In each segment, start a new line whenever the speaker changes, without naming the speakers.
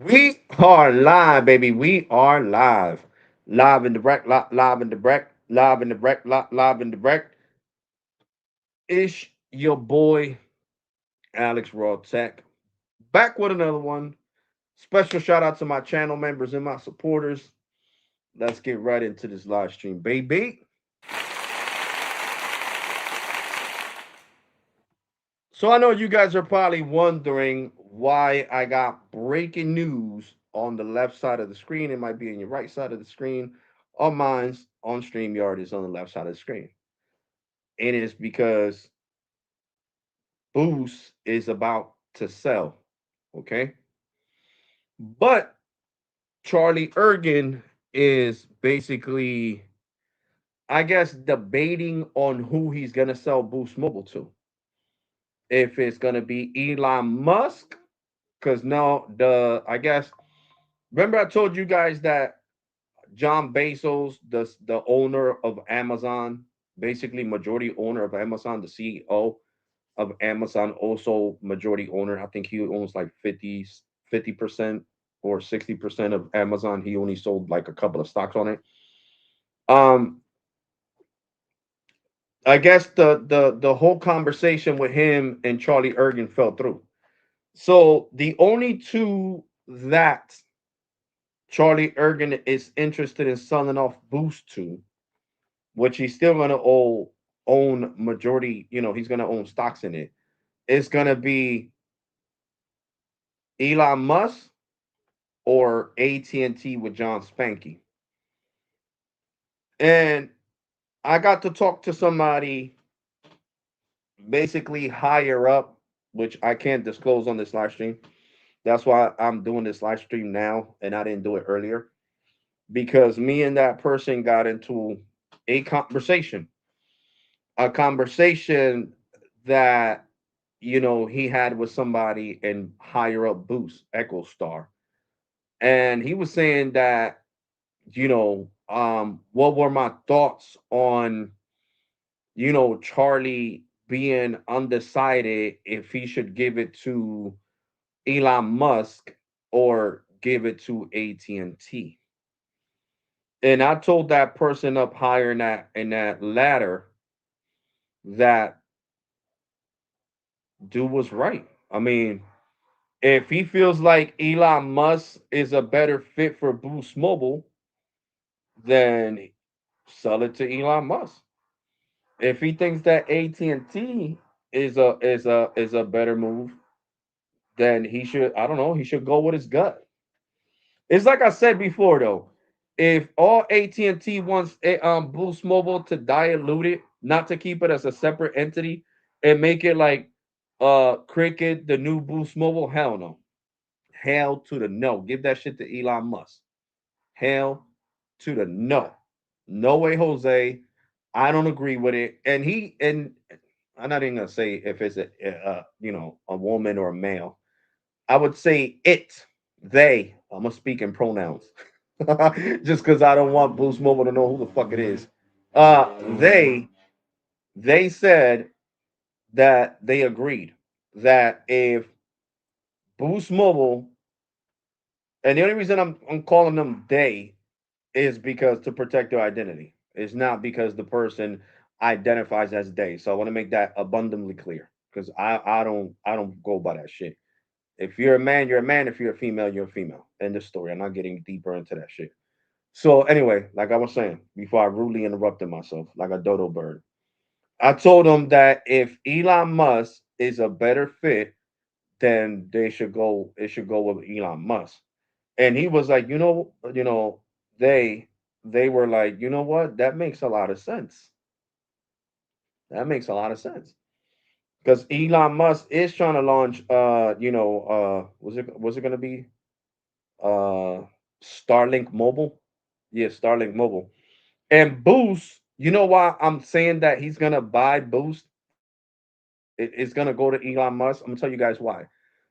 We are live, baby. We are live. Live and direct, live and direct, live and direct, live and direct. It's your boy, Alex Raw Tech. Back with another one. Special shout out to my channel members and my supporters. Let's get right into this live stream, baby. So I know you guys are probably wondering why I got breaking news on the left side of the screen. It might be on your right side of the screen. On mine's on StreamYard is on the left side of the screen. It is because Boost is about to sell. Okay. But Charlie Ergen is basically, I guess, debating on who he's going to sell Boost Mobile to. If it's going to be Elon Musk, because no, I guess, remember I told you guys that John Bezos, the owner of Amazon, basically majority owner of Amazon, the CEO of Amazon, also majority owner. I think he owns like 50% or 60% of Amazon. He only sold like a couple of stocks on it. Um, I guess the whole conversation with him and Charlie Ergen fell through. So the only two that Charlie Ergen is interested in selling off Boost to, which he's still going to own majority, he's going to own stocks in it. It's going to be Elon Musk or AT&T with John Spanky. And I got to talk to somebody basically higher up, which I can't disclose on this live stream. That's why I'm doing this live stream now and I didn't do it earlier because me and that person got into a conversation, a conversation that he had with somebody in higher up Boost, Echo Star. And he was saying that, what were my thoughts on, Charlie being undecided if he should give it to Elon Musk or give it to AT&T. And I told that person up higher in that ladder that dude was right. I mean, if he feels like Elon Musk is a better fit for Boost Mobile, then sell it to Elon Musk. If he thinks that AT&T is a better move, then he should, I don't know, he should go with his gut. It's like I said before though. If all AT&T wants Boost Mobile to dilute it, not to keep it as a separate entity and make it like Cricket, the new Boost Mobile, hell no. Hell to the no. Give that shit to Elon Musk. Hell to the no. No way, Jose. I don't agree with it. And I'm not even gonna say if it's a woman or a male. I would say it, they. I'm gonna speak in pronouns, just because I don't want Boost Mobile to know who the fuck it is. They said that they agreed that if Boost Mobile, and the only reason I'm calling them they is because to protect their identity. It's not because the person identifies as they. So I want to make that abundantly clear because I don't go by that shit. If you're a man, you're a man. If you're a female, you're a female. End of story. I'm not getting deeper into that shit. So anyway, like I was saying before, I rudely interrupted myself like a dodo bird. I told them that if Elon Musk is a better fit, then they should go. It should go with Elon Musk. And he was like, they were like, you know what? That makes a lot of sense. That makes a lot of sense because Elon Musk is trying to launch. Was it going to be uh Starlink Mobile? Yeah, Starlink Mobile. And Boost, you know why I'm saying that he's gonna buy Boost? It's gonna go to Elon Musk. I'm gonna tell you guys why.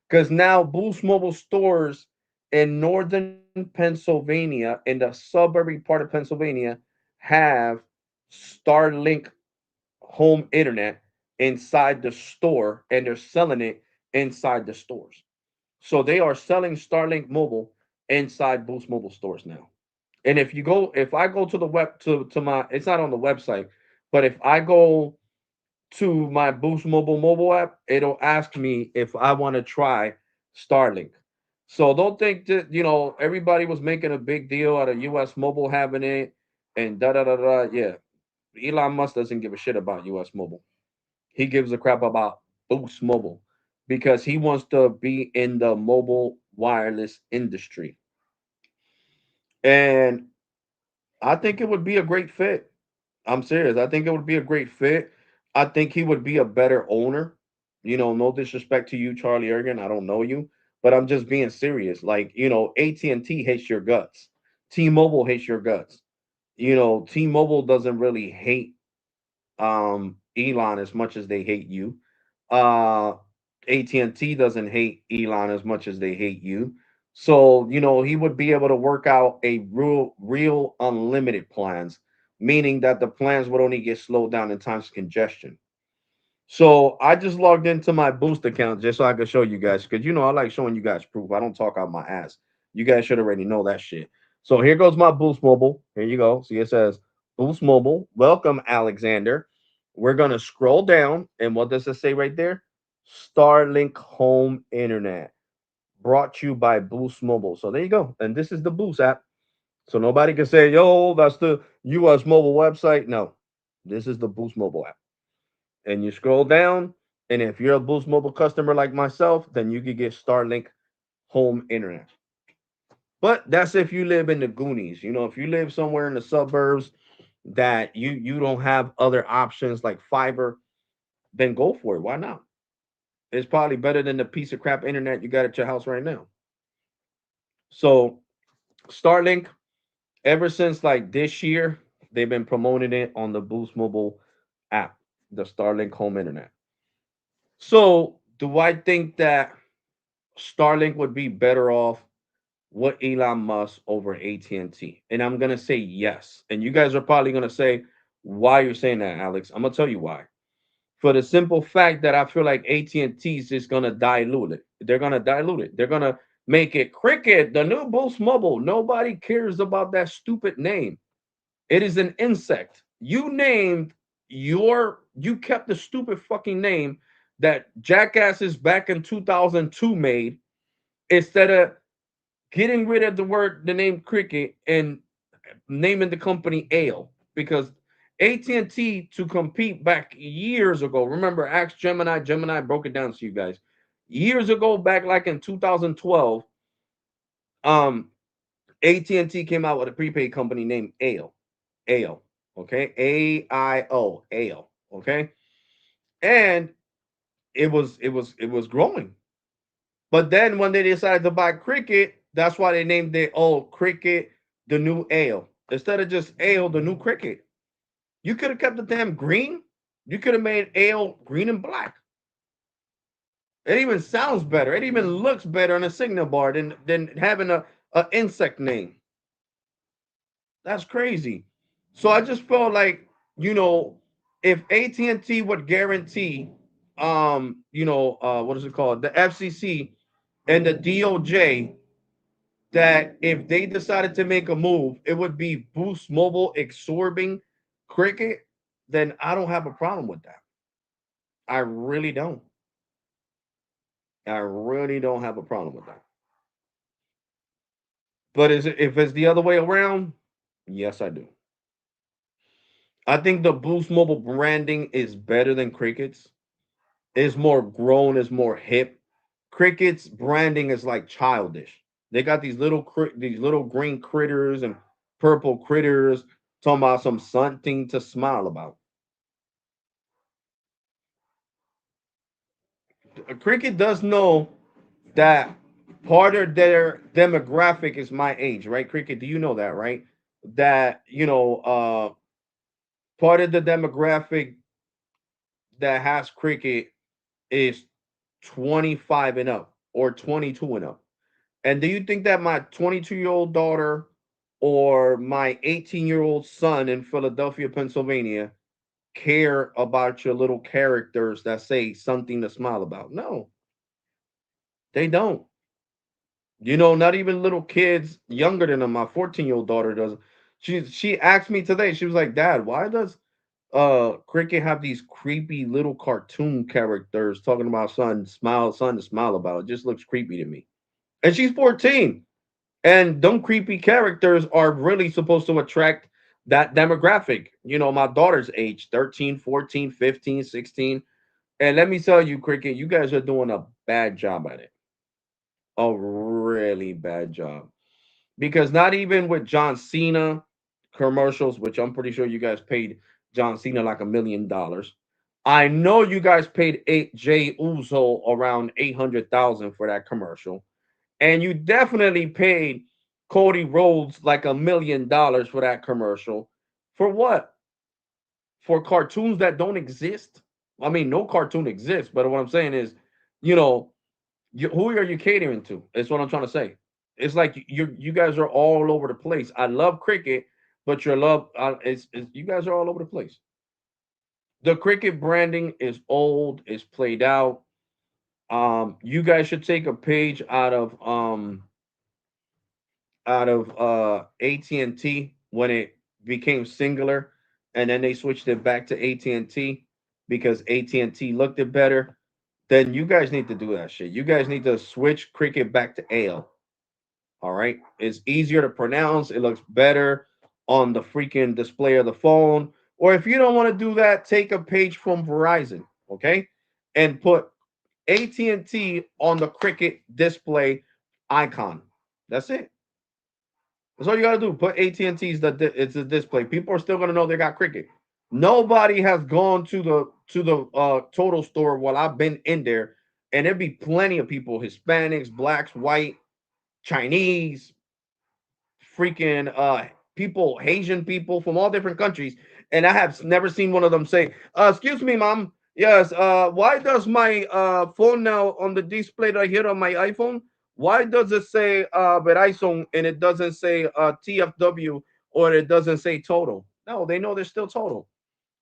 Because now Boost Mobile stores in northern Pennsylvania, in the suburban part of Pennsylvania, have Starlink home internet inside the store, and they're selling it inside the stores. So they are selling Starlink Mobile inside Boost Mobile stores now. And if I go to the web to my, it's not on the website, but if I go to my Boost mobile app, it'll ask me if I want to try Starlink. So don't think that everybody was making a big deal out of US Mobile having it and da da da da. Yeah, Elon Musk doesn't give a shit about US Mobile. He gives a crap about Boost Mobile because he wants to be in the mobile wireless industry. And I think it would be a great fit. I'm serious. I think it would be a great fit. I think he would be a better owner. No disrespect to you, Charlie Ergen. I don't know you, but I'm just being serious. Like, AT&T hates your guts. T-Mobile hates your guts. T-Mobile doesn't really hate Elon as much as they hate you. Uh AT&T doesn't hate Elon as much as they hate you. So, he would be able to work out a real unlimited plans, meaning that the plans would only get slowed down in times of congestion. So I just logged into my Boost account just so I could show you guys because I like showing you guys proof. I don't talk out my ass. You guys should already know that shit. So here goes my Boost Mobile. Here you go. See, it says Boost Mobile. Welcome, Alexander. We're gonna scroll down, and what does it say right there? Starlink Home Internet, brought to you by Boost Mobile. So there you go. And this is the Boost app. So nobody can say, "Yo, that's the U.S. mobile website." No, this is the Boost Mobile app, and you scroll down, and if you're a Boost Mobile customer like myself, then you could get Starlink Home Internet. But that's if you live in the Goonies. If you live somewhere in the suburbs that you don't have other options like fiber, then go for it. Why not? It's probably better than the piece of crap internet you got at your house right now. So Starlink, ever since like this year, they've been promoting it on the Boost Mobile app, the Starlink Home Internet. So do I think that Starlink would be better off with Elon Musk over AT&T? And T? And I'm going to say yes. And you guys are probably going to say, why you're saying that, Alex? I'm going to tell you why. For the simple fact that I feel like AT&T is just going to dilute it. They're going to dilute it. They're going to make it Cricket, the new Boost Mobile. Nobody cares about that stupid name. It is an insect. You kept the stupid fucking name that jackasses back in 2002 made instead of getting rid of the name Cricket and naming the company Ale, because AT&T to compete back years ago. Remember, ask Gemini. Gemini broke it down to you guys years ago, back like in 2012. Um, AT&T came out with a prepaid company named Ale. Ale. Okay, AIO. Ale. Okay, and it was growing. But then when they decided to buy Cricket, that's why they named it Cricket, the new Ale, instead of just Ale, the new Cricket. You could have kept the damn green. You could have made Ale green and black. It even sounds better. It even looks better on a signal bar than having a insect name. That's crazy. So I just felt like, you know, if AT&T would guarantee, what is it called? The FCC and the DOJ, that if they decided to make a move, it would be Boost Mobile absorbing Cricket, then I don't have a problem with that. I really don't. I really don't have a problem with that. But if it's the other way around, yes, I do. I think the Boost Mobile branding is better than Cricket's. It's more grown, it's more hip. Cricket's branding is like childish. They got these little green critters and purple critters talking about something to smile about. Cricket does know that part of their demographic is my age, right? Cricket, do you know that, right? That part of the demographic that has Cricket is 25 and up or 22 and up. And do you think that my 22-year-old daughter or my 18-year-old son in Philadelphia, Pennsylvania care about your little characters that say something to smile about? No, they don't. Not even little kids younger than them. My 14-year-old daughter does. She asked me today. She was like, "Dad, why does Cricket have these creepy little cartoon characters talking about something to smile about? It just looks creepy to me." And she's 14. And them creepy characters are really supposed to attract that demographic. My daughter's age, 13, 14, 15, 16. And let me tell you, Cricket, you guys are doing a bad job at it. A really bad job. Because not even with John Cena commercials, which I'm pretty sure you guys paid John Cena like $1 million. I know you guys paid Jay Uso around 800,000 for that commercial, and you definitely paid Cody Rhodes like $1 million for that commercial. For what? For cartoons that don't exist? I mean, no cartoon exists, but what I'm saying is, you know, who are you catering to? That's what I'm trying to say. It's like you guys are all over the place. I love cricket, but your love it's you guys are all over the place. The cricket branding is old, is played out. You guys should take a page out of AT&T when it became singular, and then they switched it back to AT&T because AT&T looked it better. Then you guys need to do that shit. You guys need to switch cricket back to AL. All right. It's easier to pronounce. It looks better on the freaking display of the phone. Or if you don't want to do that, take a page from Verizon, okay? And put AT&T on the cricket display icon. That's it. That's all you gotta do. Put AT&T's it's a display. People are still gonna know they got cricket. Nobody has gone to the total store while I've been in there, and there'd be plenty of people, Hispanics, blacks, white, Chinese, freaking people, Asian people from all different countries, and I have never seen one of them say, "Excuse me, mom. Yes, why does my phone now on the display right here on my iPhone? Why does it say Verizon and it doesn't say TFW or it doesn't say Total?" No, they know they're still Total.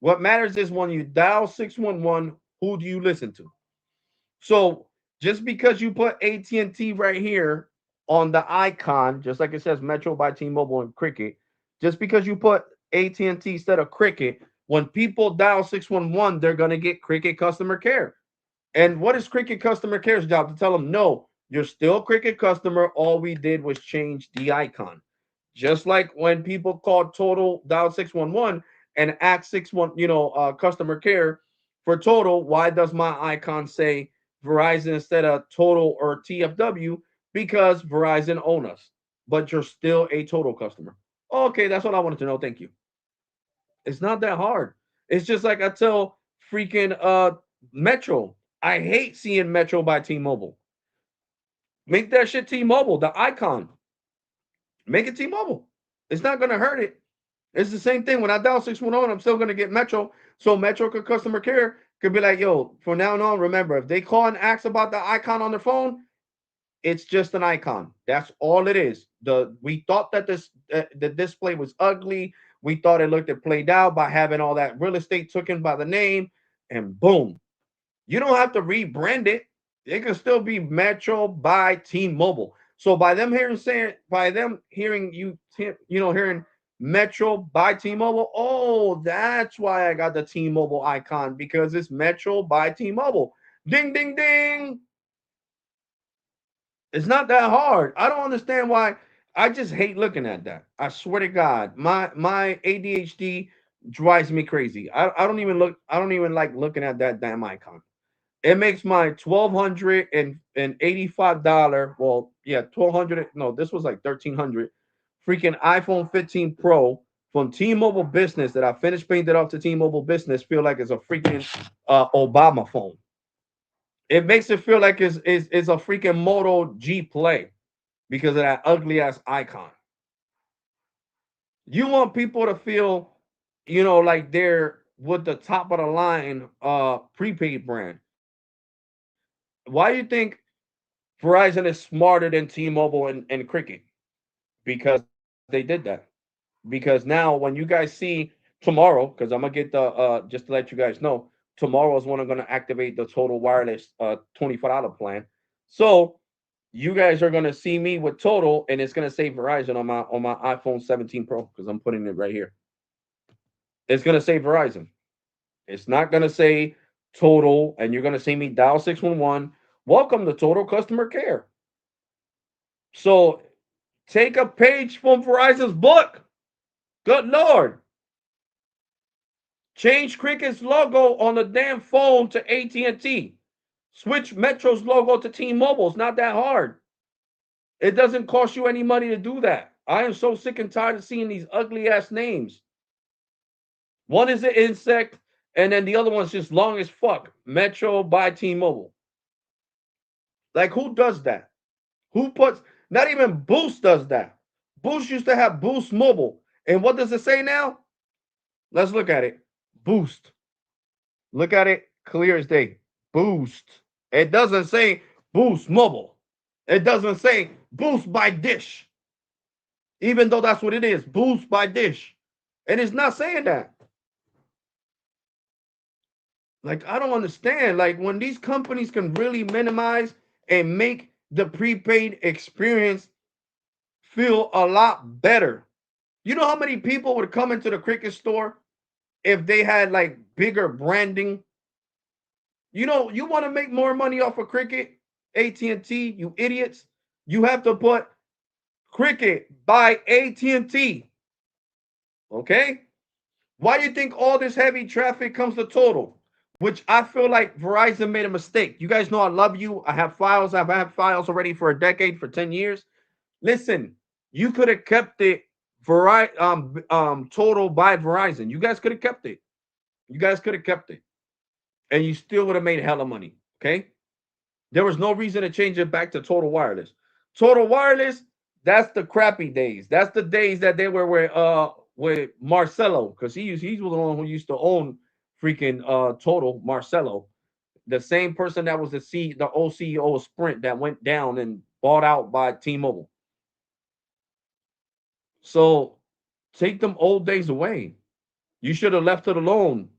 What matters is when you dial 611, who do you listen to? So just because you put AT&T right here on the icon, just like it says Metro by T-Mobile and Cricket, just because you put AT&T instead of Cricket, when people dial 611, they're going to get Cricket customer care. And what is Cricket customer care's job? To tell them, no, you're still Cricket customer. All we did was change the icon. Just like when people called Total dial 611 and ask 61, customer care for Total, why does my icon say Verizon instead of Total or TFW? Because Verizon own us, but you're still a Total customer. Okay, that's what I wanted to know. Thank you. It's not that hard. It's just like I tell freaking Metro. I hate seeing Metro by T-Mobile. Make that shit T-Mobile, the icon. Make it T-Mobile. It's not gonna hurt it. It's the same thing. When I dial 610, I'm still gonna get Metro. So Metro could customer care could be like, yo, from now on, remember, if they call and ask about the icon on their phone, it's just an icon. That's all it is. We thought that the display was ugly. We thought it looked played out by having all that real estate taken by the name, and boom, you don't have to rebrand it. It can still be Metro by T-Mobile. So by them hearing hearing Metro by T-Mobile, oh, that's why I got the T-Mobile icon because it's Metro by T-Mobile. Ding ding ding. It's not that hard. I don't understand why. I just hate looking at that. I swear to God, my ADHD drives me crazy. I don't even look. I don't even like looking at that damn icon. It makes my $1,285. Well, yeah, 1,200. No, this was like 1,300. Freaking iPhone 15 Pro from T-Mobile Business that I finished painted up to T-Mobile Business feel like it's a freaking Obama phone. It makes it feel like it's a freaking Moto G Play because of that ugly ass icon. You want people to feel, like they're with the top of the line prepaid brand. Why do you think Verizon is smarter than T-Mobile and Cricket? Because they did that. Because now when you guys see tomorrow, because I'm gonna get the just to let you guys know, tomorrow is when I'm gonna activate the total wireless $25 plan. So you guys are gonna see me with Total, and it's gonna say Verizon on my iPhone 17 Pro because I'm putting it right here. It's gonna say Verizon. It's not gonna say Total, and you're gonna see me dial 611. Welcome to Total Customer Care. So take a page from Verizon's book. Good Lord. Change Cricket's logo on the damn phone to AT&T. Switch Metro's logo to T-Mobile. It's not that hard. It doesn't cost you any money to do that. I am so sick and tired of seeing these ugly ass names. One is an insect, and then the other one's just long as fuck. Metro by T-Mobile. Like, who does that? Who puts, not even Boost does that. Boost used to have Boost Mobile. And what does it say now? Let's look at it. Boost. Look at it clear as day. Boost. It doesn't say Boost Mobile. It doesn't say Boost by Dish. Even though that's what it is. Boost by Dish. And it's not saying that. Like, I don't understand. Like, when these companies can really minimize and make the prepaid experience feel a lot better. You know how many people would come into the Cricket store if they had like bigger branding? You know, you want to make more money off of Cricket, AT&T, you idiots. You have to put Cricket by AT&T. Okay? Why do you think all this heavy traffic comes to Total? Which I feel like Verizon made a mistake. You guys know I love you. I have files. I've had files already for a decade, for 10 years. Listen, you could have kept it Total by Verizon. You guys could have kept it. You guys could have kept it. And you still would have made hella money. Okay? There was no reason to change it back to Total Wireless. Total Wireless, that's the crappy days. That's the days that they were with Marcelo, because he's the one who used to own freaking Total, Marcelo. The same person that was the old CEO of Sprint that went down and bought out by T-Mobile. So take them old days away. You should have left it alone.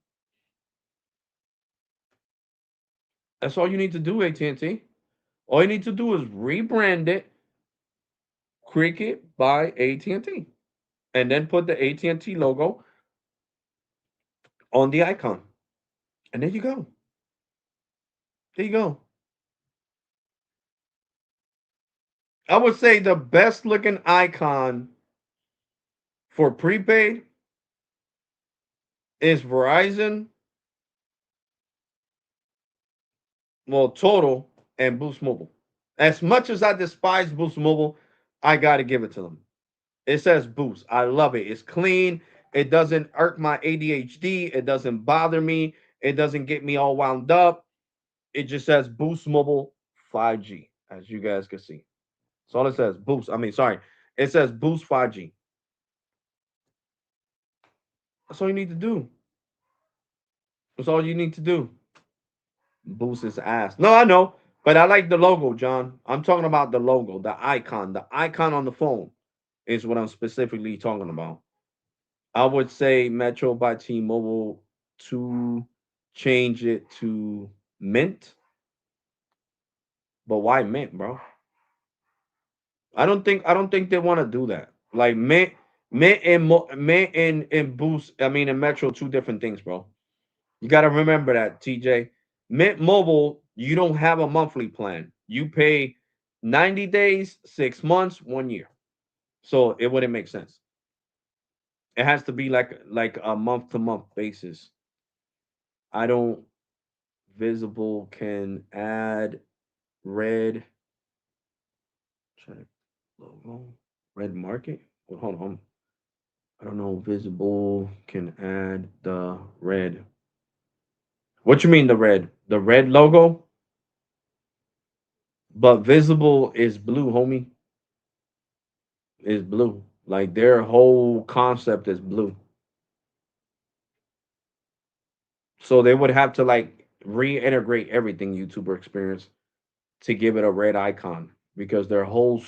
That's all you need to do, AT&T. All you need to do is rebrand it Cricket by AT&T, and then put the AT&T logo on the icon. And there you go. There you go. I would say the best looking icon for prepaid is Verizon, well, Total, and Boost Mobile. As much as I despise Boost Mobile, I got to give it to them. It says Boost. I love it. It's clean. It doesn't irk my ADHD. It doesn't bother me. It doesn't get me all wound up. It just says Boost Mobile 5G, as you guys can see. That's all it says. Boost. I mean, sorry. It says Boost 5G. That's all you need to do. That's all you need to do. Boost his ass. No, I know. But I like the logo, John. I'm talking about the logo, the icon. The icon on the phone is what I'm specifically talking about. I would say Metro by T-Mobile to change it to Mint. But why Mint, bro? I don't think they want to do that. Like Mint and Boost, I mean and Metro, two different things, bro. You got to remember that, TJ. Mint Mobile, you don't have a monthly plan. You pay 90 days, 6 months, 1 year. So it wouldn't make sense. It has to be like a month to month basis. I don't visible can add red check logo red market. Well, hold on. I don't know. Visible can add the red. What you mean the red? The red logo? But visible is blue, homie. Is blue. Like their whole concept is blue. So they would have to like reintegrate everything YouTuber experience to give it a red icon because their whole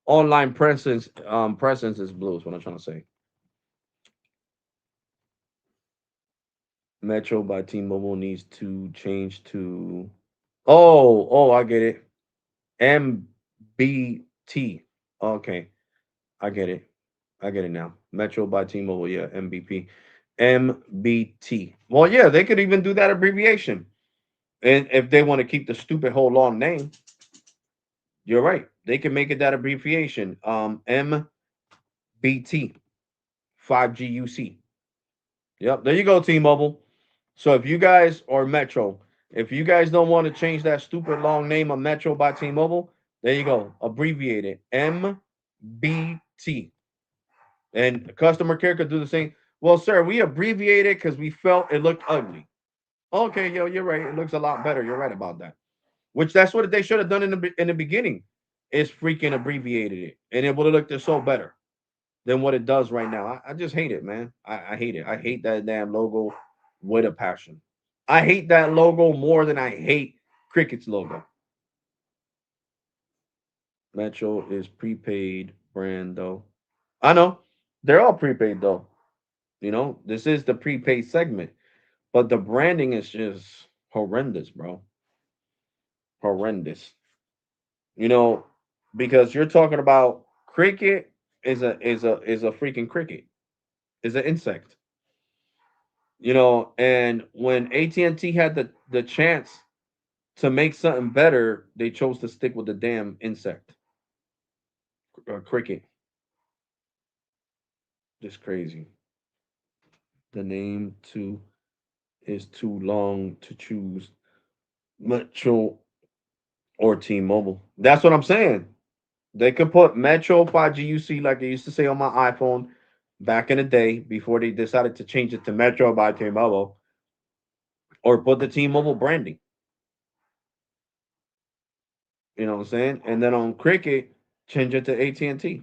online presence is blue. Is what I'm trying to say. Metro by T-Mobile needs to change to. Oh, I get it. MBT. Okay, I get it. I get it now. Metro by T-Mobile. Yeah, MVP. MBT. Well, yeah, they could even do that abbreviation. And if they want to keep the stupid whole long name, you're right. They can make it that abbreviation. MBT. 5GUC. Yep, there you go, T-Mobile. So if you guys or Metro, if you guys don't want to change that stupid long name of Metro by T-Mobile, there you go. Abbreviate it. MBT. And customer care could do the same. Well, sir, we abbreviated because we felt it looked ugly. Okay, yo, you're right. It looks a lot better. You're right about that. Which that's what they should have done in the beginning. Is freaking abbreviated it, and it would have looked so better than what it does right now. I just hate it, man. I hate it. I hate that damn logo with a passion. I hate that logo more than I hate Cricket's logo. Metro is prepaid brand though. I know they're all prepaid though. You know, this is the prepaid segment, but the branding is just horrendous, bro. Horrendous. You know, because you're talking about cricket is a freaking cricket. Is an insect. You know, and when AT&T had the chance to make something better, they chose to stick with the damn insect cricket. Just crazy. The name too is too long to choose Metro or T-Mobile. That's what I'm saying. They could put Metro 5GUC like they used to say on my iPhone back in the day before they decided to change it to Metro by T-Mobile, or put the T-Mobile branding. You know what I'm saying? And then on Cricket, change it to AT&T.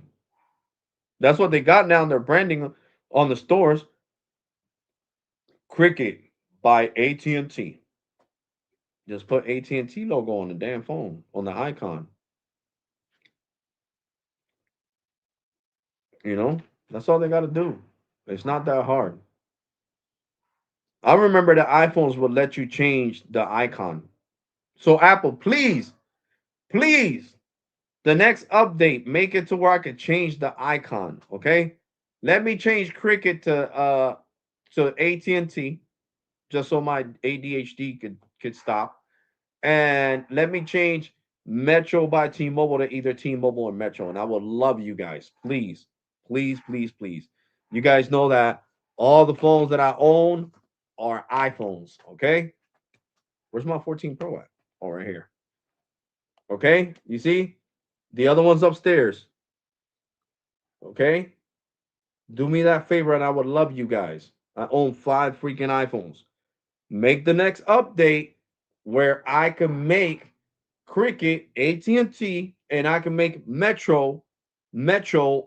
That's what they got now in their branding on the stores. Cricket by AT&T. Just put AT&T logo on the damn phone, on the icon. You know, that's all they got to do. It's not that hard. I remember the iPhones would let you change the icon. So Apple, please, please, the next update, make it to where I could change the icon. Okay, let me change Cricket to AT&T, just so my ADHD could stop. And let me change Metro by T-Mobile to either T-Mobile or Metro. And I would love you guys. Please, please, please, please. You guys know that all the phones that I own are iPhones. Okay. Where's my 14 Pro at? Oh, right here. Okay. You see? The other one's upstairs. Okay. Do me that favor and I would love you guys. I own 5 freaking iPhones. Make the next update where I can make Cricket, AT&T, and I can make Metro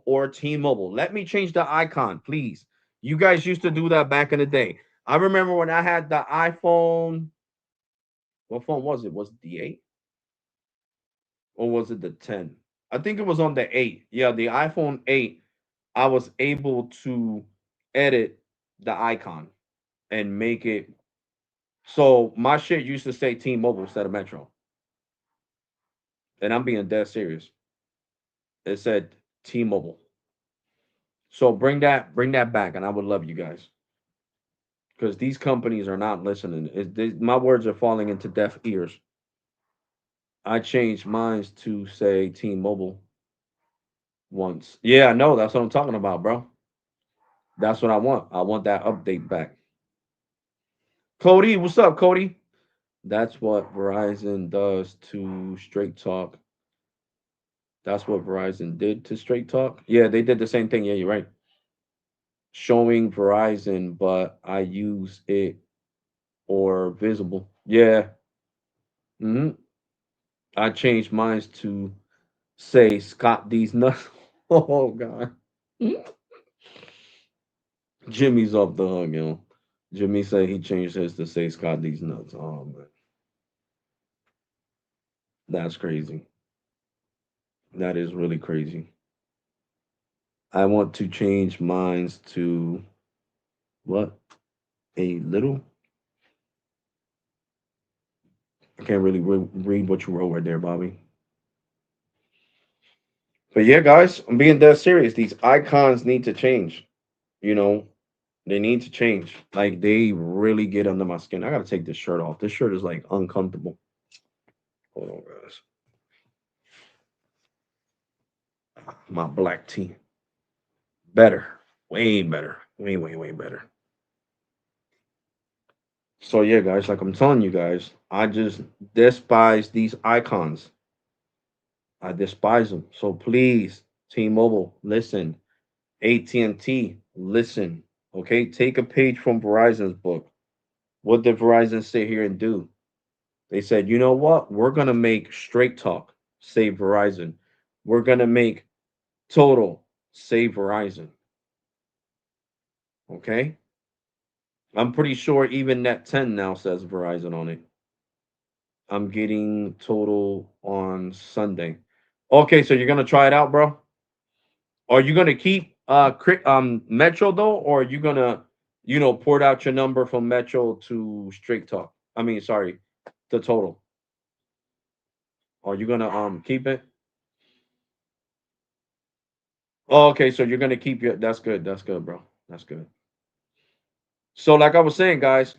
or T-Mobile. Let me change the icon, please. You guys used to do that back in the day. I remember when I had the iPhone. What phone was it? Was it the 8 or was it the 10? I think it was on the 8. Yeah, the iPhone 8. I was able to edit the icon and make it so my shit used to say T-Mobile instead of Metro. And I'm being dead serious. It said T-Mobile. So bring that back, and I would love you guys because these companies are not listening. My words are falling into deaf ears. I changed mine to say T-Mobile once. Yeah, I know. That's what I'm talking about, bro. That's what I want. I want that update back. Cody, what's up, Cody? That's what Verizon does to Straight Talk. That's what Verizon did to Straight Talk. Yeah, they did the same thing. Yeah, you're right. Showing Verizon, but I use it or visible. Yeah. Hmm. I changed mine to say Scott these nuts. Oh God. Jimmy's off the hook, yo. Jimmy said he changed his to say Scott these nuts. Oh man. That's crazy. That is really crazy. I want to change mines to what? A little? I can't really read what you wrote right there, Bobby. But yeah, guys, I'm being dead serious. These icons need to change. You know, they need to change. Like they really get under my skin. I gotta take this shirt off. This shirt is like uncomfortable. Hold on, guys. My black tee. Better. Way better. Way, way, way better. So yeah, guys, like I'm telling you guys, I just despise these icons. I despise them. So please, T-Mobile, listen. AT&T, listen. Okay, take a page from Verizon's book. What did Verizon sit here and do? They said, you know what? We're gonna make Straight Talk save Verizon. We're gonna make Total save Verizon. Okay, I'm pretty sure even Net 10 now says Verizon on it. I'm getting Total on Sunday. Okay, so you're gonna try it out, bro? Are you gonna keep Metro though, or are you gonna port out your number from Metro to Straight Talk? I mean, sorry, to Total. Are you gonna keep it? Oh, okay, so you're gonna keep your. That's good. That's good, bro. That's good. So, like I was saying, guys,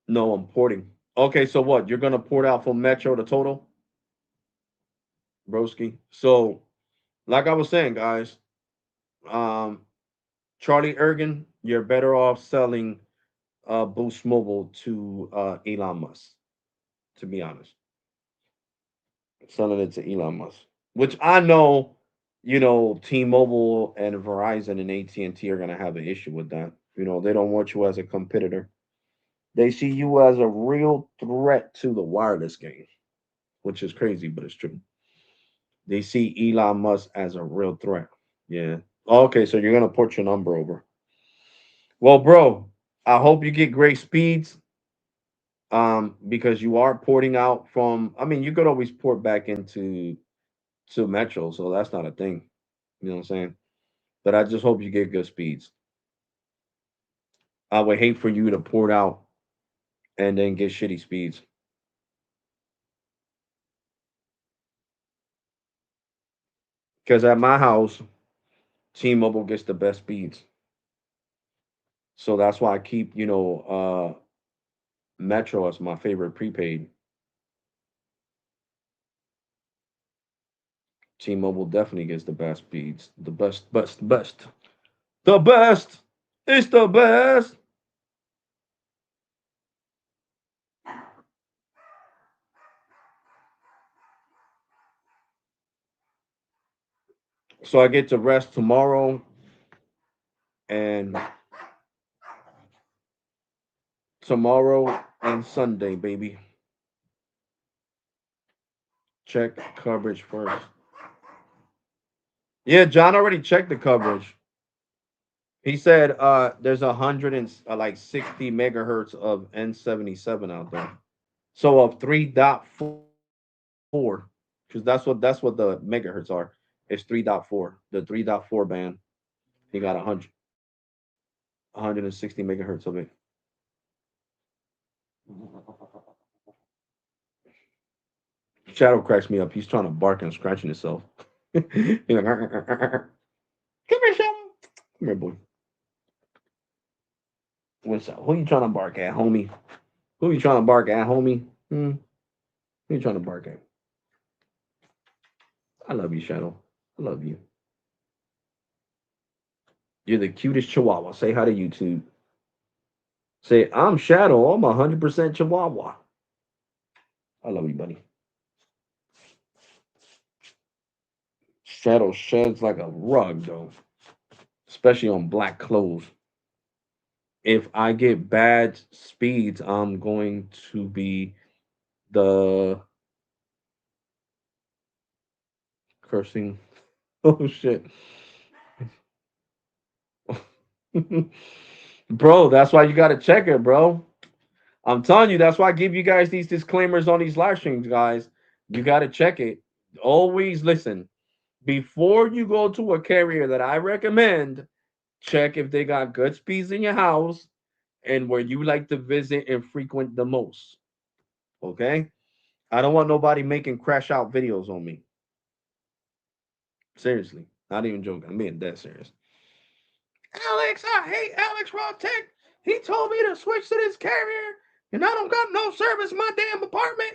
no, I'm porting. Okay, so what? You're gonna port out from Metro to Total, broski. So, like I was saying, guys, um, Charlie Ergen, you're better off selling Boost Mobile to Elon Musk. To be honest, selling it to Elon Musk, which I know, T-Mobile and Verizon and AT&T are gonna have an issue with that. They don't want you as a competitor. They see you as a real threat to the wireless game, which is crazy, but it's true. They see Elon Musk as a real threat. Yeah. Okay, so you're gonna port your number over. Well, bro, I hope you get great speeds. Because you are porting out from. I mean, you could always port back into to Metro, so that's not a thing. You know what I'm saying? But I just hope you get good speeds. I would hate for you to port out and then get shitty speeds. Because at my house, T-Mobile gets the best speeds. So that's why I keep, Metro as my favorite prepaid. T-Mobile definitely gets the best speeds. The best, best, best. The best. It's the best. So I get to rest tomorrow and Sunday, baby. Check coverage first. Yeah, John already checked the coverage. He said there's 160 megahertz of N77 out there. So of 3.4, because that's what the megahertz are. It's 3.4. The 3.4 band. He got 160 megahertz of it. Shadow cracks me up. He's trying to bark and scratching himself. He's like, come here, Shadow. Come here, boy. What's up? Who you trying to bark at, homie? Who you trying to bark at, homie? Who you trying to bark at? I love you, Shadow. I love you. You're the cutest Chihuahua. Say hi to YouTube. Say, I'm Shadow. I'm 100% Chihuahua. I love you, buddy. Shadow sheds like a rug, though, especially on black clothes. If I get bad speeds, I'm going to be the cursing. Oh, shit. Bro, that's why you got to check it, bro. I'm telling you, that's why I give you guys these disclaimers on these live streams, guys. You got to check it. Always listen. Before you go to a carrier that I recommend, check if they got good speeds in your house and where you like to visit and frequent the most. Okay? I don't want nobody making crash out videos on me. Seriously, not even joking. I'm being dead serious. Alex, I hate Alex Raw Tech. He told me to switch to this carrier, and I don't got no service in my damn apartment.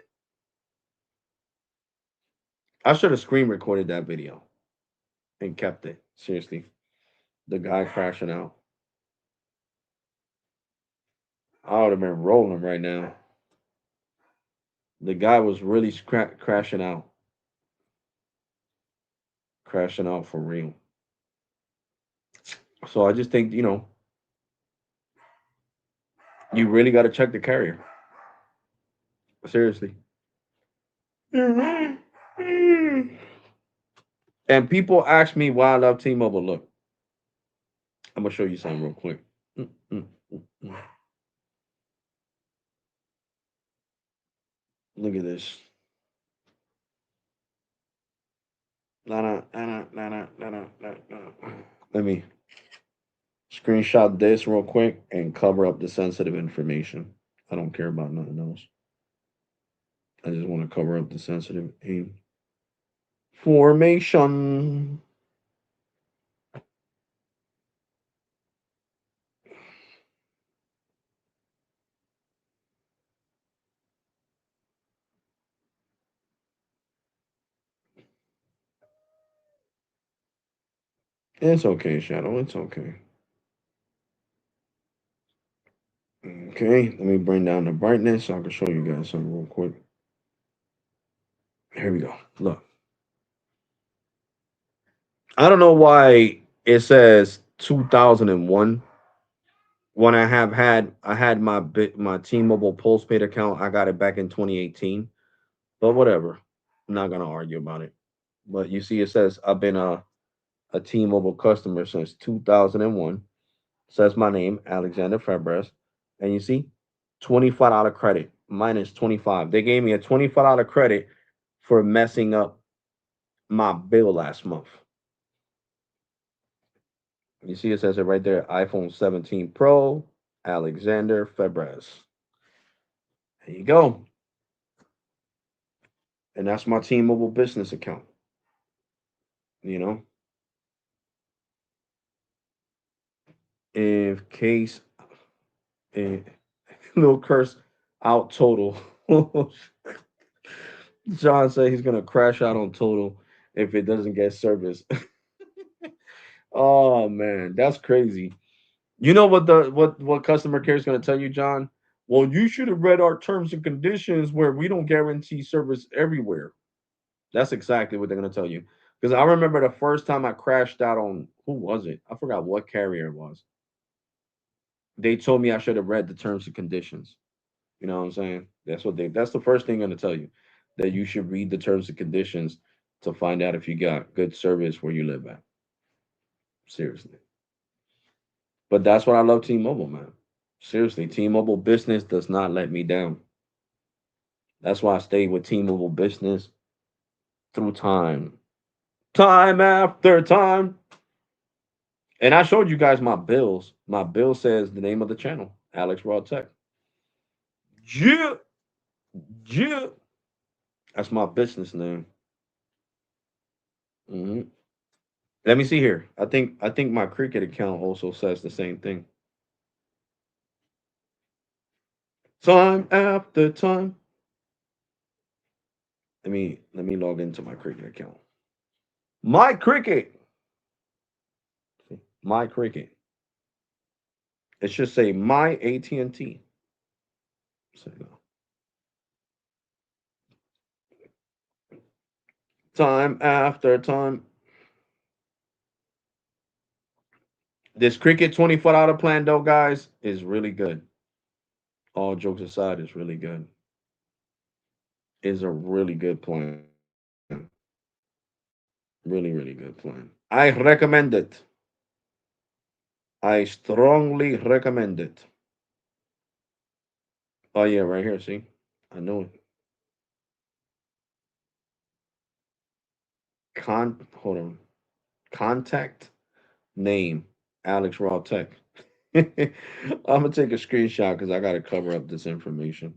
I should have screen recorded that video and kept it. Seriously, the guy crashing out. I would have been rolling right now. The guy was really crashing out for real. So I just think you really got to check the carrier. Seriously. And people ask me why I love T-Mobile. Look, I'm gonna show you something real quick. Mm, mm, mm, mm. Look at this. Let me screenshot this real quick and cover up the sensitive information. I don't care about nothing else. I just want to cover up the sensitive information. It's okay, Shadow. It's okay. Okay, let me bring down the brightness so I can show you guys something real quick. Here we go. Look. I don't know why it says 2001 when I had my T-Mobile postpaid account. I got it back in 2018. But whatever. I'm not gonna argue about it. But you see, it says I've been a T-Mobile customer since 2001. Says my name, Alexander Febres. And you see, $25 credit, minus 25. They gave me a $25 credit for messing up my bill last month. You see, it says it right there, iPhone 17 Pro, Alexander Febres. There you go. And that's my T-Mobile business account. You know, in case a little curse out total. John said he's gonna crash out on total if it doesn't get service. Oh man, that's crazy. You know what what customer care is gonna tell you, John? Well, you should have read our terms and conditions where we don't guarantee service everywhere. That's exactly what they're gonna tell you. Because I remember the first time I crashed out on who was it? I forgot what carrier it was. They told me I should have read the terms and conditions. You know what I'm saying? That's the first thing I'm gonna tell you. That you should read the terms and conditions to find out if you got good service where you live at. Seriously. But that's what I love T-Mobile, man. Seriously, T-Mobile business does not let me down. That's why I stayed with T-Mobile business through time. Time after time. And I showed you guys my bills. My bill says the name of the channel, Alex Raw Tech. Yeah, yeah. That's my business name. Hmm. Let me see here. I think my Cricket account also says the same thing. Time after time. Let me log into my Cricket account. My Cricket. My Cricket. It should say my AT&T. So, time after time. This Cricket $24 plan though, guys, is really good. All jokes aside, it's really good. It's a really good plan. Really, really good plan. I recommend it. I strongly recommend it. Oh yeah, right here. See, I know it. Hold on. Contact name Alex Raw Tech. I'm gonna take a screenshot because I gotta cover up this information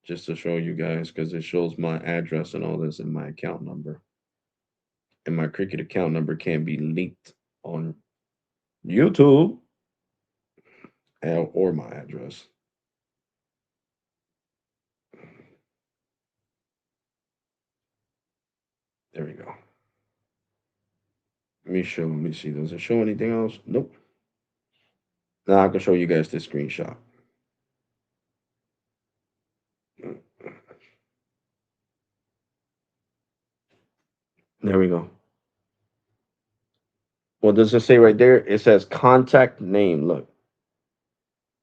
just to show you guys because it shows my address and all this and my account number. and my cricket account number can be leaked on YouTube or my address. There we go. Let me show. Let me see. Does it show anything else? Nope. Now I can show you guys this screenshot. There we go. What does it say right there? It says contact name. Look,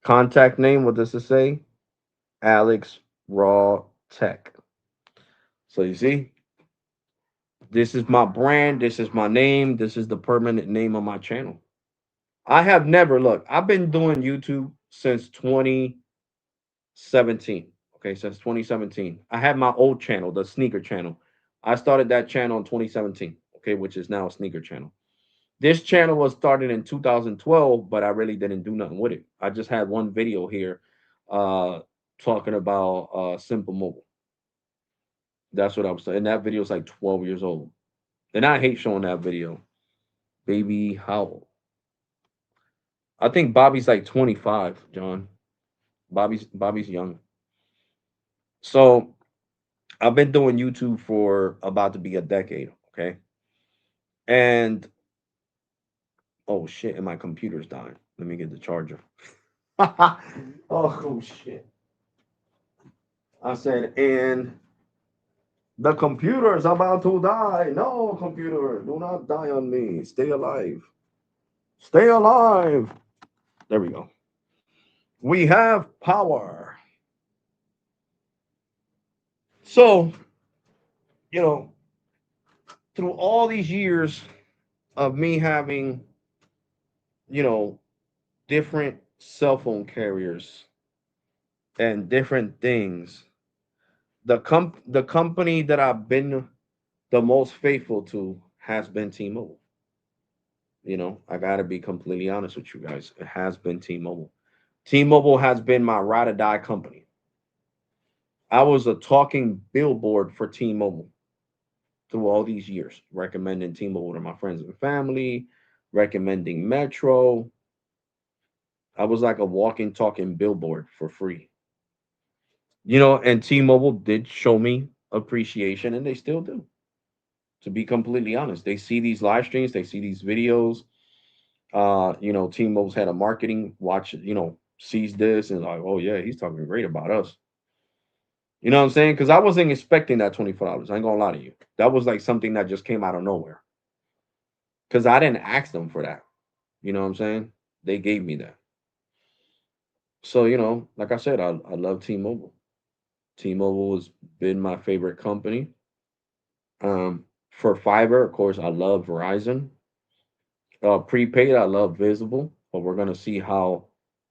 contact name. What does it say? Alex Raw Tech. So you see, this is my brand. This is my name. This is the permanent name of my channel. I have never look. I've been doing YouTube since 2017. Okay, since 2017. I had my old channel, the sneaker channel. I started that channel in 2017. Okay, which is now a sneaker channel. This channel was started in 2012, but I really didn't do nothing with it. I just had one video here uh talking about Simple Mobile. That's what I was saying. And that video is like 12 years old. And I hate showing that video. Baby Howell. I think Bobby's like 25, John. Bobby's young. So I've been doing YouTube for about to be a decade, okay? And oh shit, and my computer's dying. Let me get the charger. Oh shit. I said, and the computer is about to die. No, computer, do not die on me. Stay alive. Stay alive. There we go. We have power. So, you know, through all these years of me having, you know, different cell phone carriers and different things, the company that I've been the most faithful to has been T-Mobile. You know, I got to be completely honest with you guys. It has been T-Mobile. T-Mobile has been my ride or die company. I was a talking billboard for T-Mobile through all these years, recommending T-Mobile to my friends and family, recommending Metro. I was like a walking, talking billboard for free. You know, and T-Mobile did show me appreciation, and they still do. To be completely honest, they see these live streams, they see these videos. You know, T-Mobile's had a marketing watch, you know, sees this and like, oh yeah, he's talking great about us. You know what I'm saying? Because I wasn't expecting that $24. I ain't gonna lie to you. That was like something that just came out of nowhere. Because I didn't ask them for that. You know what I'm saying? They gave me that. So, you know, like I said, I love T-Mobile. T-Mobile has been my favorite company. For fiber, of course, I love Verizon. Prepaid, I love Visible, but we're gonna see how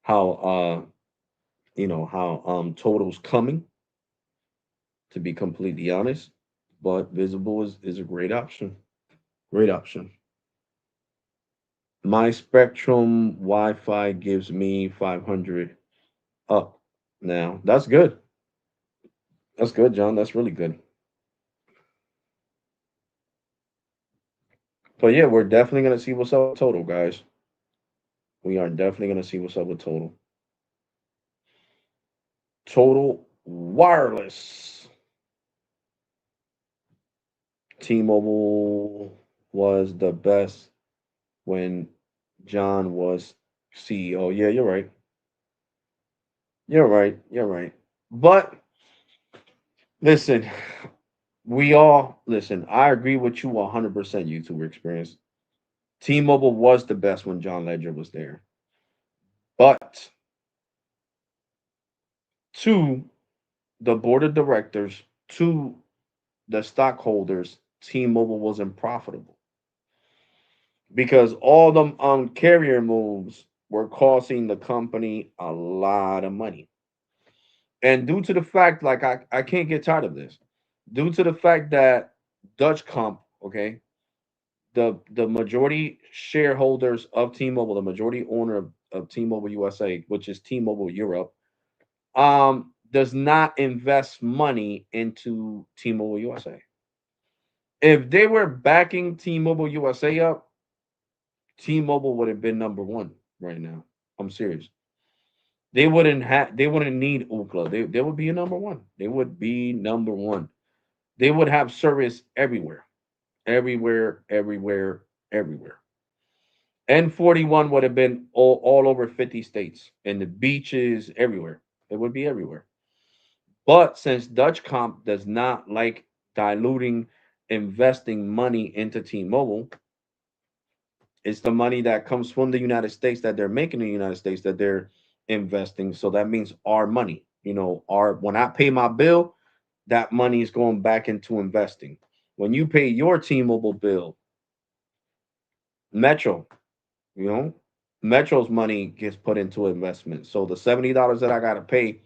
you know how Total's coming. To be completely honest, but Visible is a great option. Great option. My Spectrum Wi-Fi gives me 500 up now. That's good. That's good, John. That's really good. But yeah, we're definitely gonna see what's up with Total, guys. We are definitely gonna see what's up with Total. Total Wireless. T-Mobile was the best when John was CEO. Yeah, you're right. You're right. You're right. But listen, we all listen. I agree with you 100%. YouTuber experience. T-Mobile was the best when John Ledger was there, but to the board of directors, to the stockholders, T-Mobile wasn't profitable because all them carrier moves were costing the company a lot of money. And due to the fact, like I can't get tired of this, due to the fact that Dutch Comp, okay, the majority shareholders of T-Mobile, the majority owner of T-Mobile USA, which is T-Mobile Europe, does not invest money into T-Mobile USA. If they were backing T-Mobile USA up, T-Mobile would have been number one right now. I'm serious. They wouldn't need Ookla. They would be a number one. They would be number one. They would have service everywhere. Everywhere, everywhere, everywhere. N41 would have been all over 50 states and the beaches everywhere. It would be everywhere. But since Dutch Comp does not like diluting investing money into T-Mobile, it's the money that comes from the United States that they're making in the United States that they're investing. So that means our money. Our when I pay my bill, that money is going back into investing. When you pay your T-Mobile bill, Metro, you know, Metro's money gets put into investment. So the $70 that I gotta pay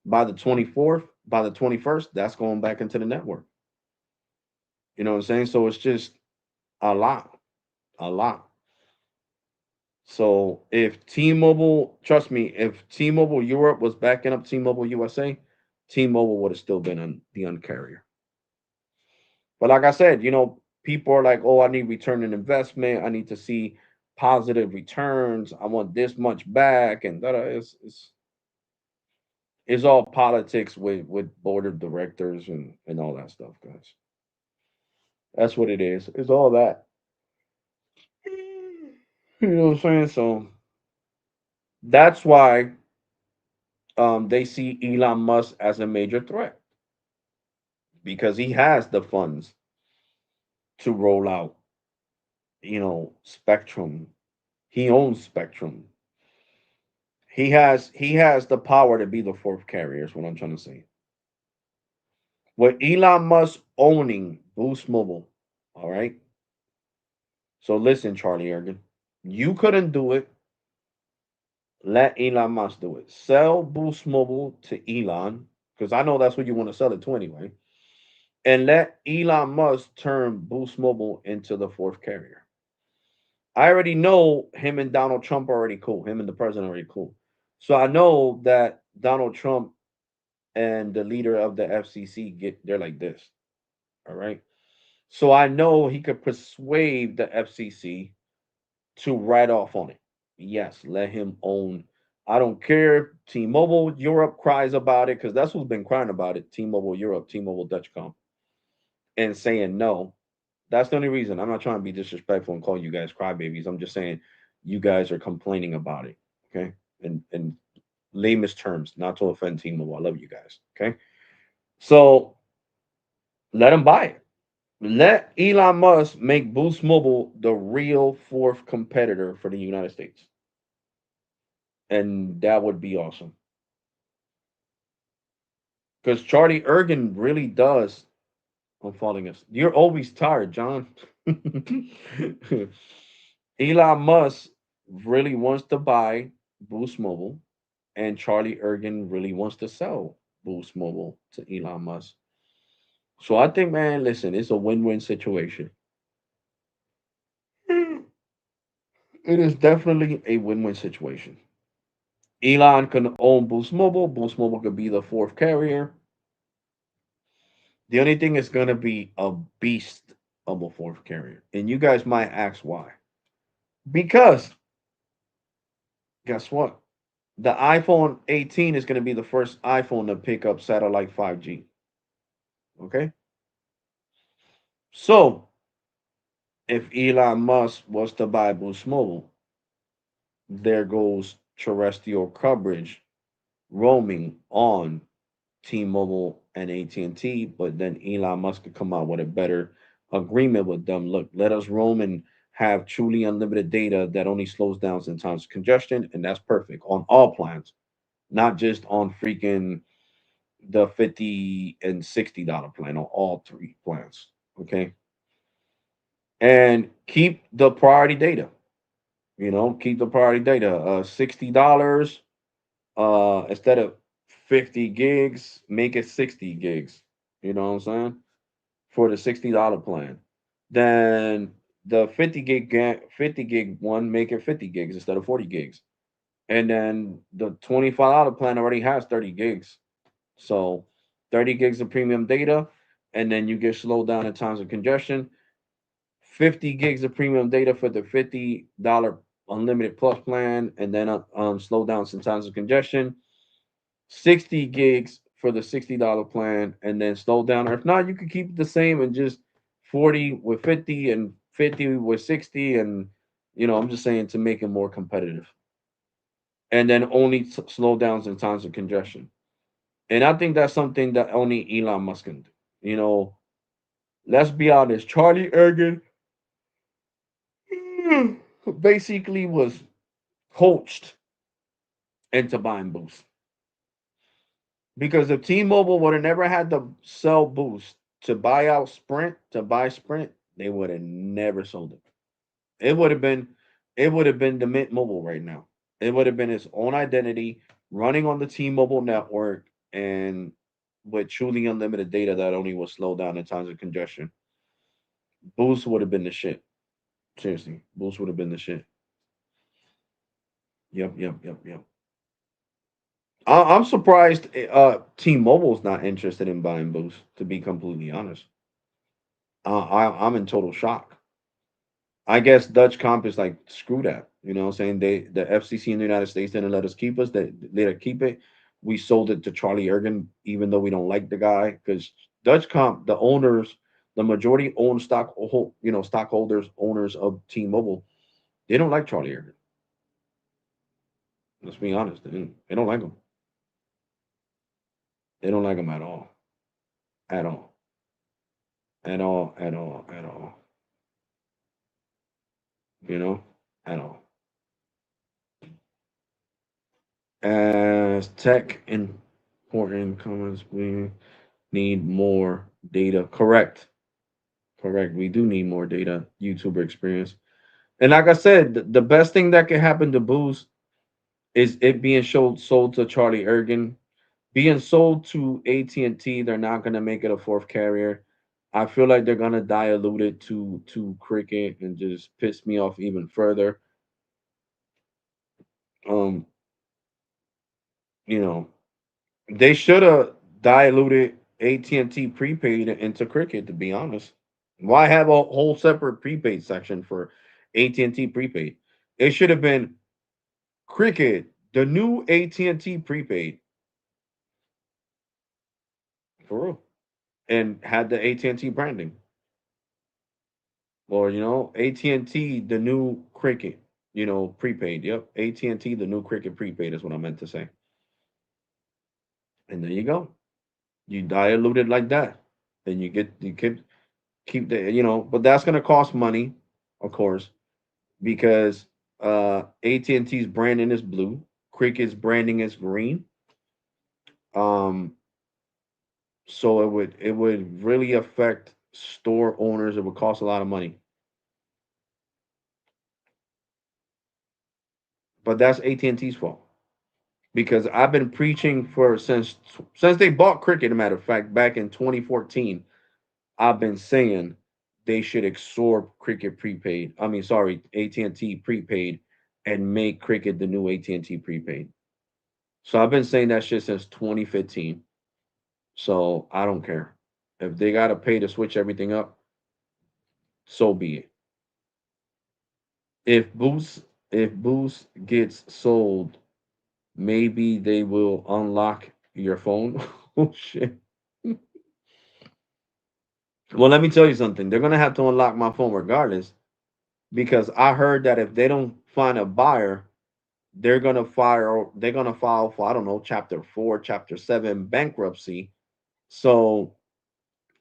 by the 24th, by the 21st, that's going back into the network. You know what I'm saying? So it's just a lot, a lot. So if T-Mobile, trust me, if T-Mobile Europe was backing up T-Mobile USA, T-Mobile would have still been on the uncarrier. But like I said, people are like, "Oh, I need return on investment. I need to see positive returns. I want this much back," and that it's all politics with board of directors and all that stuff, guys. That's what it is. It's all that. You know what I'm saying? So that's why they see Elon Musk as a major threat because he has the funds to roll out, Spectrum. He owns Spectrum. He has the power to be the fourth carrier. Is what I'm trying to say. With Elon Musk owning Boost Mobile, all right. So listen, Charlie Ergen, you couldn't do it. Let Elon Musk do it. Sell Boost Mobile to Elon because I know that's what you want to sell it to anyway. And let Elon Musk turn Boost Mobile into the fourth carrier. I already know him and Donald Trump are already cool. Him and the president are already cool. So I know that Donald Trump and the leader of the FCC they're like this. All right. So I know he could persuade the FCC to write off on it. Yes, let him own. I don't care if T-Mobile Europe cries about it because that's who's been crying about it. T-Mobile Europe, T-Mobile Dutchcom, and saying no. That's the only reason. I'm not trying to be disrespectful and call you guys crybabies. I'm just saying you guys are complaining about it. Okay, in lamest terms, not to offend T-Mobile. I love you guys. Okay, so let him buy it. Let Elon Musk make Boost Mobile the real fourth competitor for the United States. And that would be awesome. Because Charlie Ergen really does. I'm falling asleep. You're always tired, John. Elon Musk really wants to buy Boost Mobile, and Charlie Ergen really wants to sell Boost Mobile to Elon Musk. So I think, man, listen, it's a win-win situation. It is definitely a win-win situation. Elon can own Boost Mobile. Boost Mobile could be the fourth carrier. The only thing is going to be a beast of a fourth carrier. And you guys might ask why. Because guess what? The iPhone 18 is going to be the first iPhone to pick up satellite 5G. Okay? So, if Elon Musk was to buy Boost Mobile, there goes terrestrial coverage roaming on T-Mobile and AT&T, but then Elon Musk could come out with a better agreement with them. Look, let us roam and have truly unlimited data that only slows down in times of congestion, and that's perfect on all plans, not just on freaking the 50 and $60 plan on all three plans. Okay. And keep the priority data. Keep the priority data. $60 instead of 50 gigs, make it 60 gigs. You know what I'm saying? For the $60 plan. Then the 50 gig one, make it 50 gigs instead of 40 gigs. And then the $25 plan already has 30 gigs. So 30 gigs of premium data and then you get slowed down in times of congestion. 50 gigs of premium data for the $50 unlimited plus plan, and then slow down some times of congestion. 60 gigs for the $60 plan, and then slow down. Or if not, you could keep it the same and just 40 with 50 and 50 with 60. And, I'm just saying to make it more competitive. And then only slow downs in times of congestion. And I think that's something that only Elon Musk can do. You know, let's be honest, Charlie Ergen basically was coached into buying Boost. Because if T-Mobile would have never had to sell Boost to buy out Sprint, to buy Sprint, they would have never sold it. It would have been the Mint Mobile right now. It would have been its own identity running on the T-Mobile network and with truly unlimited data that only will slow down in times of congestion. Boost would have been the shit. Seriously, Boost would have been the shit. Yep, yep, yep, yep. I'm surprised T-Mobile's not interested in buying Boost, to be completely honest. I'm in total shock. I guess Dutch Comp is like, screw that. You know what I'm saying? The FCC in the United States didn't let us keep us. They let us keep it. We sold it to Charlie Ergen, even though we don't like the guy, because Dutch Comp, the owners, the majority owned stockholders, owners of T-Mobile, they don't like Charlie Ergen. Let's be honest. They don't like him. They don't like him at all. At all. At all. At all. At all. You know? At all. As tech important comments, we need more data. Correct. Correct. We do need more data, YouTuber experience. And like I said, the best thing that can happen to Boost is it being sold to Charlie Ergen. Being sold to AT&T, they're not going to make it a fourth carrier. I feel like they're going to dilute it to Cricket and just piss me off even further. Um, you know, they should have diluted AT&T prepaid into Cricket, to be honest. Why have a whole separate prepaid section for AT&T prepaid? It should have been Cricket, the new AT&T prepaid, for real, and had the AT&T branding. Or, AT&T, the new Cricket, prepaid. Yep, AT&T, the new Cricket prepaid is what I meant to say. And there you go. You dilute it like that. Then you keep the, but that's going to cost money, of course, because AT&T's branding is blue, Cricket's branding is green. Um, so it would really affect store owners. It would cost a lot of money, but that's AT&T's fault because I've been preaching for since they bought Cricket. A matter of fact, back in 2014, I've been saying they should absorb Cricket prepaid. I mean, sorry, AT&T prepaid, and make Cricket the new AT&T prepaid. So I've been saying that shit since 2015. So I don't care. If they gotta pay to switch everything up, so be it. If Boost gets sold, maybe they will unlock your phone. Oh shit. Well, let me tell you something. They're gonna have to unlock my phone regardless, because I heard that if they don't find a buyer, they're gonna file for, I don't know, chapter 4, chapter 7 bankruptcy. So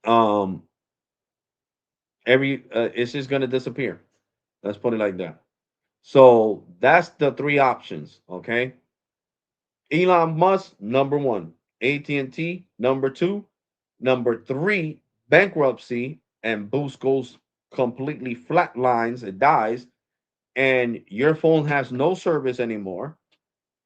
um it's just gonna disappear. Let's put it like that. So that's the three options. Okay. Elon Musk, number one. AT&T, number two. Number three, bankruptcy, and Boost goes completely flatlines, it dies, and your phone has no service anymore.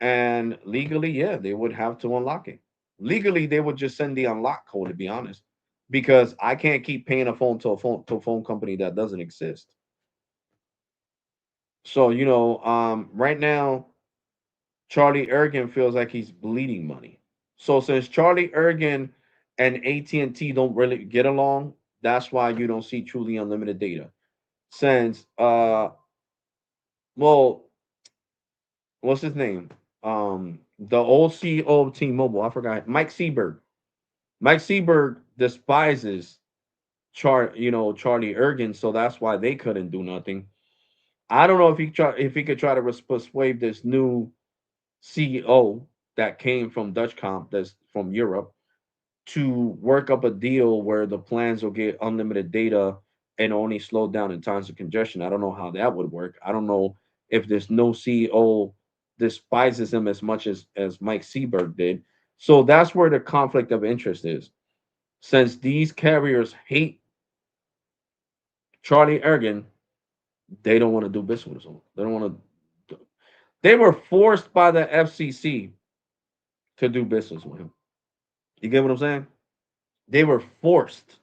And legally, yeah, they would have to unlock it. Legally, they would just send the unlock code, to be honest, because I can't keep paying a phone company that doesn't exist. So, right now, Charlie Ergen feels like he's bleeding money. So since Charlie Ergen and AT&T don't really get along. That's why you don't see truly unlimited data. Since well, what's his name? The old CEO of T-Mobile, I forgot, Mike Seberg. Mike Seberg despises Charlie Ergen, so that's why they couldn't do nothing. I don't know if he could try to persuade this new CEO that came from Dutch Comp, that's from Europe, to work up a deal where the plans will get unlimited data and only slow down in times of congestion. I don't know how that would work. I don't know if this no CEO despises him as much as Mike Seberg did. So that's where the conflict of interest is. Since these carriers hate Charlie Ergen, they don't want to do business with him. They don't want to. They were forced by the FCC to do business with him. You get what I'm saying? They were forced.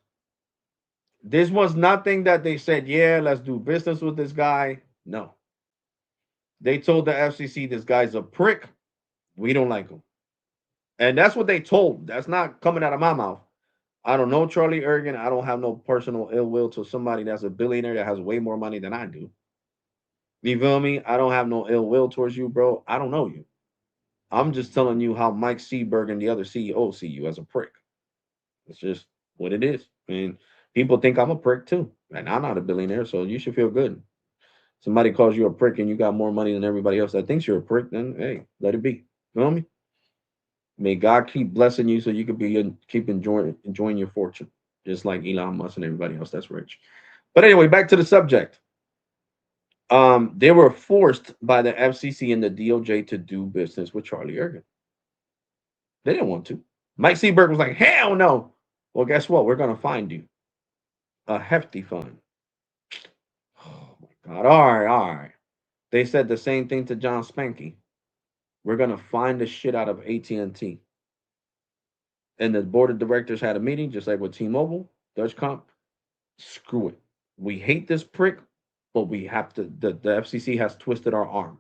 This was nothing that they said, yeah, let's do business with this guy. No. They told the FCC this guy's a prick. We don't like him. And that's what they told. That's not coming out of my mouth. I don't know Charlie Ergen. I don't have no personal ill will to somebody that's a billionaire that has way more money than I do. You feel me? I don't have no ill will towards you, bro. I don't know you. I'm just telling you how Mike Seberg and the other CEOs see you as a prick. It's just what it is. I mean, people think I'm a prick too. And I'm not a billionaire, so you should feel good. Somebody calls you a prick and you got more money than everybody else that thinks you're a prick, then hey, let it be. You know me? May God keep blessing you so you could keep enjoying your fortune, just like Elon Musk and everybody else that's rich. But anyway, back to the subject. They were forced by the FCC and the DOJ to do business with Charlie Ergen. They didn't want to. Mike Seberg was like, hell no. Well, guess what? We're going to find you a hefty fine. Oh my God. All right, all right. They said the same thing to John Spanky. We're going to find the shit out of AT&T. And the board of directors had a meeting, just like with T-Mobile, Dutch Comp. Screw it. We hate this prick, but we have to, the FCC has twisted our arm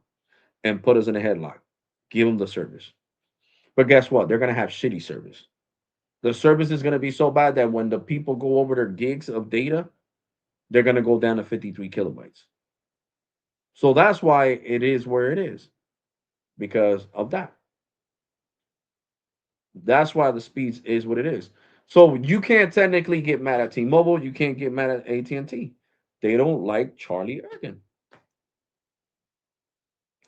and put us in a headlock. Give them the service. But guess what? They're going to have shitty service. The service is going to be so bad that when the people go over their gigs of data, they're going to go down to 53 kilobytes. So that's why it is where it is because of that. That's why the speeds is what it is. So you can't technically get mad at T-Mobile. You can't get mad at AT&T. They don't like Charlie Ergen.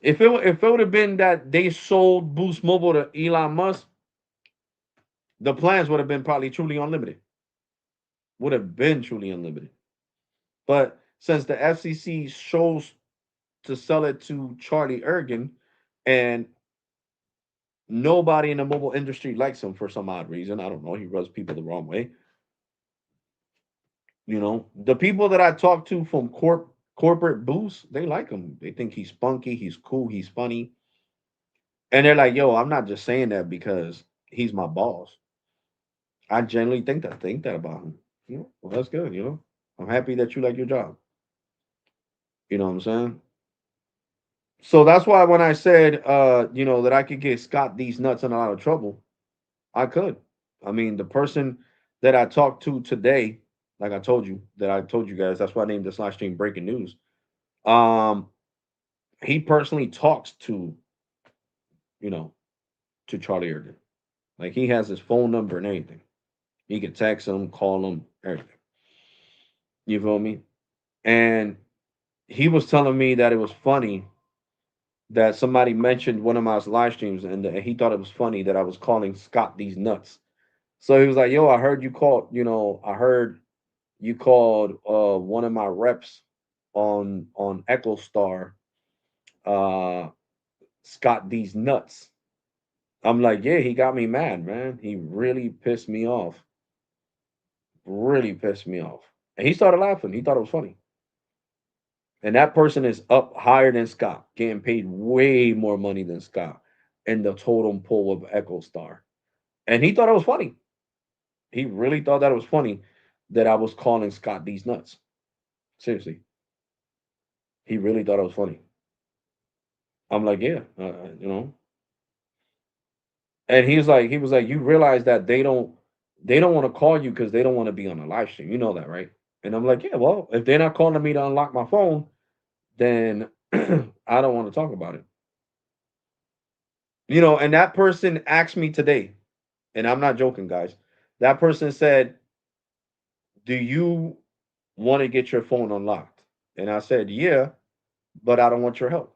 If it would have been that they sold Boost Mobile to Elon Musk, the plans would have been probably truly unlimited. Would have been truly unlimited. But since the FCC chose to sell it to Charlie Ergen, and nobody in the mobile industry likes him for some odd reason. I don't know. He rubs people the wrong way. You know, the people that I talk to from corporate booths, they like him. They think he's spunky, he's cool, he's funny. And they're like, yo, I'm not just saying that because he's my boss. I genuinely think that about him. You know, well, that's good, you know. I'm happy that you like your job. You know what I'm saying? So that's why when I said that I could get Scott these nuts in a lot of trouble, I could. I mean, the person that I talked to today, like I told you guys, that's why I named this live stream breaking news. Um, he personally talks you know, to Charlie Ergen. Like he has his phone number and everything. He can text him, call him, everything. You feel me? And he was telling me that it was funny that somebody mentioned one of my live streams and he thought it was funny that I was calling Scott these nuts. So he was like, yo, I heard you called, I heard you called one of my reps on Echo Star, uh Scott these nuts. I'm like, yeah, he got me mad, man. He really pissed me off. Really pissed me off. And he started laughing. He thought it was funny. And that person is up higher than Scott, getting paid way more money than Scott in the totem pole of Echo Star. And he thought it was funny. He really thought that it was funny that I was calling Scott these nuts. Seriously. He really thought it was funny. I'm like, yeah, you know. And he was like, you realize that they don't. They don't want to call you because they don't want to be on a live stream. You know that, right? And I'm like, yeah, well, if they're not calling me to unlock my phone, then I don't want to talk about it. And that person asked me today, and I'm not joking, guys. That person said, do you want to get your phone unlocked? And I said, yeah, but I don't want your help.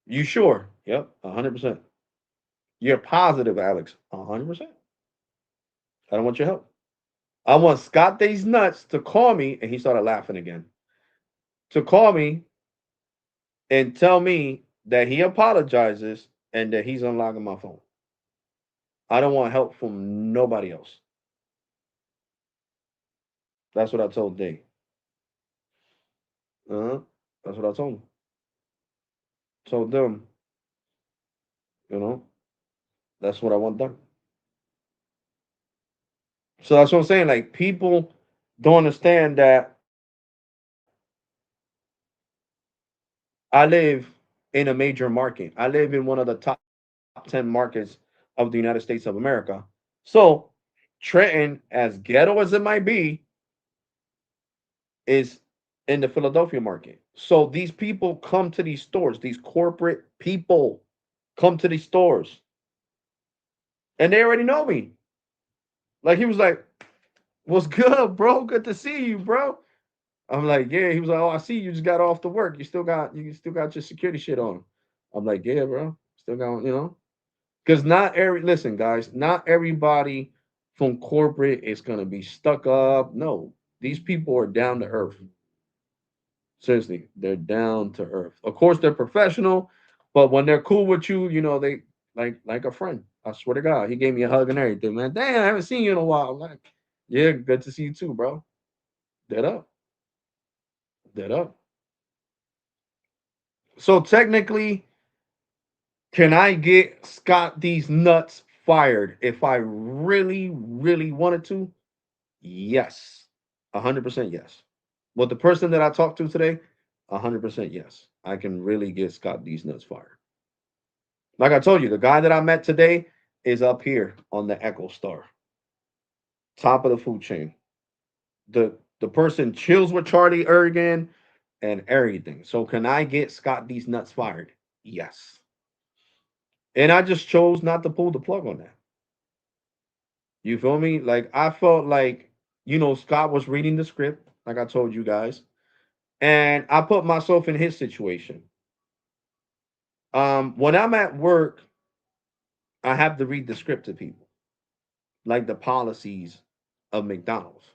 You sure? Yep, 100%. You're positive, Alex. 100%. I don't want your help. I want Scott Days Nuts to call me, and he started laughing again. To call me and tell me that he apologizes and that he's unlocking my phone. I don't want help from nobody else. That's what I told Day. Uh-huh. That's what I told him. Told them, you know, that's what I want done. So that's what I'm saying. Like, people don't understand that I live in a major market. I live in one of the top 10 markets of the United States of America. So Trenton, as ghetto as it might be, is in the Philadelphia market. So these people come to these stores, these corporate people come to these stores, and they already know me. Like, he was like, "What's good, bro? Good to see you, bro." I'm like, "Yeah." He was like, "Oh, I see you just got off the work. You still got your security shit on." I'm like, "Yeah, bro. Still got. Because not every listen, guys, not everybody from corporate is gonna be stuck up. No, these people are down to earth. Seriously, they're down to earth. Of course, they're professional, but when they're cool with you, they like a friend. I swear to God, he gave me a hug and everything, man. Damn, I haven't seen you in a while. I'm like, yeah, good to see you too, bro. Dead up, dead up. So technically, can I get Scott these nuts fired if I really, really wanted to? Yes, 100% yes. With the person that I talked to today, 100% yes. I can really get Scott these nuts fired. Like I told you, the guy that I met today is up here on the Echo Star, top of the food chain. The person chills with Charlie Ergen and everything. So can I get Scott these nuts fired? Yes. And I just chose not to pull the plug on that. You feel me? Like, I felt like, Scott was reading the script, like I told you guys, and I put myself in his situation. When I'm at work, I have to read the script to people, like the policies of McDonald's.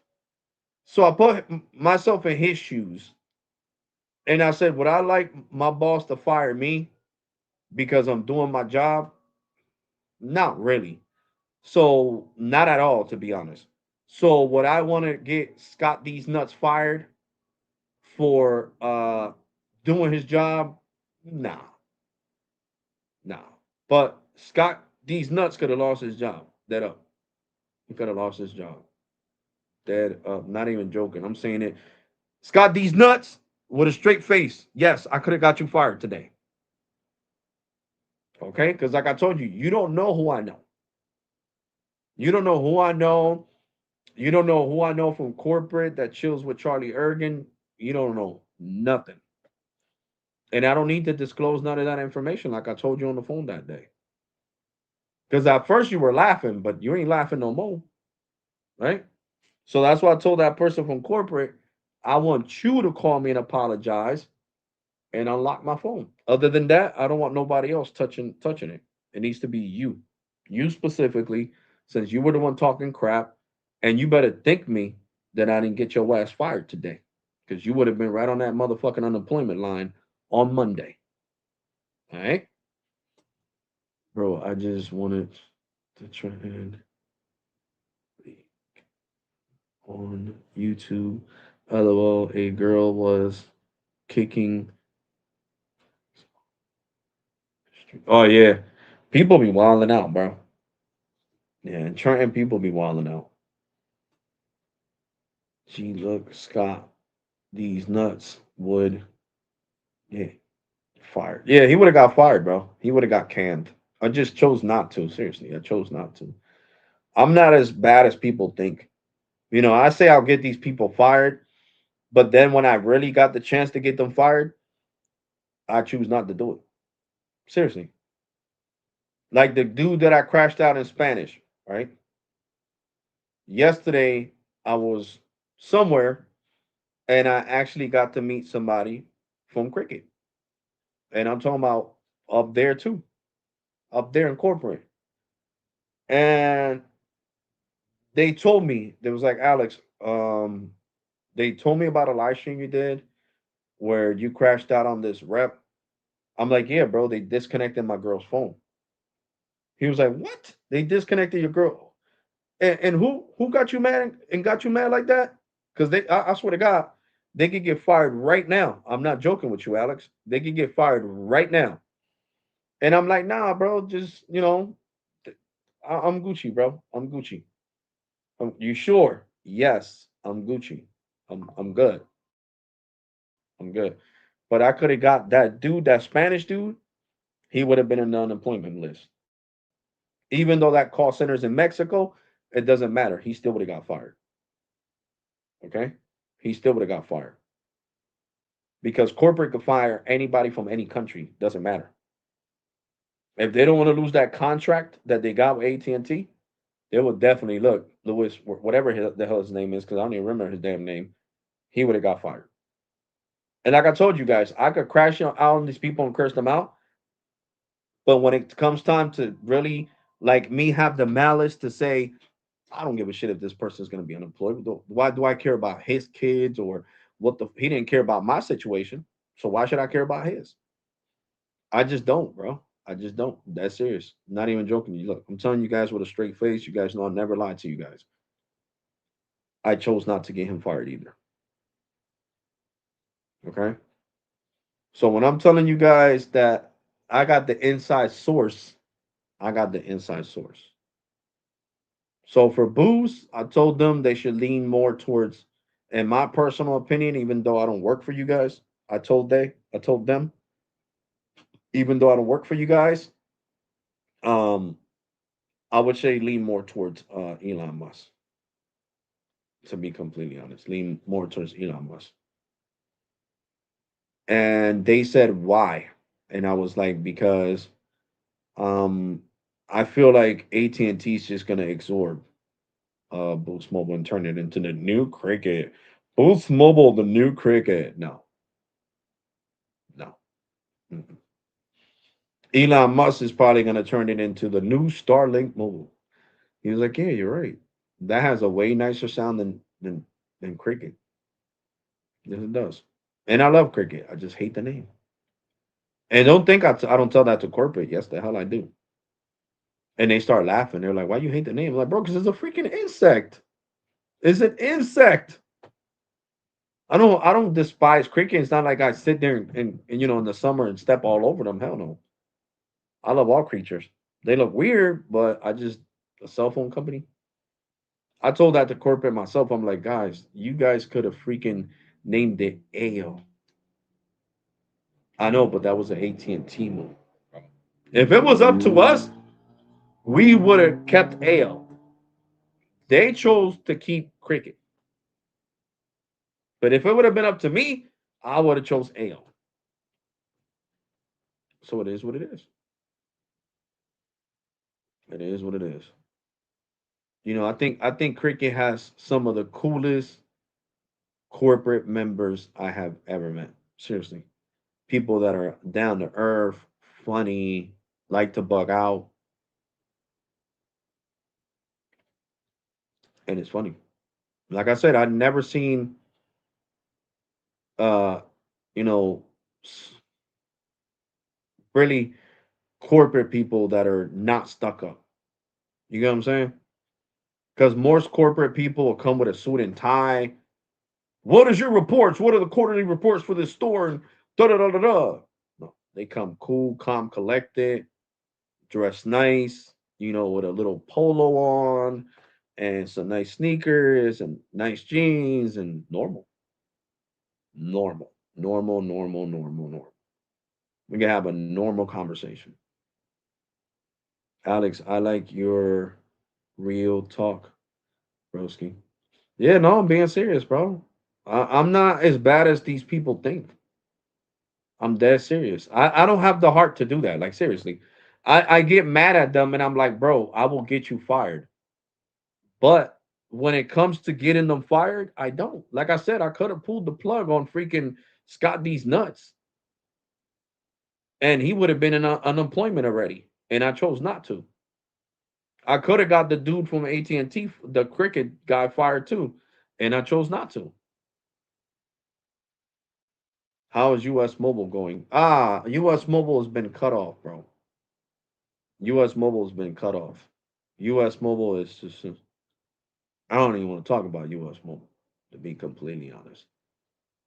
So I put myself in his shoes, and I said, would I like my boss to fire me because I'm doing my job? Not really. So, not at all, to be honest. So, would I want to get Scott these nuts fired for doing his job? Nah, nah. But Scott these nuts could have lost his job. Dead up. He could have lost his job. Dead up. Not even joking. I'm saying it. Scott these nuts with a straight face. Yes, I could have got you fired today. Okay? Because like I told you, you don't know who I know. You don't know who I know. You don't know who I know from corporate that chills with Charlie Ergen. You don't know nothing. And I don't need to disclose none of that information like I told you on the phone that day. Because at first you were laughing, but you ain't laughing no more. Right? So that's why I told that person from corporate, I want you to call me and apologize and unlock my phone. Other than that, I don't want nobody else touching it. It needs to be you. You specifically, since you were the one talking crap, and you better thank me that I didn't get your ass fired today. Because you would have been right on that motherfucking unemployment line on Monday. All right? Bro, I just wanted to trend on YouTube. LOL, a girl was kicking. Oh yeah, people be wilding out, bro. Yeah, and Trenton people be wilding out. Gee, look, Scott, these nuts would, yeah, fired. Yeah, he would have got fired, bro. He would have got canned. I just chose not to. Seriously, I chose not to. I'm not as bad as people think. I say I'll get these people fired, but then when I really got the chance to get them fired, I choose not to do it. Seriously. Like the dude that I crashed out in Spanish, right? Yesterday, I was somewhere and I actually got to meet somebody from cricket. And I'm talking about up there too, up there in corporate. And they told me, they was like, Alex, they told me about a live stream you did where you crashed out on this rep. I'm like, yeah, bro, they disconnected my girl's phone. He was like, what? They disconnected your girl. And who got you mad and got you mad like that? Because I swear to God, they could get fired right now. I'm not joking with you, Alex. They could get fired right now. And I'm like, nah, bro, just I'm Gucci, bro. I'm Gucci. You sure? Yes, I'm Gucci. I'm good. I'm good. But I could have got that dude, that Spanish dude. He would have been in the unemployment list. Even though that call center is in Mexico, it doesn't matter. He still would have got fired. Okay, he still would have got fired because corporate could fire anybody from any country. Doesn't matter if they don't want to lose that contract that they got with AT&T. They would definitely look Lewis, whatever the hell his name is, because I don't even remember his damn name. He would have got fired. And like I told you guys, I could crash out on these people and curse them out. But when it comes time to really like me have the malice to say, I don't give a shit if this person is going to be unemployed. Why do I care about his kids or what the? He didn't care about my situation, so why should I care about his? I just don't, bro. I just don't. That's serious. Not even joking. You look, I'm telling you guys with a straight face. You guys know I never lied to you guys. I chose not to get him fired either. Okay. So when I'm telling you guys that I got the inside source, I got the inside source. So for Boost, I told them they should lean more towards, in my personal opinion, even though I don't work for you guys, I told them, even though I don't work for you guys, um, I would say lean more towards Elon Musk. To be completely honest, lean more towards Elon Musk. And they said why, and I was like, because um, I feel like AT&T is just gonna absorb Boost Mobile and turn it into the new Cricket. Boost Mobile, the new Cricket. No, no. Mm-mm. Elon Musk is probably going to turn it into the new Starlink Mobile. He was like, "Yeah, you're right. That has a way nicer sound than Cricket. Yes, it does. And I love Cricket. I just hate the name. And don't think I don't tell that to corporate. Yes, the hell I do. And they start laughing. They're like, "Why you hate the name?" I'm like, bro, because it's a freaking insect. It's an insect. I don't despise cricket. It's not like I sit there and in the summer and step all over them. Hell no. I love all creatures. They look weird, but I just a cell phone company. I told that to corporate myself. I'm like, guys, you guys could have freaking named it AO. I know, but that was an AT&T move. If it was up to us, we would have kept AO. They chose to keep cricket. But if it would have been up to me, I would have chose AO. So it is what it is. It is what it is. I think cricket has some of the coolest corporate members I have ever met. Seriously. People that are down to earth, funny, like to bug out, and it's funny. Like I said, I've never seen uh, you know, really corporate people that are not stuck up. You get what I'm saying? Because most corporate people will come with a suit and tie. What is your reports? What are the quarterly reports for this store? And da da da da da. No, they come cool, calm, collected, dressed nice, with a little polo on and some nice sneakers and nice jeans and normal, normal, normal. We can have a normal conversation. Alex, I like your real talk, broski. Yeah, no, I'm being serious, bro. I'm not as bad as these people think. I'm dead serious. I don't have the heart to do that. Like seriously, I get mad at them and I'm like, bro, I will get you fired. But when it comes to getting them fired, I don't. Like I said, I could have pulled the plug on freaking Scott D's nuts, and he would have been in unemployment already. And I chose not to. I could have got the dude from AT&T, the cricket guy, fired too, and I chose not to. How is US Mobile going? US Mobile has been cut off, bro. US Mobile has been cut off. US Mobile is just, I don't even want to talk about US Mobile, to be completely honest.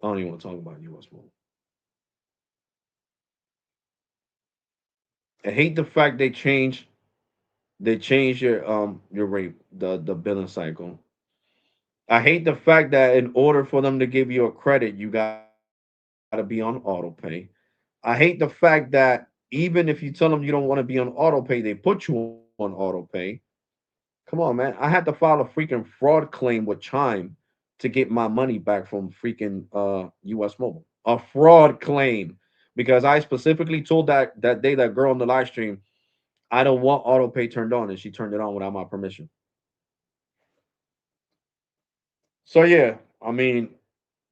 I don't even want to talk about US Mobile. I hate the fact they changed your rate, the billing cycle. I hate the fact that in order for them to give you a credit, you gotta be on auto pay. I hate the fact that even if you tell them you don't want to be on auto pay, they put you on auto pay. Come on, man. I had to file a freaking fraud claim with Chime to get my money back from freaking US Mobile. A fraud claim. Because I specifically told that day that girl on the live stream, I don't want auto pay turned on, and she turned it on without my permission. So yeah, I mean,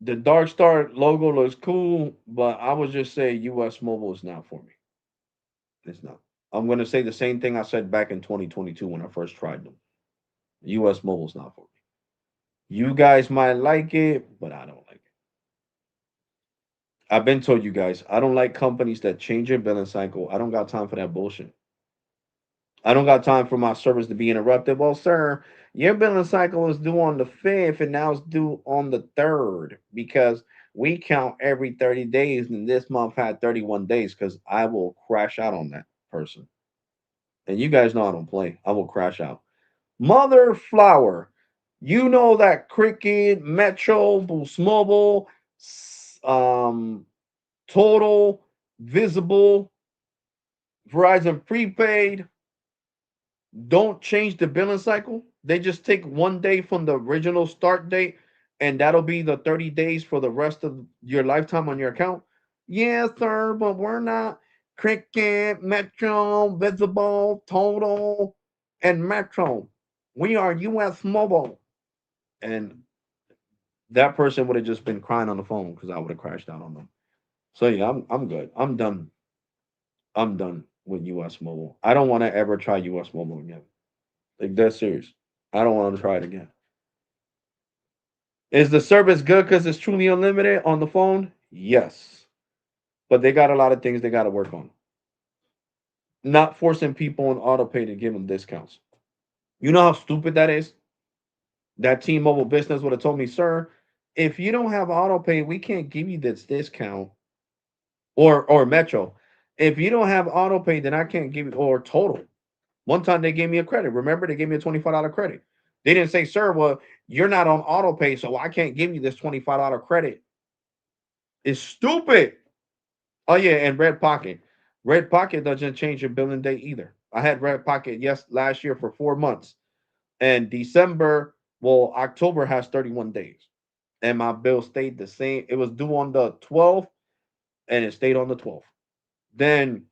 the Dark Star logo looks cool, but I would just say US Mobile is not for me. It's not. I'm gonna say the same thing I said back in 2022 when I first tried them. US Mobile's not for me. You guys might like it, but I don't like it. I've been told you guys, I don't like companies that change your billing cycle. I don't got time for that bullshit. I don't got time for my service to be interrupted. Well, sir, your billing cycle is due on the 5th and now it's due on the 3rd because we count every 30 days and this month had 31 days because I will crash out on that person. And you guys know I don't play. I will crash out. Mother Flower, you know that Cricket, Metro, Boost Mobile, um, Total, Visible, Verizon Prepaid, don't change the billing cycle. They just take 1 day from the original start date, and that'll be the 30 days for the rest of your lifetime on your account. Yes, sir, but we're not Cricket, Metro, Visible, Total, and Metro. We are US Mobile. And that person would have just been crying on the phone because I would have crashed out on them. So yeah, I'm good. I'm done. I'm done with US Mobile. I don't want to ever try US Mobile again. Like that's serious. I don't want to try it again. Is the service good because it's truly unlimited on the phone? Yes. But they got a lot of things they got to work on. Not forcing people on auto pay to give them discounts. You know how stupid that is? That T Mobile business would have told me, sir, if you don't have auto pay, we can't give you this discount. Or Metro. If you don't have auto pay, then I can't give you or total. One time they gave me a credit. Remember, they gave me a $25 credit. They didn't say, sir, well, you're not on auto pay, so I can't give you this $25 credit. It's stupid. Oh yeah, and Red Pocket. Red Pocket doesn't change your billing date either. I had Red Pocket last year for 4 months. And December, well, October has 31 days. And my bill stayed the same. It was due on the 12th and it stayed on the 12th. Then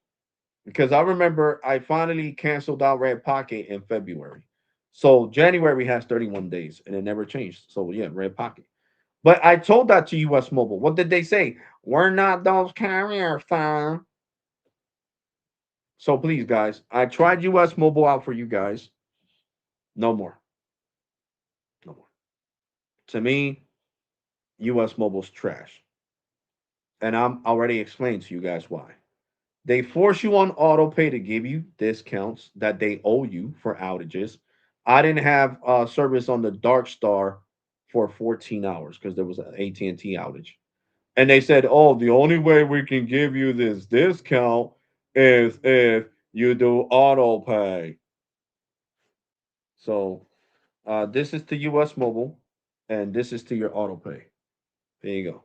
because I remember I finally canceled out Red Pocket in February. So January has 31 days and it never changed. So yeah, Red Pocket. But I told that to US Mobile. What did they say? We're not those carriers, sir. So please, guys, I tried US Mobile out for you guys. No more. No more. To me, US Mobile's trash. And I'm already explained to you guys why. They force you on auto pay to give you discounts that they owe you for outages. I didn't have service on the Dark Star for 14 hours because there was an AT&T outage. And they said, "Oh, the only way we can give you this discount is if you do auto pay." So this is to US Mobile, and this is to your auto pay. There you go.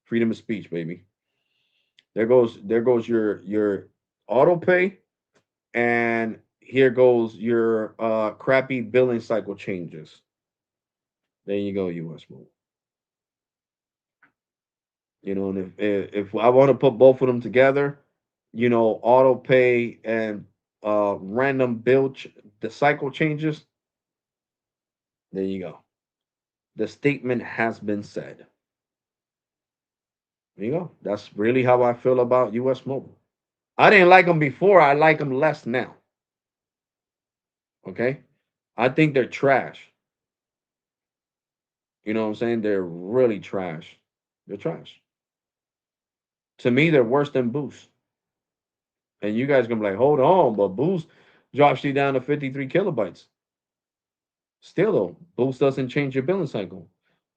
Freedom of speech, baby. There goes your auto pay. And here goes your crappy billing cycle changes. There you go, US Mobile. You know, and if I want to put both of them together, you know, auto pay and random the cycle changes. There you go. The statement has been said. There you go. That's really how I feel about US Mobile. I didn't like them before. I like them less now. Okay. I think they're trash. You know what I'm saying? They're really trash. They're trash. To me, they're worse than Boost. And you guys gonna be like, hold on, but Boost drops you down to 53 kilobytes. Still though, Boost doesn't change your billing cycle.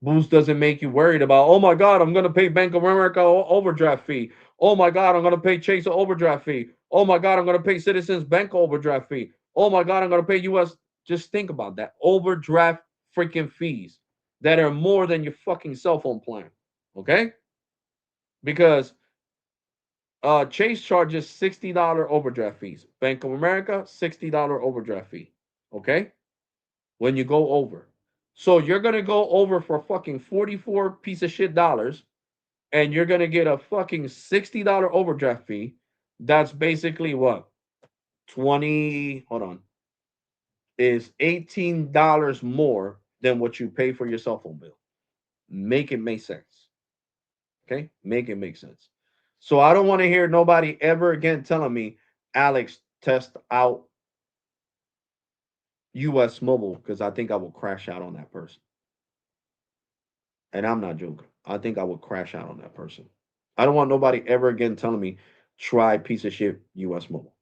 Boost doesn't make you worried about, oh my God, I'm gonna pay Bank of America overdraft fee. Oh my God, I'm gonna pay Chase overdraft fee. Oh my God, I'm gonna pay Citizens Bank overdraft fee. Oh my God, I'm gonna pay US. Just think about that. Overdraft freaking fees that are more than your fucking cell phone plan. Okay? Because Chase charges $60 overdraft fees. Bank of America, $60 overdraft fee. Okay? When you go over. So you're gonna go over for fucking 44 piece of shit dollars, and you're gonna get a fucking $60 overdraft fee. That's basically what? 20, hold on, is $18 more than what you pay for your cell phone bill. Make it make sense. Okay? Make it make sense. So I don't want to hear nobody ever again telling me, Alex, test out US Mobile, because I think I will crash out on that person. And I'm not joking. I think I would crash out on that person. I don't want nobody ever again telling me, try piece of shit US Mobile.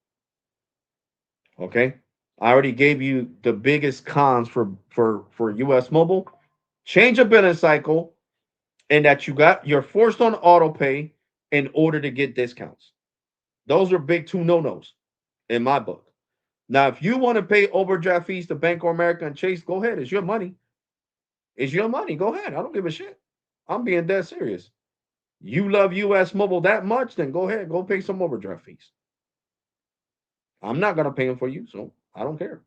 Okay? I already gave you the biggest cons for US Mobile. Change a billing cycle, and that you're forced on auto pay in order to get discounts. Those are big two no-nos in my book. Now, if you want to pay overdraft fees to Bank of America and Chase, go ahead. It's your money. It's your money. Go ahead. I don't give a shit. I'm being dead serious. You love US Mobile that much, then go ahead, go pay some overdraft fees. I'm not gonna pay them for you, so I don't care.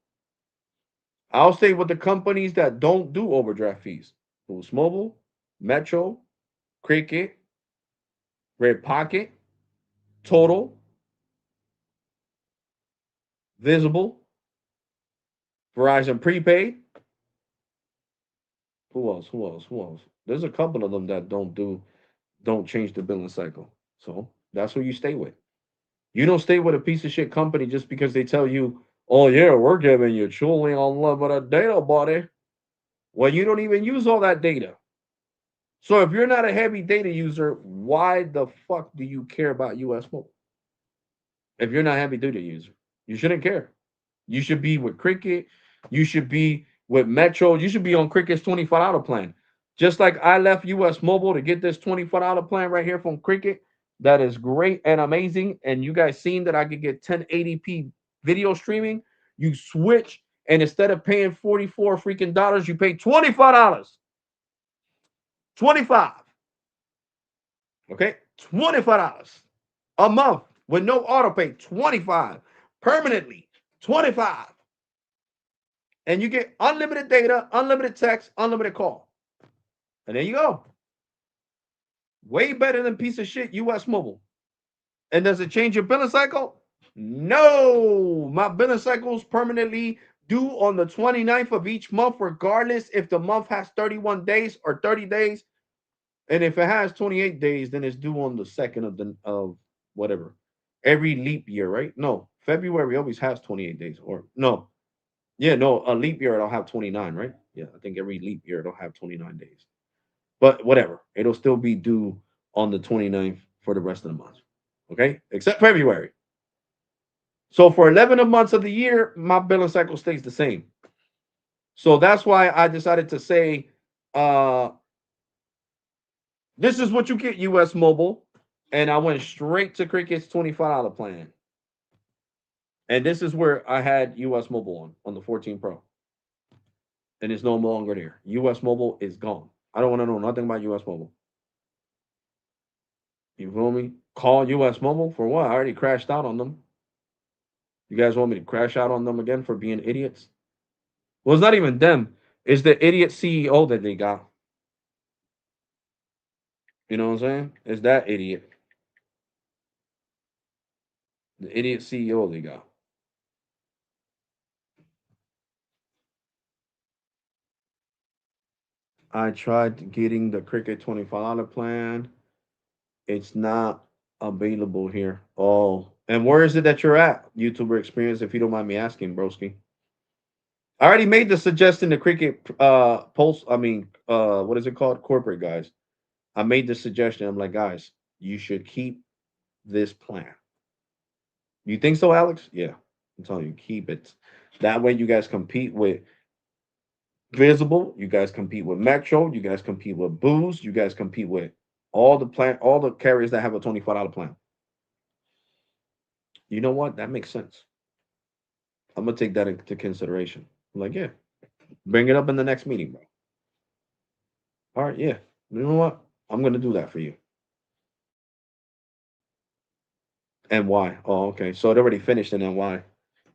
I'll stay with the companies that don't do overdraft fees. Boost Mobile, Metro, Cricket, Red Pocket, Total, Visible, Verizon Prepaid. Who else? Who else? Who else? There's a couple of them that don't change the billing cycle. So that's who you stay with. You don't stay with a piece of shit company just because they tell you, oh yeah, we're giving you truly unlimited data, buddy. Well, you don't even use all that data. So if you're not a heavy data user, why the fuck do you care about US Mobile? If you're not a heavy data user, you shouldn't care. You should be with Cricket. You should be with Metro. You should be on Cricket's $25 plan. Just like I left US Mobile to get this $25 plan right here from Cricket. That is great and amazing. And you guys seen that I could get 1080p video streaming. You switch, and instead of paying 44 freaking dollars, you pay $25. 25. Okay? $25 a month with no auto pay. 25 permanently. 25. And you get unlimited data, unlimited text, unlimited call. And there you go. Way better than piece of shit US Mobile. And does it change your billing cycle? No. My billing cycle is permanently due on the 29th of each month, regardless if the month has 31 days or 30 days. And if it has 28 days, then it's due on the second of whatever. Every leap year, right? No, February always has 28 days. Or no. Yeah, no, a leap year it'll have 29, right? Yeah, I think every leap year it'll have 29 days. But whatever. It'll still be due on the 29th for the rest of the month. Okay? Except February. So for 11 months of the year, my billing cycle stays the same. So that's why I decided to say, this is what you get, US Mobile. And I went straight to Cricket's $25 plan. And this is where I had US Mobile on the 14 Pro. And it's no longer there. US Mobile is gone. I don't want to know nothing about US Mobile. You feel me? Call US Mobile for what? I already crashed out on them. You guys want me to crash out on them again for being idiots? Well, it's not even them. It's the idiot CEO that they got. You know what I'm saying? It's that idiot. The idiot CEO they got. I tried getting the Cricket $25 plan. It's not available here. Oh, and where is it that you're at? YouTuber experience, if you don't mind me asking, broski. I already made the suggestion to Cricket Pulse. I mean, what is it called? Corporate guys. I made the suggestion. I'm like, guys, you should keep this plan. You think so, Alex? Yeah. I'm telling you, keep it. That way you guys compete with Visible, you guys compete with Metro, you guys compete with Boost, you guys compete with all the carriers that have a $25 plan. You know what? That makes sense. I'm gonna take that into consideration. I'm like, yeah, bring it up in the next meeting, bro. All right, yeah. You know what? I'm gonna do that for you. And why? Oh, okay. So it already finished, and then why?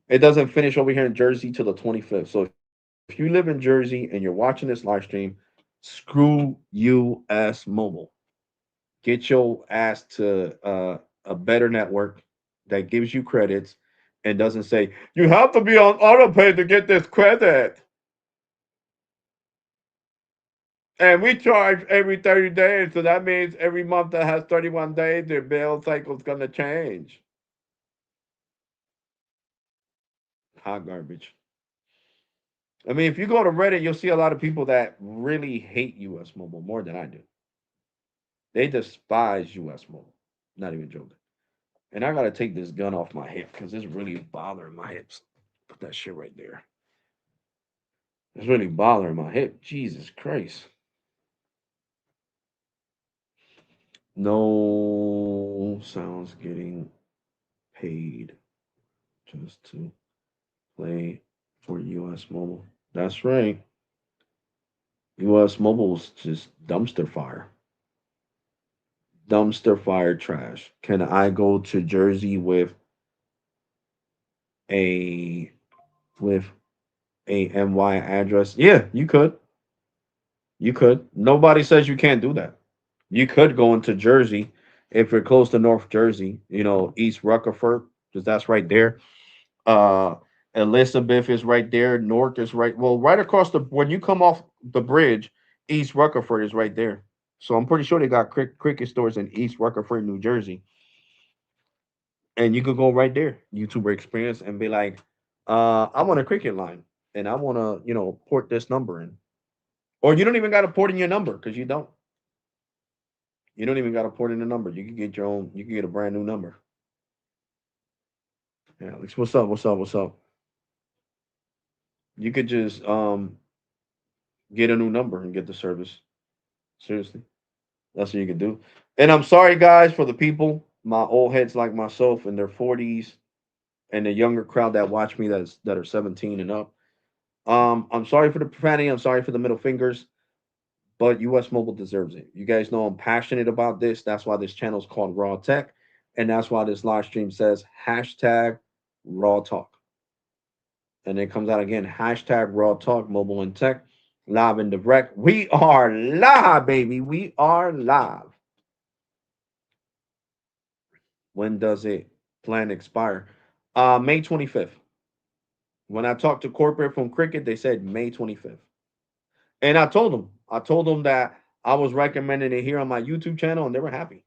It doesn't finish over here in Jersey till the 25th. So if you live in Jersey and you're watching this live stream, screw US Mobile. Get your ass to a better network that gives you credits and doesn't say you have to be on autopay to get this credit. And we charge every 30 days, so that means every month that has 31 days, their bill cycle is going to change. Hot garbage. I mean, if you go to Reddit, you'll see a lot of people that really hate US Mobile more than I do. They despise US Mobile. Not even joking. And I gotta take this gun off my hip because it's really bothering my hips. Put that shit right there. It's really bothering my hip. Jesus Christ. No sounds getting paid just to play for US Mobile. That's right. US Mobile's just dumpster fire. Dumpster fire trash. Can I go to Jersey a with a NY address? Yeah, you could. You could. Nobody says you can't do that. You could go into Jersey if you're close to North Jersey, East Rutherford, because that's right there. Uh, Elizabeth is right there. Newark is right. Well, right across when you come off the bridge, East Rutherford is right there. So I'm pretty sure they got cricket stores in East Rutherford, New Jersey, and you could go right there, YouTuber experience, and be like, I want a cricket line, and I want to, port this number in, or you don't even got to port in your number because you don't. You don't even got to port in a number. You can get your own. You can get a brand new number. Yeah, Alex, what's up? What's up? What's up? You could just get a new number and get the service. Seriously, that's what you can do. And I'm sorry, guys, for the people, my old heads like myself in their 40s, and the younger crowd that watch me that are 17 and up. I'm sorry for the profanity. I'm sorry for the middle fingers. But US Mobile deserves it. You guys know I'm passionate about this. That's why this channel is called Raw Tech. And that's why this live stream says hashtag Raw Talk. And it comes out again, hashtag Raw Talk, Mobile and Tech, live and direct. We are live, baby. We are live. When does it plan expire? May 25th. When I talked to corporate from Cricket, they said May 25th. And I told them that I was recommending it here on my YouTube channel, and they were happy.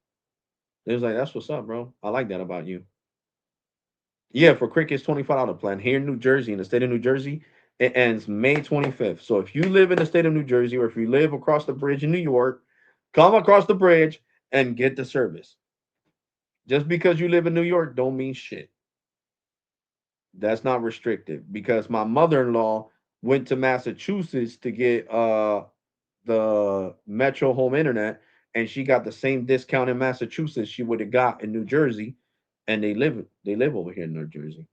They was like, "That's what's up, bro. I like that about you." Yeah, for Cricket's $25 plan here in New Jersey, in the state of New Jersey, it ends May 25th. So if you live in the state of New Jersey, or if you live across the bridge in New York, come across the bridge and get the service. Just because you live in New York, don't mean shit. That's not restricted because my mother-in-law went to Massachusetts to get the Metro home internet, and she got the same discount in Massachusetts she would have got in New Jersey, and they live over here in New Jersey,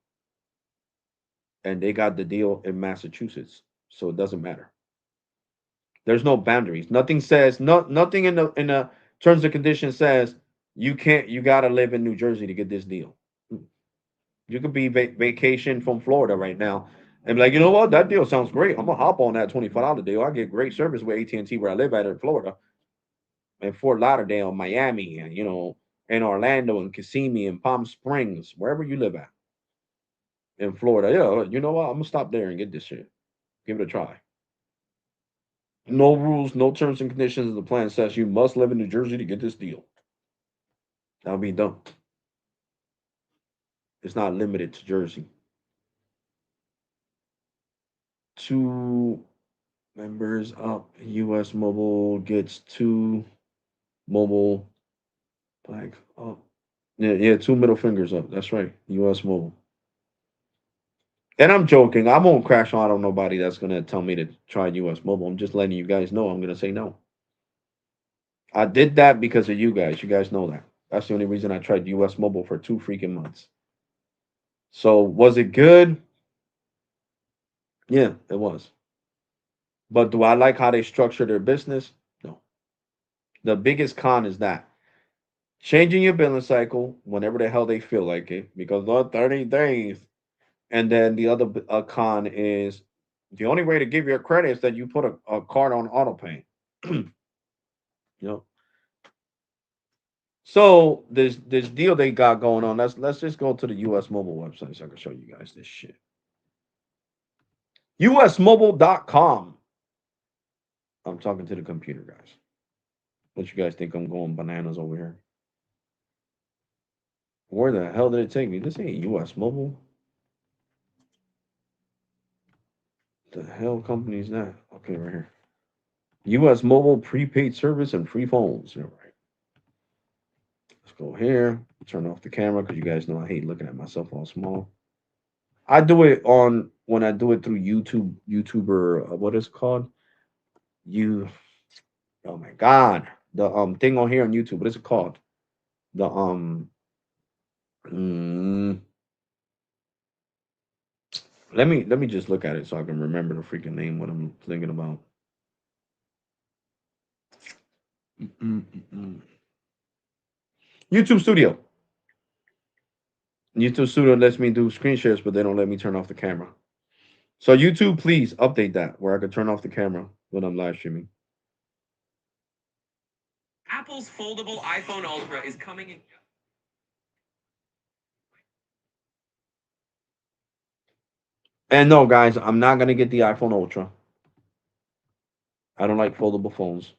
and they got the deal in Massachusetts, so it doesn't matter. There's no boundaries. Nothing says nothing in the terms and conditions says you can't. You got to live in New Jersey to get this deal. You could be vacation from Florida right now, and be like, you know what, that deal sounds great. I'm gonna hop on that $25 deal. I get great service with AT&T where I live at in Florida, in Fort Lauderdale, Miami, and in Orlando and Kissimmee and Palm Springs, wherever you live at in Florida. Yeah, you know what? I'm gonna stop there and get this shit. Give it a try. No rules, no terms and conditions. The plan says you must live in New Jersey to get this deal. That'll be done. It's not limited to Jersey. Two members up. US Mobile gets two mobile flags up. Yeah, yeah, two middle fingers up. That's right. US Mobile. And I'm joking. I won't crash out on nobody that's gonna tell me to try US Mobile. I'm just letting you guys know I'm gonna say no. I did that because of you guys. You guys know that. That's the only reason I tried US Mobile for 2 freaking months. So was it good? Yeah, it was. But do I like how they structure their business? No. The biggest con is that changing your billing cycle whenever the hell they feel like it, because of 30 days. And then the other con is the only way to give you a credit is that you put a card on auto pay. you know. So this deal they got going on. Let's just go to the US mobile website so I can show you guys this shit. USmobile.com. I'm talking to the computer guys. What you guys think I'm going bananas over here? Where the hell did it take me? This ain't US Mobile. The hell company is that? Okay, right here. US Mobile prepaid service and free phones. All right. Let's go here. Turn off the camera because you guys know I hate looking at myself all small. I do it on when I do it through YouTube, YouTuber. What is it called? You. Oh my God. The thing on here on YouTube. What is it called? The mm, let me just look at it so I can remember the freaking name. What I'm thinking about. Mm-mm-mm-mm. YouTube Studio. YouTube Studio lets me do screen shares, but they don't let me turn off the camera. So YouTube, please update that where I can turn off the camera when I'm live streaming. Apple's foldable iPhone Ultra is coming in. And no, guys, I'm not gonna get the iPhone Ultra. I don't like foldable phones.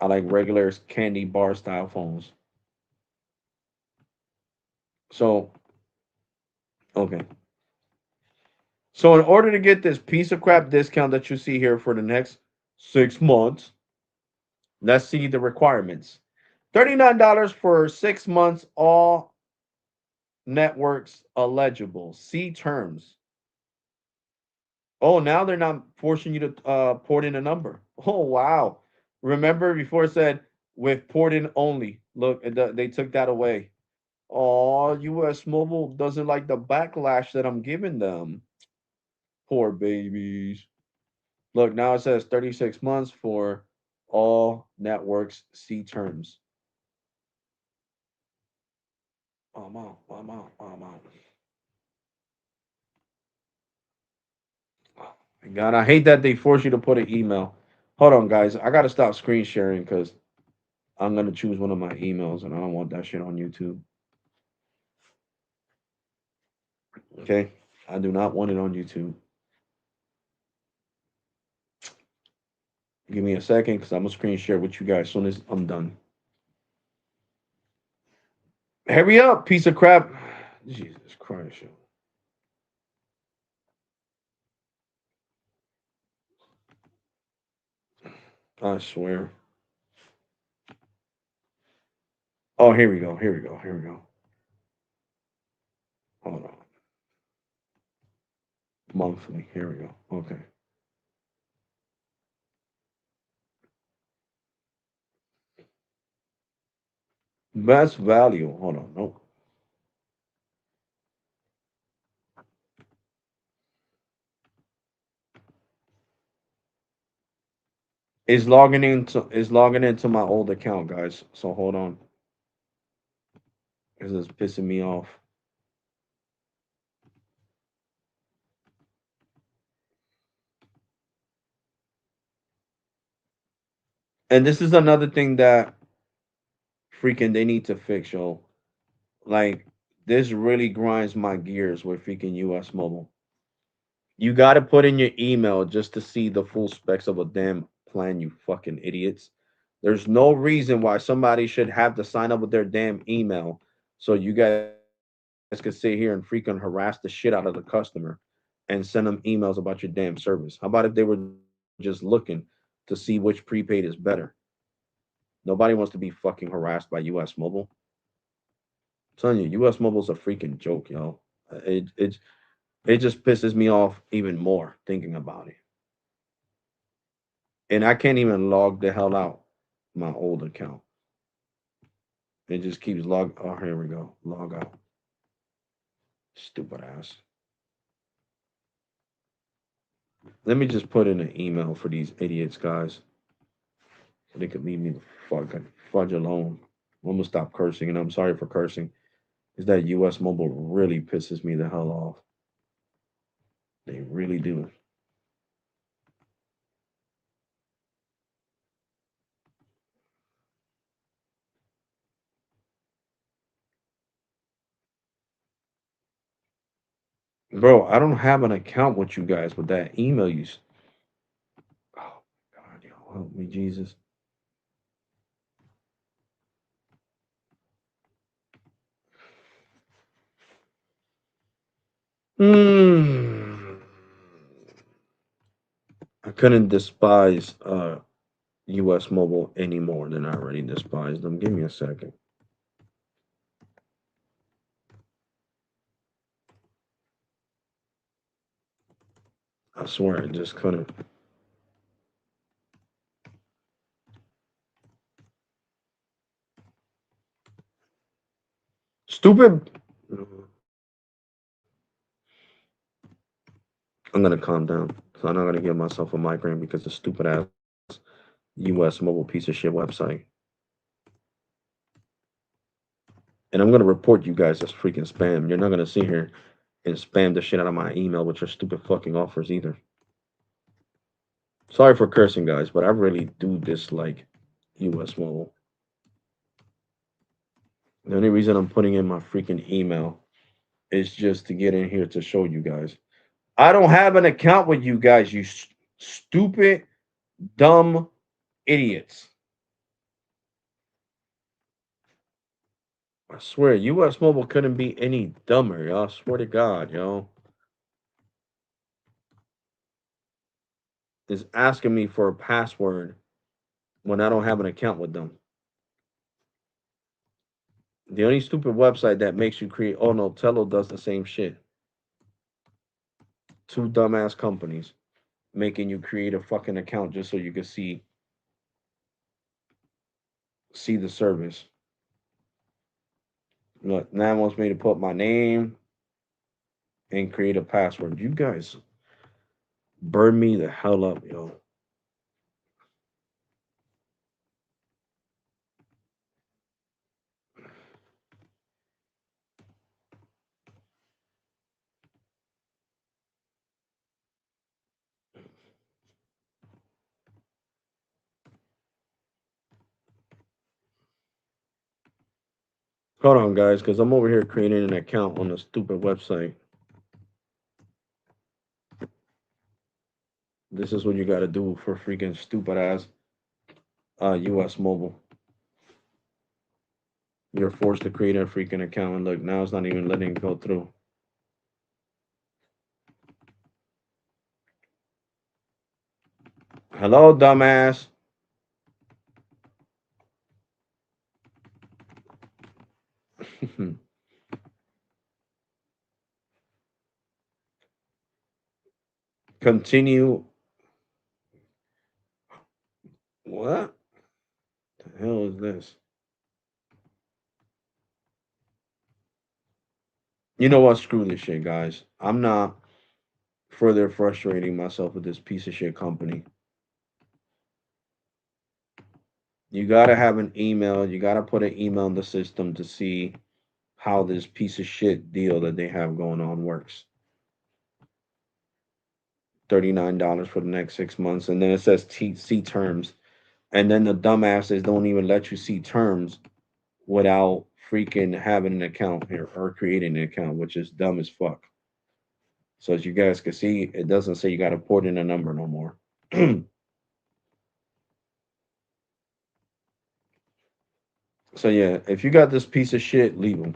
I like regular candy bar style phones. So, okay. So, in order to get this piece of crap discount that you see here for the next 6 months, let's see the requirements. $39 for 6 months, all networks eligible. See terms. Oh, now they're not forcing you to port in a number. Oh, wow. Remember before it said with port in only. Look, they took that away. Oh, US Mobile doesn't like the backlash that I'm giving them. Poor babies. Look, now it says 36 months for all networks. See terms. Oh, I'm out. I'm out. I'm out. Oh, my God, I hate that they force you to put an email. Hold on, guys. I got to stop screen sharing because I'm going to choose one of my emails and I don't want that shit on YouTube. Okay? I do not want it on YouTube. Give me a second because I'm going to screen share with you guys as soon as I'm done. Hurry up, piece of crap. Jesus Christ. I swear. Oh, here we go. Here we go. Here we go. Hold on. Monthly. Here we go. Okay. Best value. Hold on. Nope. Is logging into my old account, guys. So hold on. This is pissing me off. And this is another thing that freaking they need to fix, yo. Like, this really grinds my gears with freaking US Mobile. You got to put in your email just to see the full specs of a damn plan, you fucking idiots. There's no reason why somebody should have to sign up with their damn email so you guys could sit here and freaking harass the shit out of the customer and send them emails about your damn service. How about if they were just looking to see which prepaid is better? Nobody wants to be fucking harassed by US Mobile. I'm telling you, US Mobile's a freaking joke, yo. It just pisses me off even more thinking about it. And I can't even log the hell out my old account. It just keeps log. Oh, here we go. Log out. Stupid ass. Let me just put in an email for these idiots, guys. So they could leave me the fudge alone. I'm gonna stop cursing, and I'm sorry for cursing. Is that US Mobile really pisses me the hell off? They really do. Bro, I don't have an account with you guys with that email you. Oh, God, yo, help me, Jesus. Hmm. I couldn't despise US Mobile any more than I already despised them. Give me a second. I swear I just couldn't. Stupid. I'm gonna calm down. So I'm not gonna give myself a migraine because the stupid ass US Mobile piece of shit website. And I'm gonna report you guys as freaking spam. You're not gonna sit here and spam the shit out of my email with your stupid fucking offers either. Sorry for cursing, guys, but I really do dislike US Mobile. The only reason I'm putting in my freaking email is just to get in here to show you guys. I don't have an account with you guys, you stupid, dumb idiots. I swear, US Mobile couldn't be any dumber, y'all. I swear to God, yo. Is asking me for a password when I don't have an account with them. The only stupid website that makes you create, oh no, Tello does the same shit. Two dumbass companies making you create a fucking account just so you can see the service. Look, now wants me to put my name and create a password. You guys burn me the hell up, yo. Hold on, guys, because I'm over here creating an account on a stupid website. This is what you got to do for freaking stupid ass US Mobile. You're forced to create a freaking account, and look, now it's not even letting it go through. Hello, dumbass. Continue. What the hell is this? You know what? Screw this shit, guys. I'm not further frustrating myself with this piece of shit company. You gotta have an email. You gotta put an email in the system to see how this piece of shit deal that they have going on works. $39 for the next 6 months, and then it says see terms, and then the dumbasses don't even let you see terms without freaking having an account here or creating an account, which is dumb as fuck. So as you guys can see, it doesn't say you got to put in a number no more. So yeah, if you got this piece of shit, leave them.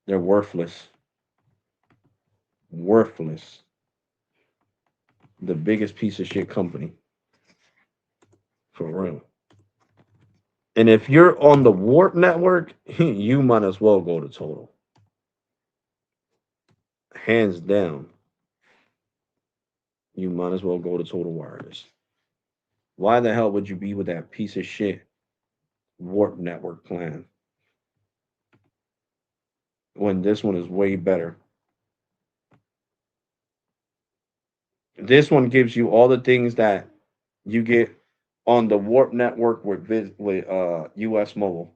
They're worthless. Worthless. The biggest piece of shit company. For real. And if you're on the Warp Network, you might as well go to Total. Hands down, you might as well go to Total Wireless. Why the hell would you be with that piece of shit Warp Network plan when this one is way better? This one gives you all the things that you get on the Warp Network with US Mobile.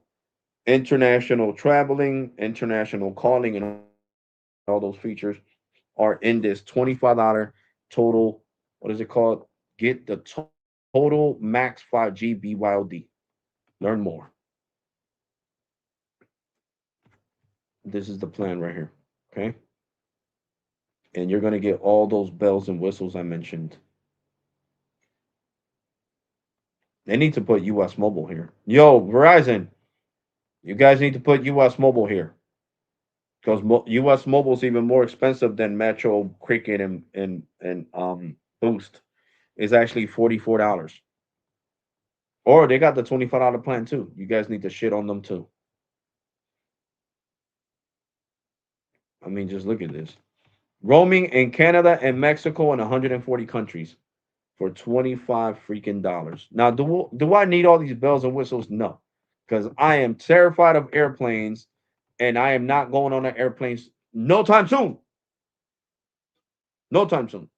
International traveling, international calling, and all those features are in this $25 total. What is it called? Get the total max 5G BYOD. Learn more. This is the plan right here. Okay. And you're going to get all those bells and whistles I mentioned. They need to put US Mobile here. Yo, Verizon, you guys need to put US Mobile here. Because US Mobile is even more expensive than Metro, Cricket, and Boost. It's actually $44. Or they got the $25 plan too. You guys need to shit on them too. I mean, just look at this. Roaming in Canada and Mexico and 140 countries for 25 freaking dollars. Now, do I need all these bells and whistles? No, because I am terrified of airplanes, and I am not going on the airplanes no time soon. No time soon.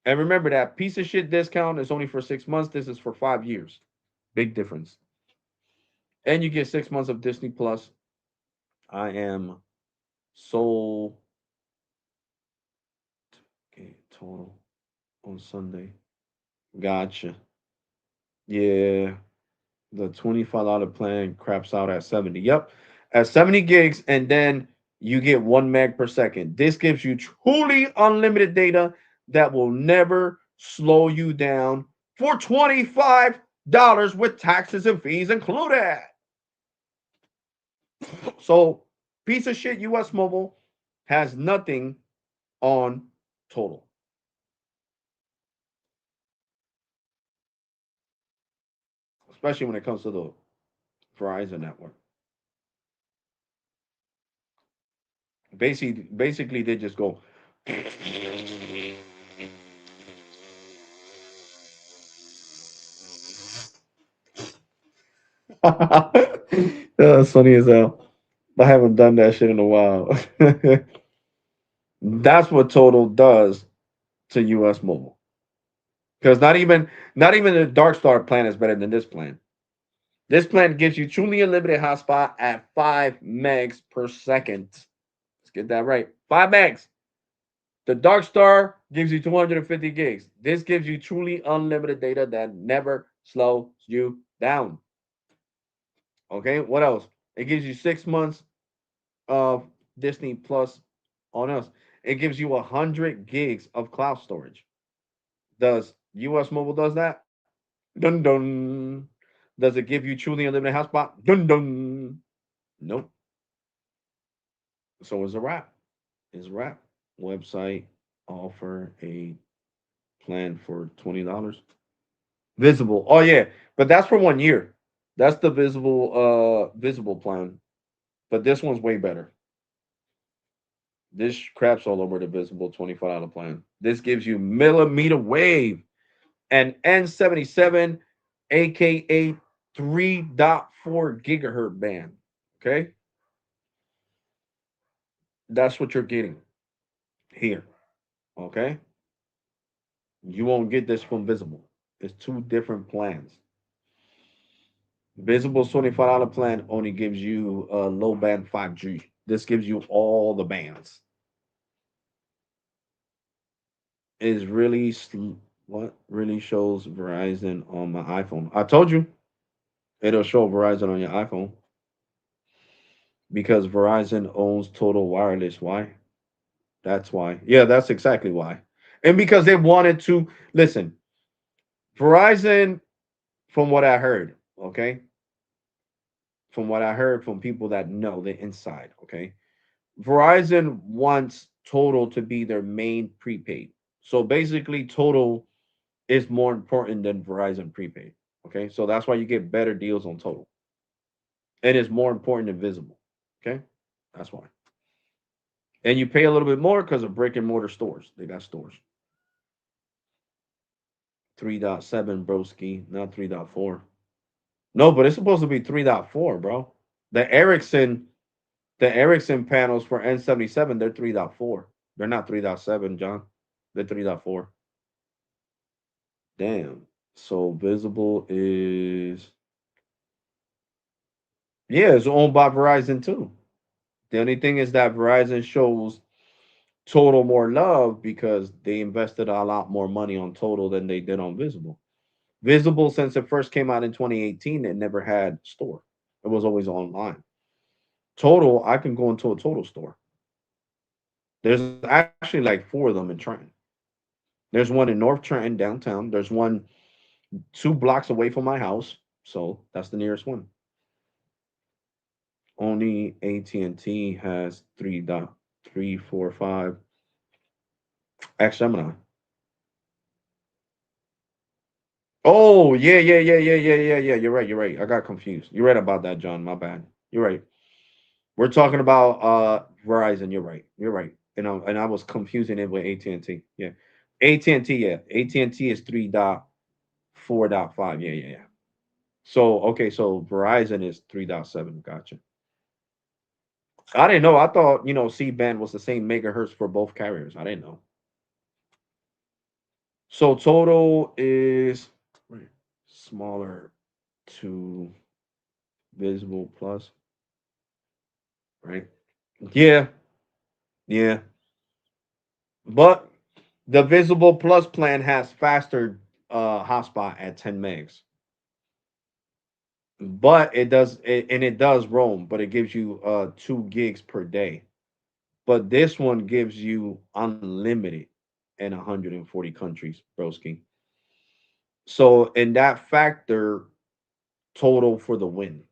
And remember that piece of shit discount is only for 6 months. This is for 5 years. Big difference. And you get 6 months of Disney Plus. I am so okay, total on Sunday. Gotcha. Yeah. The $25 plan craps out at 70. Yep. At 70 gigs, and then you get 1 meg per second. This gives you truly unlimited data that will never slow you down for $25 with taxes and fees included. So, piece of shit US Mobile has nothing on total. Especially when it comes to the Verizon network. Basically they just go That's funny as hell. I haven't done that shit in a while. That's what Total does to US Mobile. Because not even the Dark Star plan is better than this plan. This plan gives you truly unlimited hotspot at 5 megs per second. Let's get that right. 5 megs. The Dark Star gives you 250 gigs. This gives you truly unlimited data that never slows you down. Okay, what else? It gives you 6 months of Disney Plus on us. It gives you 100 gigs of cloud storage. Does US Mobile does that? Dun dun. Does it give you truly unlimited hotspot? Dun dun. Nope. So it's a wrap. It's a wrap. Website offer a plan for $20. Visible. Oh yeah, but that's for 1 year. That's the visible plan. But this one's way better. This craps all over the visible $25 plan. This gives you millimeter wave and N77, aka 3.4 gigahertz band. Okay, that's what you're getting here. Okay, you won't get this from visible. It's two different plans. Visible's $25 plan only gives you low band 5G. This gives you all the bands. Is really what really shows Verizon on my iPhone. I told you it'll show Verizon on your iPhone because Verizon owns Total Wireless. Why? That's why. Yeah, that's exactly why. And because they wanted to listen, Verizon, from what I heard, okay, from what I heard from people that know the inside, okay, Verizon wants Total to be their main prepaid. So basically, Total is more important than Verizon prepaid. Okay, so that's why you get better deals on Total, and it's more important than Visible. Okay, that's why. And you pay a little bit more because of brick and mortar stores. They got stores. 3.7 broski, not 3.4. No, but it's supposed to be 3.4, bro. The Ericsson, the Ericsson panels for N77, they're 3.4. They're not 3.7, John. They're 3.4. Damn. So Visible is, yeah, it's owned by Verizon too. The only thing is that Verizon shows Total more love because they invested a lot more money on Total than they did on Visible. Visible, since it first came out in 2018, it never had store. It was always online. Total, I can go into a Total store. There's actually like four of them in Trenton. There's one in North Trenton downtown. There's one 2 blocks away from my house. So that's the nearest one. Only AT&T has 3.345 X Gemini. Oh, yeah. You're right. You're right. I got confused. You're right about that, John. My bad. You're right. We're talking about Verizon. You're right. You're right. And I was confusing it with AT&T. Yeah. AT&T, yeah. AT&T is 3.4.5. Yeah. So okay, so Verizon is 3.7. Gotcha. I didn't know. I thought, C band was the same megahertz for both carriers. I didn't know. So total is smaller to Visible Plus, right? Yeah, yeah. But the Visible Plus plan has faster hotspot at 10 megs. But it does roam, but it gives you 2 gigs per day. But this one gives you unlimited in 140 countries, broski. So in that factor, total for the win.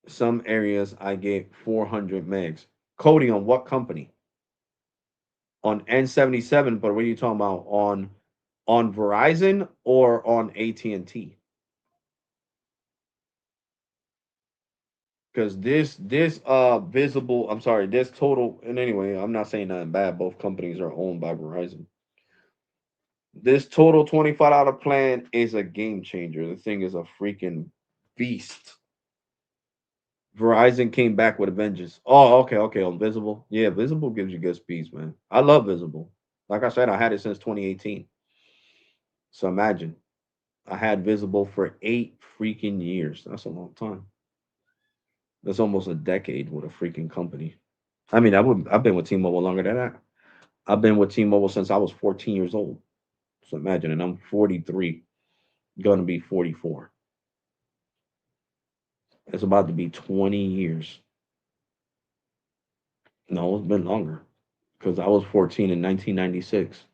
Some areas I get 400 megs. Cody, on what company? On N77, but what are you talking about? On Verizon or on AT&T? Because this visible, I'm sorry, this total, and anyway, I'm not saying nothing bad. Both companies are owned by Verizon. This total $25 plan is a game changer. The thing is a freaking beast. Verizon came back with a vengeance. Oh, okay. On Visible. Yeah, Visible gives you good speeds, man. I love Visible. Like I said, I had it since 2018. So imagine I had Visible for 8 freaking years. That's a long time. That's almost a decade with a freaking company. I mean, I've been with T-Mobile longer than that. I've been with T-Mobile since I was 14 years old. So imagine, and I'm 43, going to be 44. It's about to be 20 years. No, it's been longer because I was 14 in 1996.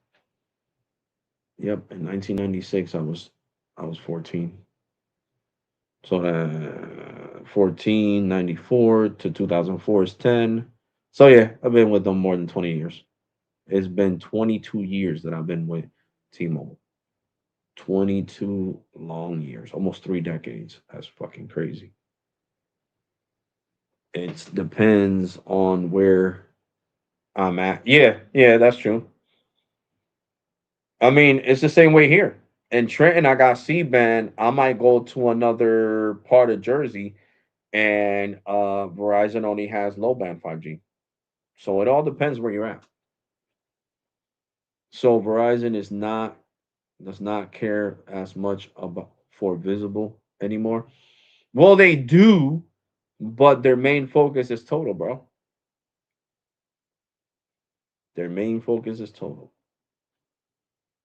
Yep, in 1996 I was 14. So 14, 94 to 2004 is 10. So yeah, I've been with them more than 20 years. It's been 22 years that I've been with T-Mobile. 22 long years, almost 3 decades. That's fucking crazy. It depends on where I'm at. Yeah, that's true. I mean, it's the same way here. In Trenton, I got C band. I might go to another part of Jersey, and Verizon only has low band 5G. So it all depends where you're at. So Verizon is not does not care as much about. for Visible anymore. Well, they do, but their main focus is Total, bro. Their main focus is Total.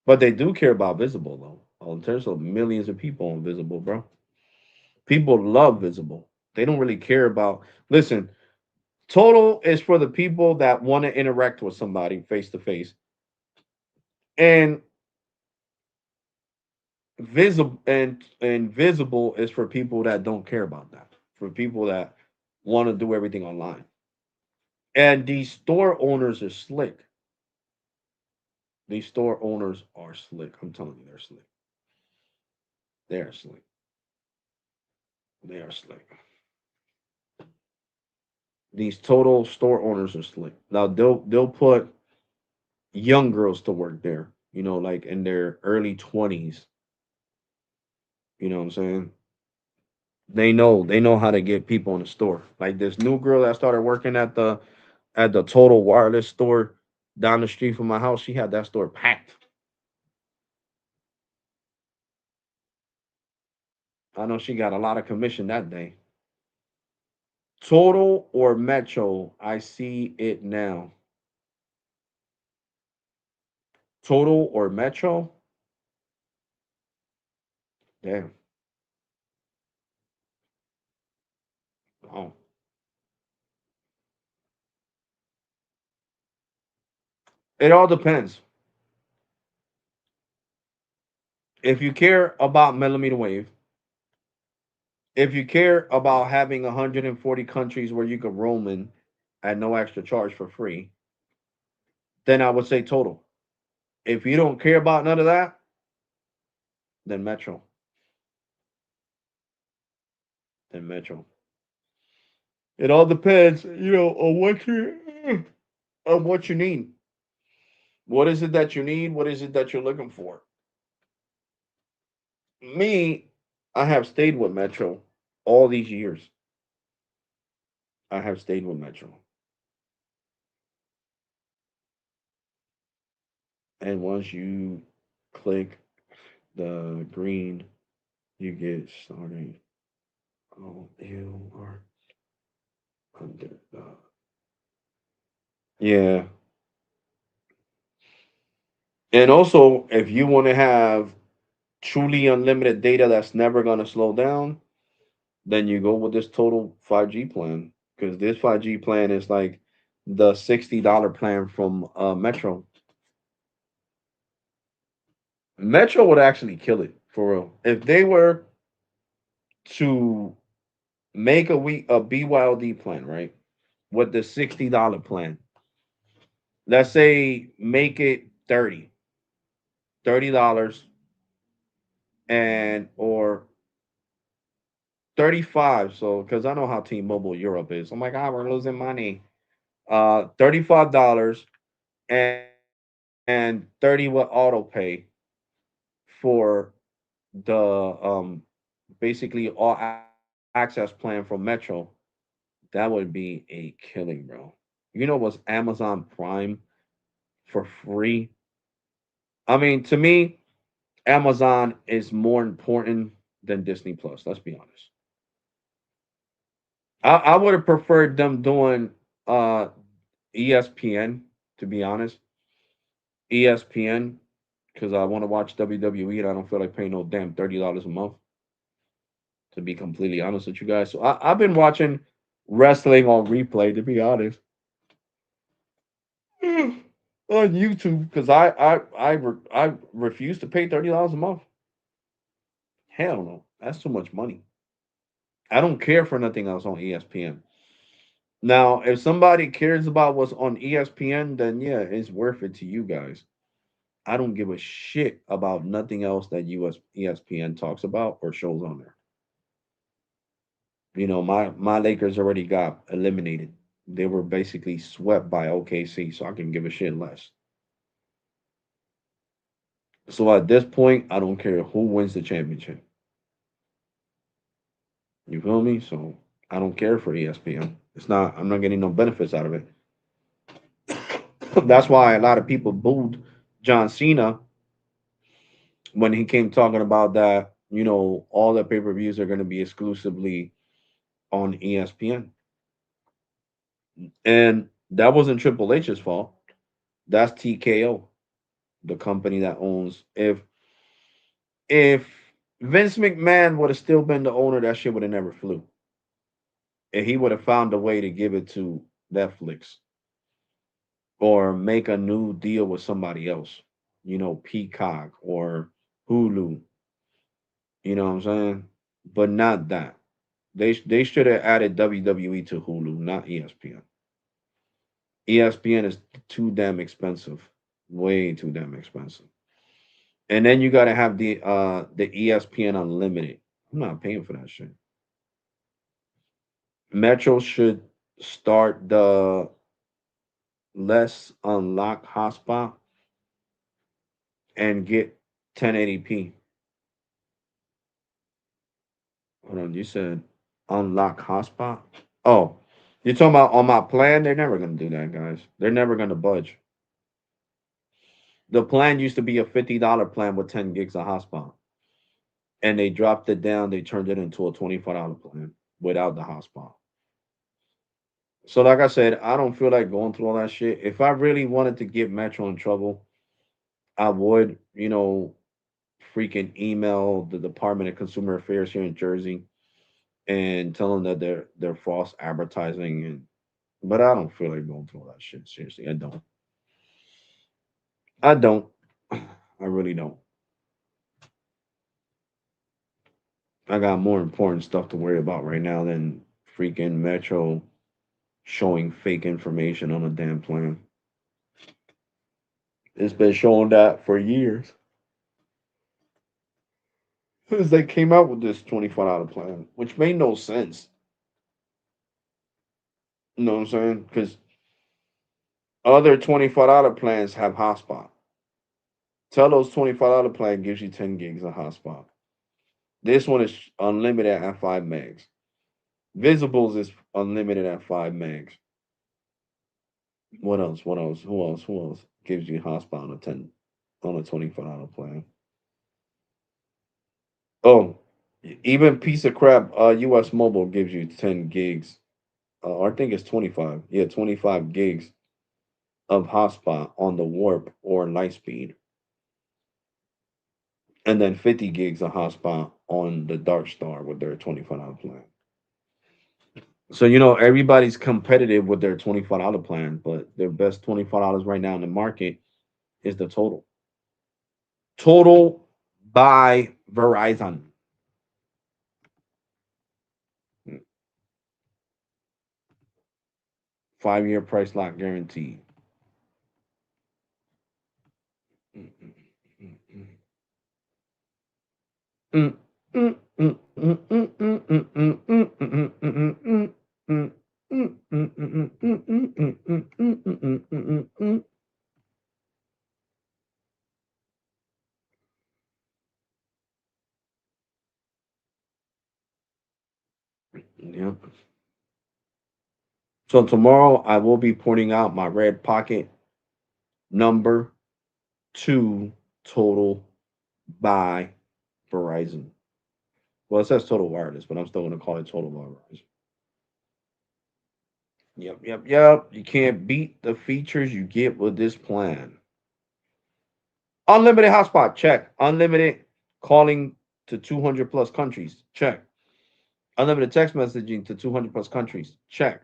But they do care about Visible though. In terms of millions of people on Visible, bro. People love Visible. They don't really care about. Listen, Total is for the people that want to interact with somebody face to face, and Visible is for people that don't care about that. For people that want to do everything online. And these store owners are slick. These store owners are slick. I'm telling you, they're slick. They are slick. They are slick. These total store owners are slick. Now they'll put young girls to work there. You know, like in their early 20s. You know what I'm saying? They know how to get people in the store. Like this new girl that started working at the Total Wireless store down the street from my house. She had that store packed. I know she got a lot of commission that day. Total or Metro? I see it now. Total or Metro? Damn. Oh. It all depends. If you care about millimeter wave, if you care about having 140 countries where you can roam in at no extra charge for free, then I would say Total. If you don't care about none of that, then Metro. Then Metro. It all depends, on what you need. What is it that you need? What is it that you're looking for? Me, I have stayed with Metro all these years. I have stayed with Metro. And once you click the green, you get started. Oh, you are under the. Yeah. And also, if you want to have truly unlimited data that's never going to slow down, then you go with this total 5G plan. Because this 5G plan is like the $60 plan from Metro. Metro would actually kill it for real. If they were to make a BYOD plan, right? With the $60 plan. Let's say make it $30 and or 35. So because I know how T-Mobile Europe is. I'm like, we're losing money. $35 and 30 with auto pay for the basically all access plan from Metro. That would be a killing, bro. You know what's Amazon Prime for free? I mean, to me, Amazon is more important than Disney Plus. Let's be honest. I would have preferred them doing uh ESPN, to be honest. ESPN, because I want to watch WWE and I don't feel like paying no damn $30 a month, to be completely honest with you guys. So I've been watching wrestling on replay, to be honest. On YouTube, because I refuse to pay $30 a month. Hell no, that's too much money. I don't care for nothing else on ESPN. Now, if somebody cares about what's on ESPN, then yeah, it's worth it to you guys. I don't give a shit about nothing else that US ESPN talks about or shows on there. My Lakers already got eliminated. They were basically swept by OKC, so I can give a shit less. So at this point, I don't care who wins the championship. You feel me? So I don't care for ESPN. It's not. I'm not getting no benefits out of it. That's why a lot of people booed John Cena when he came talking about that. all the pay-per-views are going to be exclusively on ESPN. And that wasn't Triple H's fault. That's TKO, the company that owns. If Vince McMahon would have still been the owner, that shit would have never flew. And he would have found a way to give it to Netflix or make a new deal with somebody else, Peacock or Hulu, you know what I'm saying? But not that. They should have added WWE to Hulu, not ESPN. ESPN is too damn expensive, way too damn expensive. And then you got to have the ESPN Unlimited. I'm not paying for that shit. Metro should start the less unlock hotspot and get 1080p. Hold on, you said unlock hotspot? Oh, you're talking about on my plan? They're never gonna do that, guys. They're never gonna budge. The plan used to be a $50 plan with 10 gigs of hotspot, and they dropped it down. They turned it into a $25 plan without the hotspot. So, like I said, I don't feel like going through all that shit. If I really wanted to get Metro in trouble, I would, freaking email the Department of Consumer Affairs here in Jersey and tell them that they're false advertising. But I don't feel like going through all that shit. Seriously, I don't. I don't. I really don't. I got more important stuff to worry about right now than freaking Metro showing fake information on a damn plan. It's been showing that for years. Since they came out with this $25 plan, which made no sense. You know what I'm saying? Because other $25 plans have hotspot. Tell those $25 plan gives you 10 gigs of hotspot. This one is unlimited at 5 megs. Visibles is unlimited at 5 megs. What else? What else? Who else? Who else gives you hotspot on a $25 plan? Oh, even piece of crap. US Mobile gives you 10 gigs. I think it's 25. Yeah, 25 gigs of hotspot on the Warp or Lightspeed, and then 50 gigs of hotspot on the Dark Star with their $25 plan. So everybody's competitive with their $25 plan, but their best $25 right now in the market is the Total. Total by Verizon. 5-year price lock guarantee. Yep. So tomorrow I will be pointing out my red pocket number 2 Total by Verizon. Well, it says Total Wireless, but I'm still going to call it Total by Verizon. Yep, yep, yep. You can't beat the features you get with this plan. Unlimited hotspot, check. Unlimited calling to 200 plus countries, check. Unlimited text messaging to 200 plus countries, check.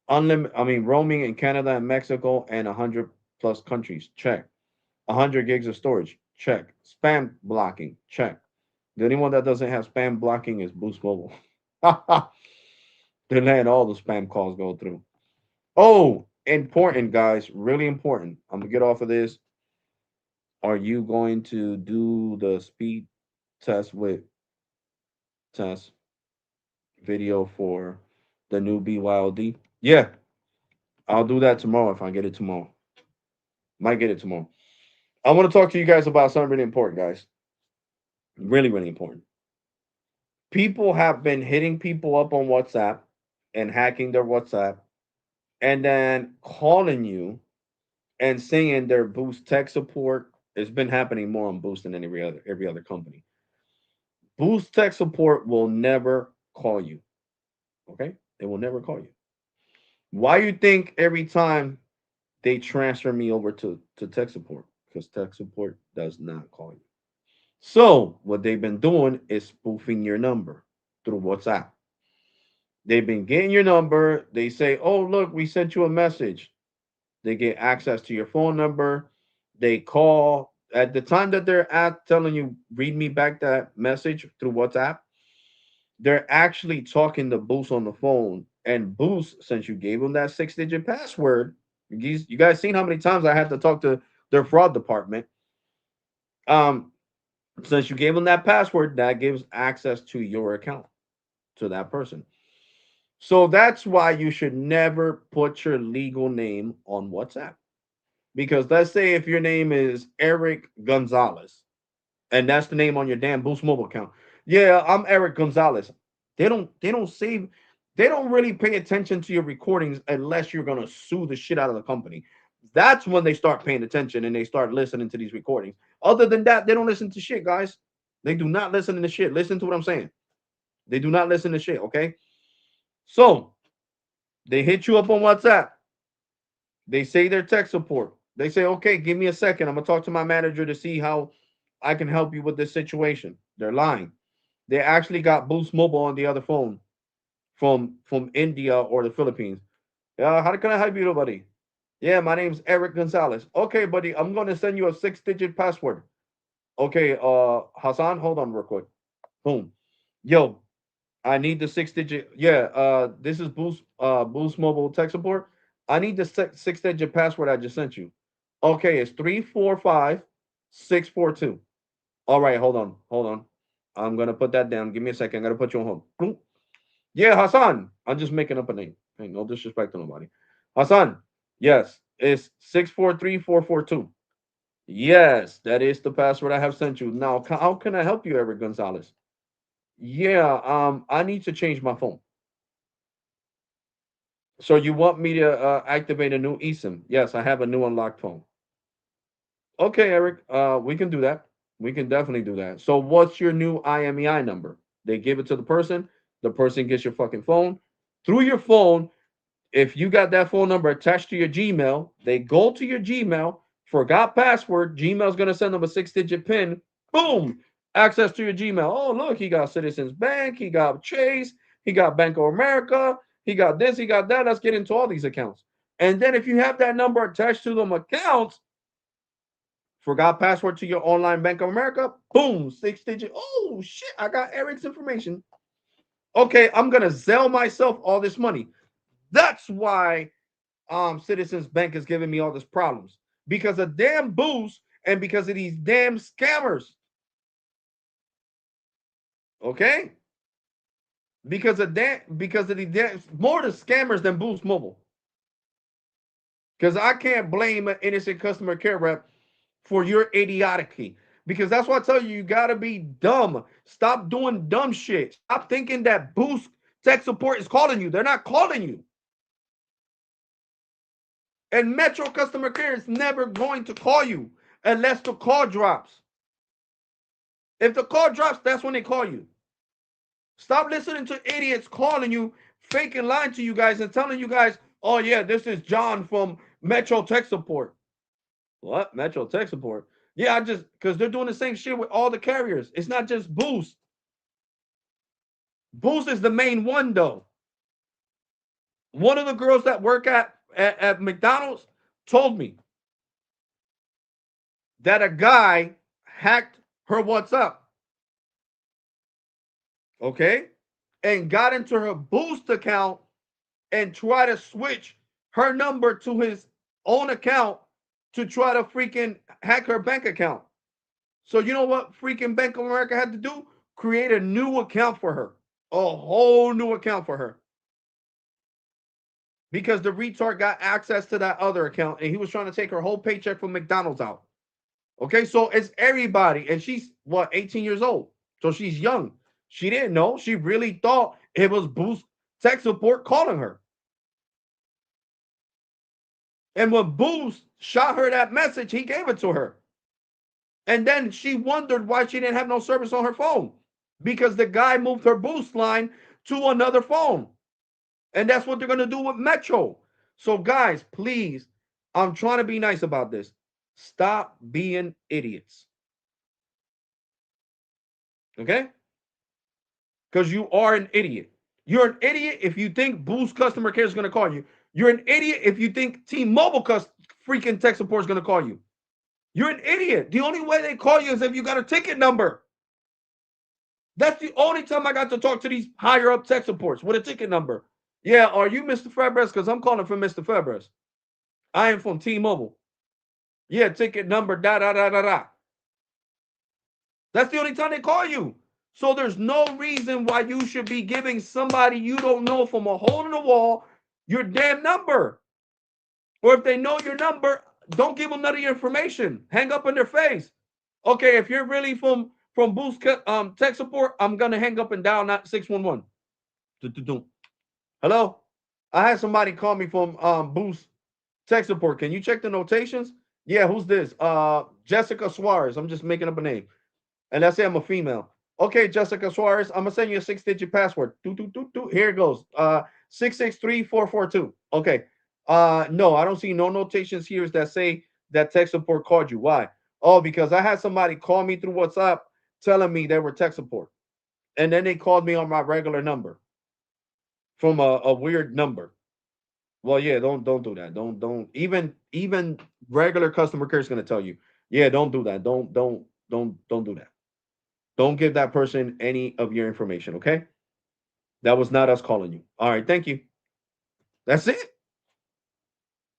Roaming in Canada and Mexico and 100 plus countries, check. 100 gigs of storage, check. Spam blocking, check. The only one that doesn't have spam blocking is Boost Mobile. They let all the spam calls go through. Oh, important, guys. Really important. I'm going to get off of this. Are you going to do the speed test with test video for the new BYOD? Yeah, I'll do that tomorrow if I get it tomorrow. Might get it tomorrow. I want to talk to you guys about something really important, guys. Really, really important. People have been hitting people up on WhatsApp and hacking their WhatsApp and then calling you and saying their Boost tech support. It's been happening more on Boost than every other company. Boost tech support will never call you. Okay? They will never call you. Why you think every time they transfer me over to tech support? Because tech support does not call you. So what they've been doing is spoofing your number through WhatsApp. They've been getting your number. They say, "Oh, look, we sent you a message." They get access to your phone number. They call at the time that they're at telling you, "Read me back that message through WhatsApp." They're actually talking to Boost on the phone, and Boost, since you gave them that 6-digit password, you guys seen how many times I had to talk to their fraud department. Um, since you gave them that password, that gives access to your account to that person. So that's why you should never put your legal name on WhatsApp. Because let's say if your name is Eric Gonzalez, and that's the name on your damn Boost Mobile account. Yeah, I'm Eric Gonzalez. They don't save they don't really pay attention to your recordings unless you're gonna sue the shit out of the company. That's when they start paying attention and they start listening to these recordings. Other than that, they don't listen to shit, guys. They do not listen to shit. Listen to what I'm saying. They do not listen to shit, okay? So they hit you up on WhatsApp. They say their tech support. They say, okay, give me a second. I'm gonna talk to my manager to see how I can help you with this situation. They're lying. They actually got Boost Mobile on the other phone from India or the Philippines. How can I help you, buddy? Yeah, my name's Eric Gonzalez. Okay, buddy, I'm gonna send you a 6-digit password. Okay, Hassan, hold on real quick. Boom. Yo, I need the 6-digit. Yeah, this is Boost Mobile tech support. I need the 6-digit password I just sent you. Okay, it's 345642. All right, hold on. I'm gonna put that down. Give me a second. I'm gonna put you on hold. Boom. Yeah, Hassan. I'm just making up a name. Ain't no disrespect to nobody. Hassan. Yes, it's 643442. Yes, that is the password I have sent you. Now, how can I help you, Eric Gonzalez? Yeah, I need to change my phone. So you want me to activate a new eSIM? Yes, I have a new unlocked phone. Okay, Eric, we can do that. We can definitely do that. So what's your new IMEI number? They give it to the person gets your fucking phone. Through your phone, if you got that phone number attached to your Gmail, they go to your Gmail, forgot password, Gmail's gonna send them a 6-digit pin, boom, access to your Gmail. Oh, look, he got Citizens Bank, he got Chase, he got Bank of America, he got this, he got that. Let's get into all these accounts. And then if you have that number attached to them accounts, forgot password to your online Bank of America, boom, 6-digit. Oh shit, I got Eric's information. Okay, I'm gonna sell myself all this money. That's why Citizens Bank is giving me all these problems because of damn Boost and because of these damn scammers. Okay, because of the damn more the scammers than Boost Mobile. Because I can't blame an innocent customer care rep for your idiocy. Because that's why I tell you, you gotta be dumb. Stop doing dumb shit. Stop thinking that Boost tech support is calling you. They're not calling you. And Metro customer care is never going to call you unless the call drops. If the call drops, that's when they call you. Stop listening to idiots calling you, faking lying to you guys, and telling you guys, oh, yeah, this is John from Metro Tech Support. What? Metro Tech Support? Yeah, I just, because they're doing the same shit with all the carriers. It's not just Boost. Boost is the main one, though. One of the girls that work at McDonald's told me that a guy hacked her WhatsApp, okay, and got into her Boost account and try to switch her number to his own account to try to freaking hack her bank account. So you know what freaking Bank of America had to do? Create a new account for her. A whole new account for her. Because the retard got access to that other account and he was trying to take her whole paycheck from McDonald's out. Okay, so it's everybody. And she's what, 18 years old. So she's young. She didn't know. She really thought it was Boost tech support calling her. And when Boost shot her that message, he gave it to her. And then she wondered why she didn't have no service on her phone. because the guy moved her Boost line to another phone. And that's what they're going to do with Metro. So, guys, please, I'm trying to be nice about this. Stop being idiots. Okay? Because you are an idiot. You're an idiot if you think Boost customer care is going to call you. You're an idiot if you think T-Mobile freaking tech support is going to call you. You're an idiot. The only way they call you is if you got a ticket number. That's the only time I got to talk to these higher up tech supports with a ticket number. Yeah, are you Mr. Fabres? Because I'm calling from Mr. Fabres. I am from T-Mobile. Yeah, ticket number, da da da da da. That's the only time they call you. So there's no reason why you should be giving somebody you don't know from a hole in the wall your damn number. Or if they know your number, don't give them none of your information. Hang up in their face. Okay, if you're really from Boost tech support, I'm gonna hang up and dial not 611. Hello? I had somebody call me from Boost tech support. Can you check the notations? Yeah, who's this? Jessica Suarez. I'm just making up a name. And let's say I'm a female. Okay, Jessica Suarez, I'm gonna send you a 6-digit password. Here it goes. 663442. Okay. No, I don't see no notations here that say that tech support called you. Why? Oh, because I had somebody call me through WhatsApp telling me they were tech support. And then they called me on my regular number from a weird number. Well, yeah, don't do that. Don't even regular customer care is gonna tell you, yeah, don't do that. Don't do that. Don't give that person any of your information, okay? That was not us calling you. All right, thank you. That's it.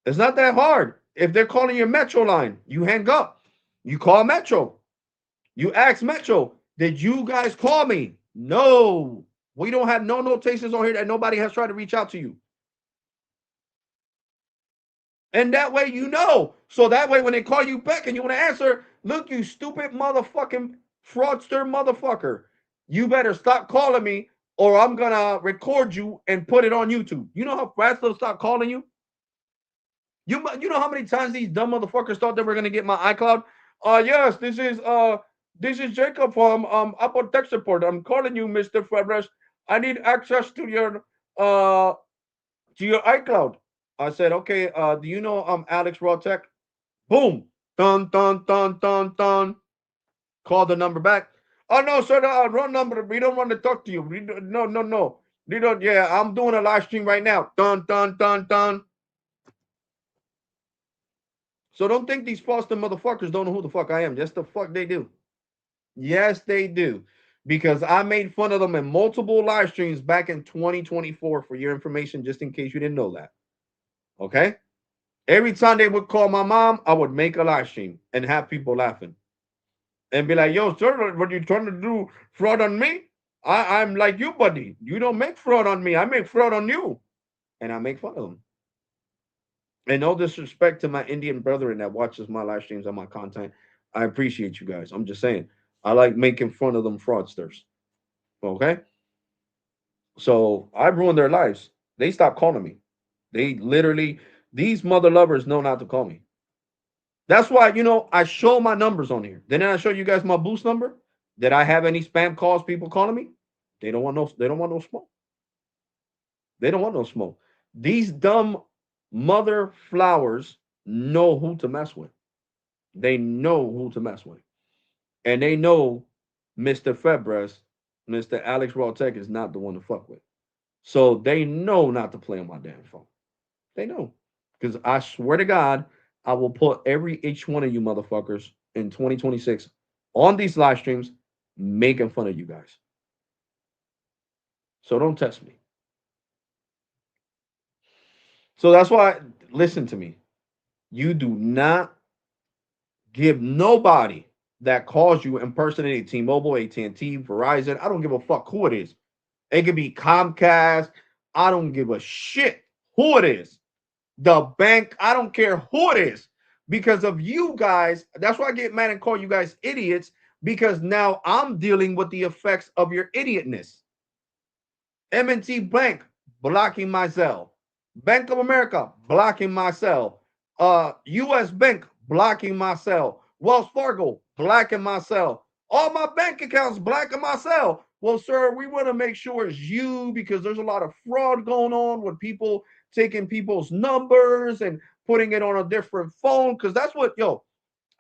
It's not that hard. If they're calling your Metro line, you hang up. You call Metro. You ask Metro, did you guys call me? No. We don't have no notations on here that nobody has tried to reach out to you. And that way you know. So that way when they call you back and you want to answer, look, you stupid motherfucking fraudster motherfucker. You better stop calling me or I'm going to record you and put it on YouTube. You know how fast they'll stop calling you? You know how many times these dumb motherfuckers thought they were going to get my iCloud? Yes, this is Jacob from Apple Tech Support. I'm calling you, Mr. Fabres. I need access to your iCloud. I said, okay, do you know Alex Rawtech? Boom. Dun dun dun dun dun. Call the number back. Oh no, sir, the wrong number. We don't want to talk to you. No, no, no. We don't. Yeah, I'm doing a live stream right now. Dun dun dun dun. So don't think these Foster motherfuckers don't know who the fuck I am. Yes, the fuck they do. Yes, they do. Because I made fun of them in multiple live streams back in 2024 for your information, just in case you didn't know that. Okay? Every time they would call my mom, I would make a live stream and have people laughing. And be like, yo, sir, what you trying to do? Fraud on me? I'm like you, buddy. You don't make fraud on me. I make fraud on you. And I make fun of them. And no disrespect to my Indian brethren that watches my live streams and my content. I appreciate you guys. I'm just saying. I like making fun of them fraudsters. Okay? So I ruined their lives. They stopped calling me. They literally, these mother lovers know not to call me. That's why, I show my numbers on here. Then I show you guys my Boost number. Did I have any spam calls, people calling me? They don't want no smoke. They don't want no smoke. These dumb mother flowers know who to mess with. They know who to mess with. And they know Mr. Febres, Mr. Alex Rawtech is not the one to fuck with. So they know not to play on my damn phone. They know. Because I swear to God, I will put each one of you motherfuckers in 2026 on these live streams making fun of you guys. So don't test me. So that's why, listen to me. You do not give nobody that calls you impersonating T-Mobile, AT&T, Verizon. I don't give a fuck who it is. It could be Comcast. I don't give a shit who it is. The bank, I don't care who it is. Because of you guys, that's why I get mad and call you guys idiots, because now I'm dealing with the effects of your idiotness. M&T Bank blocking my Zelle. Bank of America blocking my cell. US Bank blocking my cell. Wells Fargo blocking my cell. All my bank accounts blocking my cell. Well, sir, we want to make sure it's you because there's a lot of fraud going on with people taking people's numbers and putting it on a different phone. Because that's what, yo,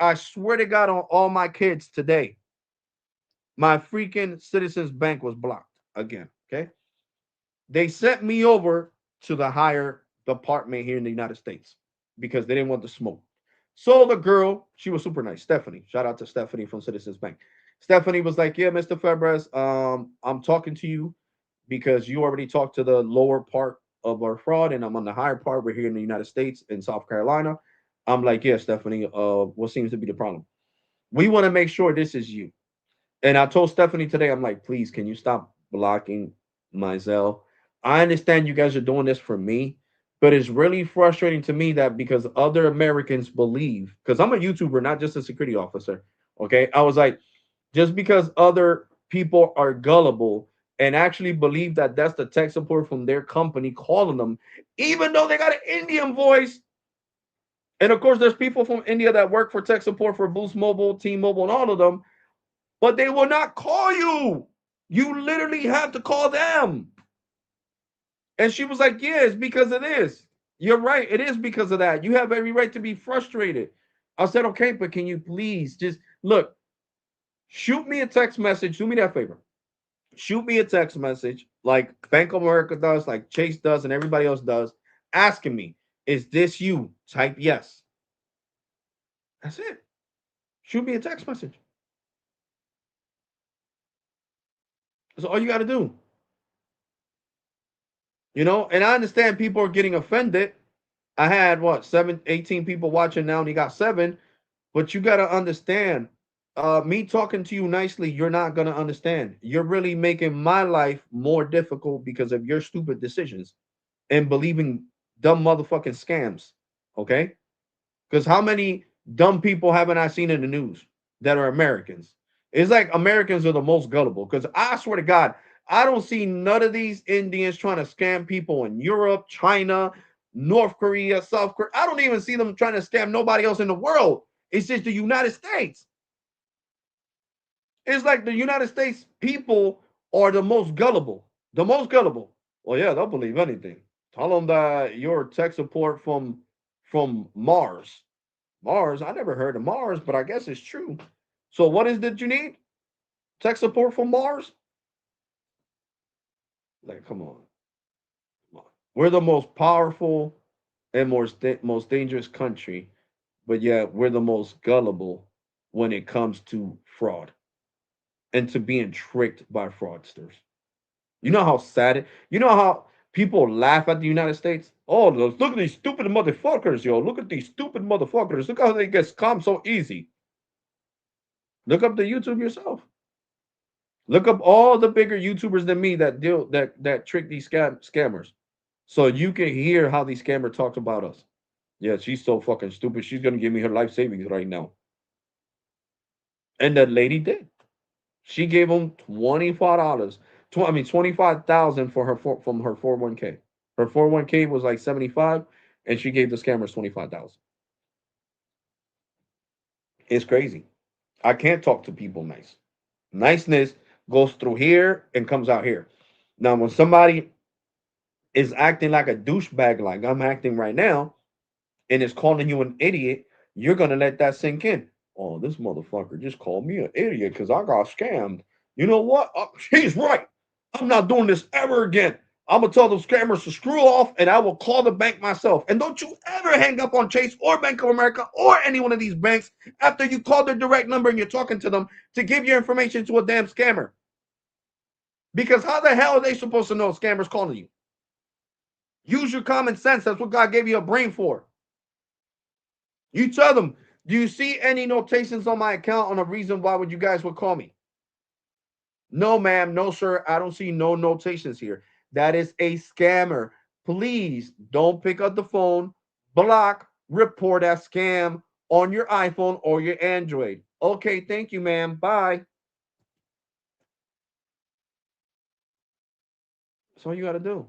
I swear to God, on all my kids today, my freaking Citizens Bank was blocked again. Okay. They sent me over to the higher department here in the United States because they didn't want the smoke. So the girl, she was super nice, Stephanie. Shout out to Stephanie from Citizens Bank. Stephanie was like, "Yeah, Mr. Febres, I'm talking to you because you already talked to the lower part of our fraud, and I'm on the higher part. We're here in the United States, in South Carolina." I'm like, "Yeah, Stephanie. What seems to be the problem? We want to make sure this is you." And I told Stephanie today, I'm like, please, can you stop blocking my Zelle? I understand you guys are doing this for me, but it's really frustrating to me that because other Americans believe, because I'm a YouTuber, not just a security officer. Okay. I was like, just because other people are gullible and actually believe that that's the tech support from their company calling them, even though they got an Indian voice. And of course, there's people from India that work for tech support for Boost Mobile, T-Mobile, and all of them, but they will not call you. You literally have to call them. And she was like, yeah, it's because of this. You're right. It is because of that. You have every right to be frustrated. I said, okay, but can you please just look, shoot me a text message. Do me that favor. Shoot me a text message like Bank of America does, like Chase does, and everybody else does, asking me, is this you? Type yes. That's it. Shoot me a text message. That's all you got to do. And I understand people are getting offended. I had what 18 people watching now, and he got 7. But you gotta understand, me talking to you nicely, you're not gonna understand. You're really making my life more difficult because of your stupid decisions and believing dumb motherfucking scams. Okay? Because how many dumb people haven't I seen in the news that are Americans? It's like Americans are the most gullible. Because I swear to God, I don't see none of these Indians trying to scam people in Europe, China, North Korea, South Korea. I don't even see them trying to scam nobody else in the world. It's just the United States. It's like the United States people are the most gullible. The most gullible. Well, yeah, they'll believe anything. Tell them that your tech support from Mars. Mars, I never heard of Mars, but I guess it's true. So what is that you need? Tech support from Mars? Like, come on. Come on. We're the most powerful and most dangerous country, but yet we're the most gullible when it comes to fraud and to being tricked by fraudsters. You know how sad it, you know how people laugh at the United States? Oh, look at these stupid motherfuckers, yo. Look at these stupid motherfuckers. Look how they get scammed so easy. Look up the YouTube yourself. Look up all the bigger YouTubers than me that trick these scammers, so you can hear how these scammers talk about us. Yeah, she's so fucking stupid. She's gonna give me her life savings right now, and that lady did. She gave him $25. I mean 25,000 for from her 401k. Her 401k was like 75, and she gave the scammers 25,000. It's crazy. I can't talk to people nice. Niceness goes through here and comes out here. Now, when somebody is acting like a douchebag, like I'm acting right now, and is calling you an idiot, you're gonna let that sink in. Oh, this motherfucker just called me an idiot because I got scammed. You know what? He's right. I'm not doing this ever again. I'm gonna tell those scammers to screw off, and I will call the bank myself. And don't you ever hang up on Chase or Bank of America or any one of these banks after you call their direct number and you're talking to them to give your information to a damn scammer. Because how the hell are they supposed to know a scammer's calling you? Use your common sense. That's what God gave you a brain for. You tell them, do you see any notations on my account on a reason why would you guys would call me? No, ma'am. No, sir. I don't see no notations here. That is a scammer. Please don't pick up the phone, block, report that scam on your iPhone or your Android. Okay, thank you, ma'am. Bye. That's all you got to do.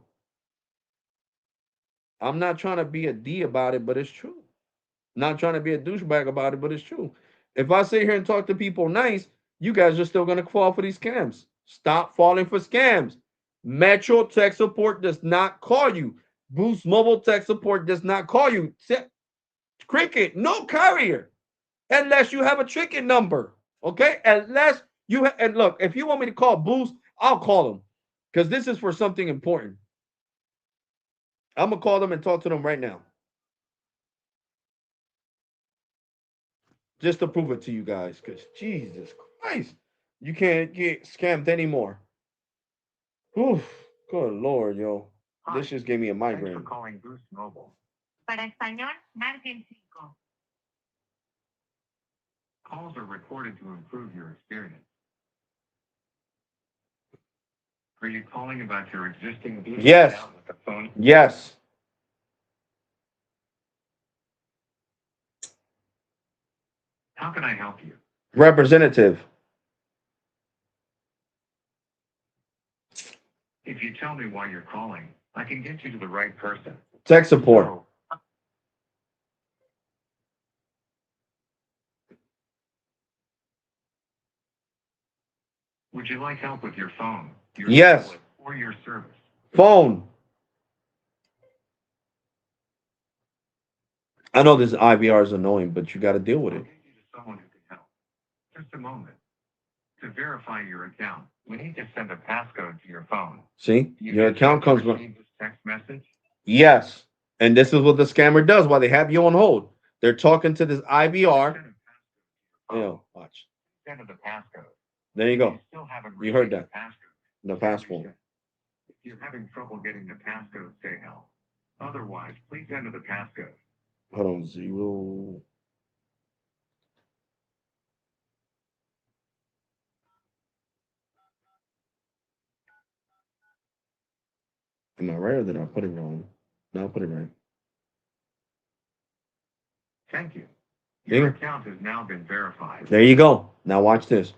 I'm not trying to be a D about it, but it's true. Not trying to be a douchebag about it, but it's true. If I sit here and talk to people nice, you guys are still going to fall for these scams. Stop falling for scams. Metro tech support does not call you. Boost Mobile tech support does not call you. Cricket, no carrier unless you have a ticket number. Okay, unless and look, if you want me to call Boost, I'll call them because this is for something important. I'm gonna call them and talk to them right now, just to prove it to you guys. Because Jesus Christ, you can't get scammed anymore. Oof, good Lord, yo, this just gave me a
Thanks for
migraine.
calling Boost Mobile. Para español, marquen cinco. Calls are recorded to improve your experience. Are you calling about your existing Boost
Yes,
account with the phone?
yes.
How can I help you?
Representative.
If you tell me why you're calling, I can get you to the right person.
Tech support.
So, would you like help with your phone, your
Yes.
tablet, or your service?
Phone. I know this IVR is annoying, but you got to deal with
I'll
it.
get you to someone who can help. Just a moment. To verify your account, we need to send a passcode to your phone.
See,
You
your account
expect to
comes.
receive this text message?
Yes, and this is what the scammer does while they have you on hold. They're talking to this IVR.
Send a passcode to
You
your phone.
know, watch.
Enter the passcode.
There you
If
go.
you still haven't
You heard
received
that.
the passcode,
The
say
passport.
reset. If you're having trouble getting the passcode, say help. Otherwise, please enter the passcode.
Hold on, zero. Am I right or did I put it wrong? No, I put it right.
Thank you. Your
Yeah.
account has now been verified.
There you go. Now watch this.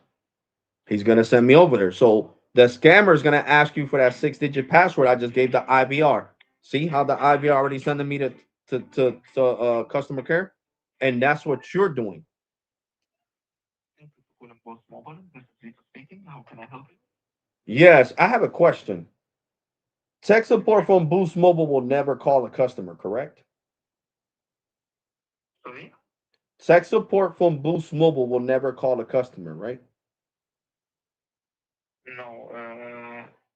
He's gonna send me over there. So the scammer is gonna ask you for that 6-digit password I just gave the IVR. See how the IVR already sending me to customer care, and that's what you're doing.
Thank you for calling Post Mobile. This is Vito speaking. How can I help you?
Yes, I have a question. Tech support from Boost Mobile will never call a customer, correct?
Sorry?
Tech support from Boost Mobile will never call a customer, right?
No,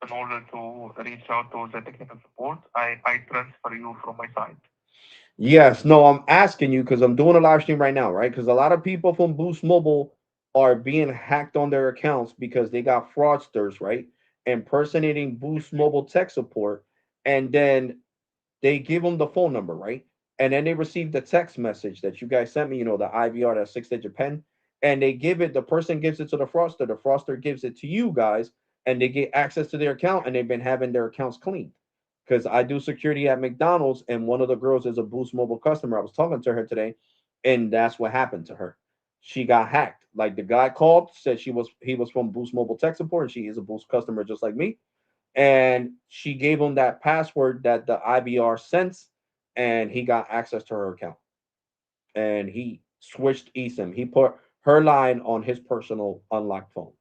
in order to reach out to the technical support, I transfer you from my side.
Yes, no, I'm asking you because I'm doing a live stream right now, right? Because a lot of people from Boost Mobile are being hacked on their accounts because they got fraudsters, right? Impersonating Boost Mobile tech support, and then they give them the phone number, right? And then they receive the text message that you guys sent me, the IVR, that 6-digit pen, and the person gives it to the fraudster gives it to you guys, and they get access to their account, and they've been having their accounts cleaned. Because I do security at McDonald's, and one of the girls is a Boost Mobile customer. I was talking to her today, and that's what happened to her. She got hacked. Like the guy called, said he was from Boost Mobile tech support, and she is a Boost customer just like me, and she gave him that password that the IBR sends, and he got access to her account. And he switched eSIM. He put her line on his personal unlocked phone,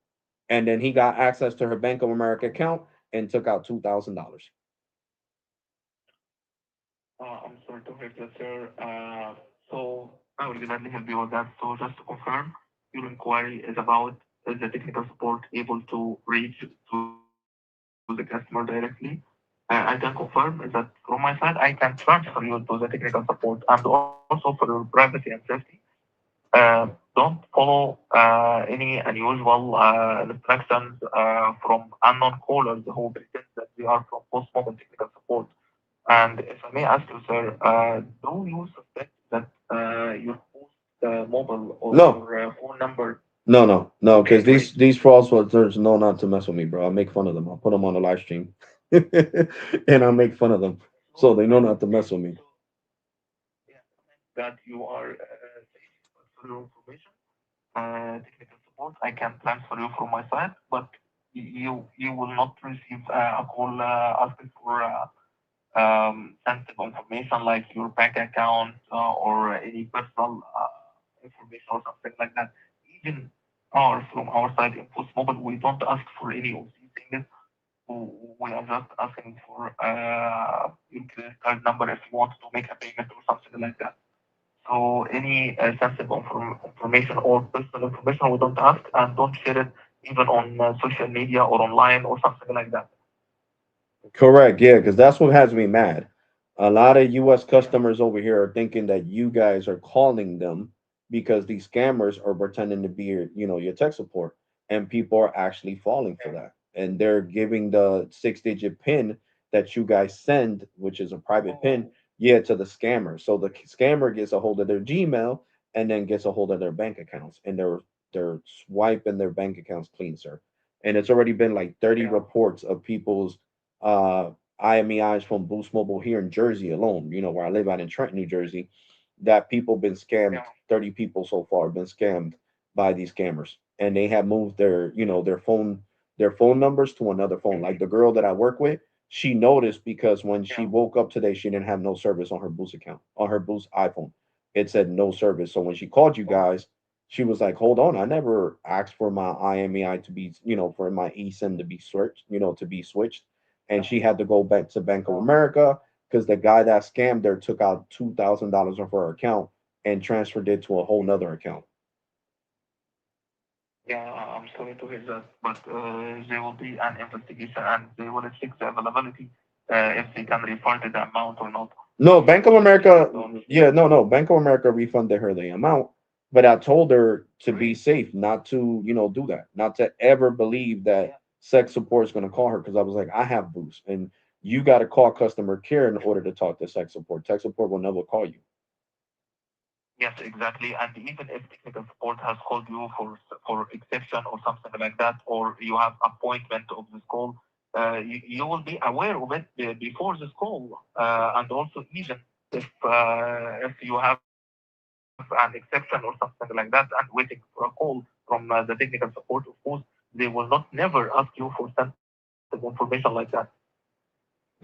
and then he got access to her Bank of America account and took out $2,000.
I'm sorry to hear that, sir. So I will gladly help you with that. So just to confirm, your inquiry is about is the technical support able to reach to the customer directly? I can confirm that from my side, I can transfer you to the technical support. And also for your privacy and safety, don't follow any unusual instructions from unknown callers who pretend that they are from Post Mobile technical support. And if I may ask you, sir, do you suspect that your Post Mobile or
No,
your phone number?
no,
Okay,
because
great.
these fraudsters know not to mess with me, bro. I make fun of them. I put them on the live stream, and I make fun of them, so
So,
they know not to mess with me.
so yeah, that you are safe for your information. Technical support, I can transfer you from my side, but you will not receive a call asking for sensitive information like your bank account or any personal information or something like that. Even or from our side in Post Mobile, we don't ask for any of these things. We are just asking for your credit card number if you want to make a payment or something like that. So any sensitive information or personal information, we don't ask and don't share it even on social media or online or something like that.
Correct. Yeah, because that's what has me mad. A lot of U.S.
Yeah,
customers over here are thinking that you guys are calling them because these scammers are pretending to be your tech support, and people are actually falling for
yeah,
that, and they're giving the six-digit pin that you guys send, which is a private pin,
oh,
yeah, to the scammer. So the scammer gets a hold of their Gmail and then gets a hold of their bank accounts, and they're swiping their bank accounts clean, sir. And it's already been like 30
yeah,
reports of people's uh IMEIs from Boost Mobile here in Jersey alone, where I live out in Trenton, New Jersey, that people been scammed.
yeah,
30 people so far been scammed by these scammers. And they have moved their phone numbers to another phone. Like the girl that I work with, she noticed because when she
yeah,
woke up today, she didn't have no service on her Boost account, on her Boost iPhone. It said no service. So when she called you
oh,
guys, she was like, hold on, I never asked for my IMEI to be, for my eSIM to be switched, and
yeah,
she had to go back to Bank of
yeah.
America because the guy that scammed her took out $2,000 of her account and transferred it to a whole nother account.
Yeah, I'm sorry to hear that, but there will be an investigation and they will check the availability if they can refund the amount or not.
No, Bank of
Yeah,
America,
don't.
yeah, no, Bank of America refunded her the amount, but I told her to be
Really?
safe, not to, do that, not to ever believe that
Yeah.
sex support is going to call her because I was like, I have Boost, and you got to call customer care in order to talk to tech support. Tech support will never call you.
Yes, exactly. And even if technical support has called you for exception or something like that, or you have appointment of this call, you will be aware of it before this call. And also, even if you have an exception or something like that, and waiting for a call from the technical support, of course, they will not never ask you for sensitive information like that.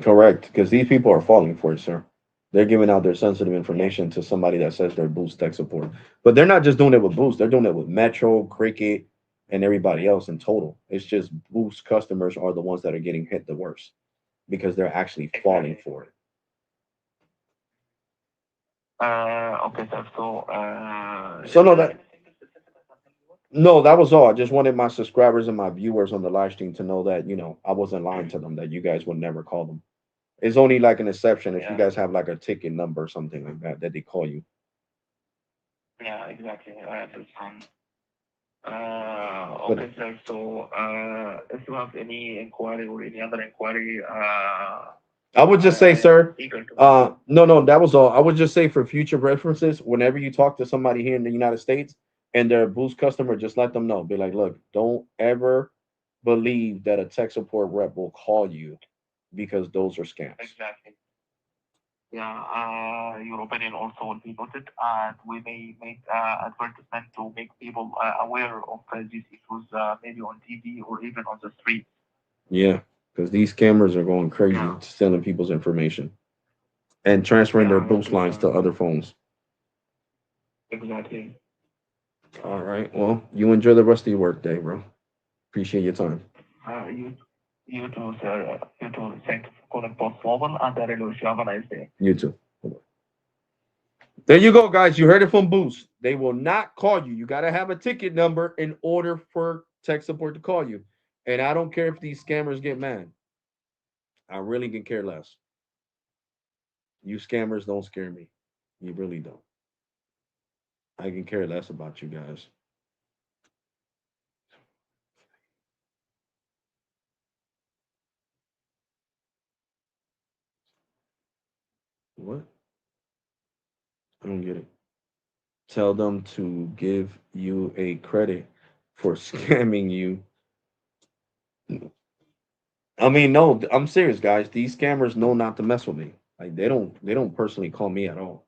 Correct, because these people are falling for it, sir. They're giving out their sensitive
Yeah,
information to somebody that says they're Boost tech support. But they're not just doing it with Boost, they're doing it with Metro, Cricket, and everybody else in total. It's just Boost customers are the ones that are getting hit the worst because they're actually falling
exactly.
for it.
Okay, sir. So,
So
is
no,
there
that
anything specific I can help you with?
no, that was all. I just wanted my subscribers and my viewers on the live stream to know that, I wasn't lying to them, that you guys would never call them. It's only like an exception if you
Yeah,
guys have like a ticket number or something like that they call you.
yeah, exactly. I understand.
But
Okay, sir. So, if you have any inquiry or any other inquiry,
I would just say,
I am
sir,
eager to help you.
no, no, that was all. I would just say for future references, whenever you talk to somebody here in the United States and they're a Boost customer, just let them know. Be like, look, don't ever believe that a tech support rep will call you because those are scams.
Exactly. Yeah, your opinion also will be noted, and we may make advertisement to make people aware of these issues, maybe on TV or even on the street.
Yeah, because these scammers are going crazy,
Yeah,
stealing people's information and transferring
yeah,
their
I
Boost lines to
understand.
other phones.
Exactly.
All right. Well, you enjoy the rest of your work day, bro. Appreciate your time.
You, you too, sir. You too. Thank you for calling Post Mobile, and I really wish you have a nice day.
You too. There you go, guys. You heard it from Boost. They will not call you. You got to have a ticket number in order for tech support to call you. And I don't care if these scammers get mad. I really can care less. You scammers don't scare me. You really don't. I can care less about you guys. What? I don't get it. Tell them to give you a credit for scamming you. I mean, no, I'm serious, guys. These scammers know not to mess with me. Like they don't personally call me at all.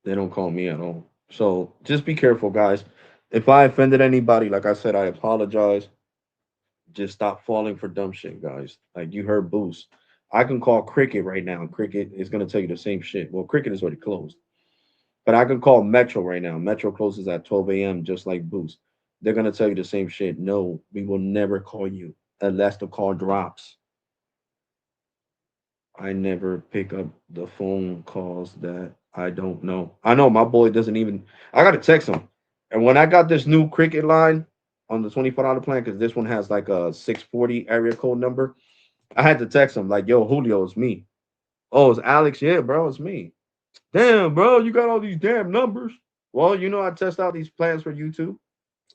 They don't call me at all. So just be careful, guys. If I offended anybody, like I said, I apologize. Just stop falling for dumb shit, guys. Like you heard Boost. I can call Cricket right now. Cricket is gonna tell you the same shit. Well, Cricket is already closed. But I can call Metro right now. Metro closes at 12 a.m. just like Boost. They're gonna tell you the same shit. No, we will never call you unless the call drops. I never pick up the phone calls that I don't know. I know my boy doesn't even. I gotta text him. And when I got this new Cricket line on the $24 plan, because this one has like a 640 area code number, I had to text him like, "Yo, Julio, it's me." Oh, it's Alex. Yeah, bro, it's me. Damn, bro, you got all these damn numbers. Well, I test out these plans for YouTube.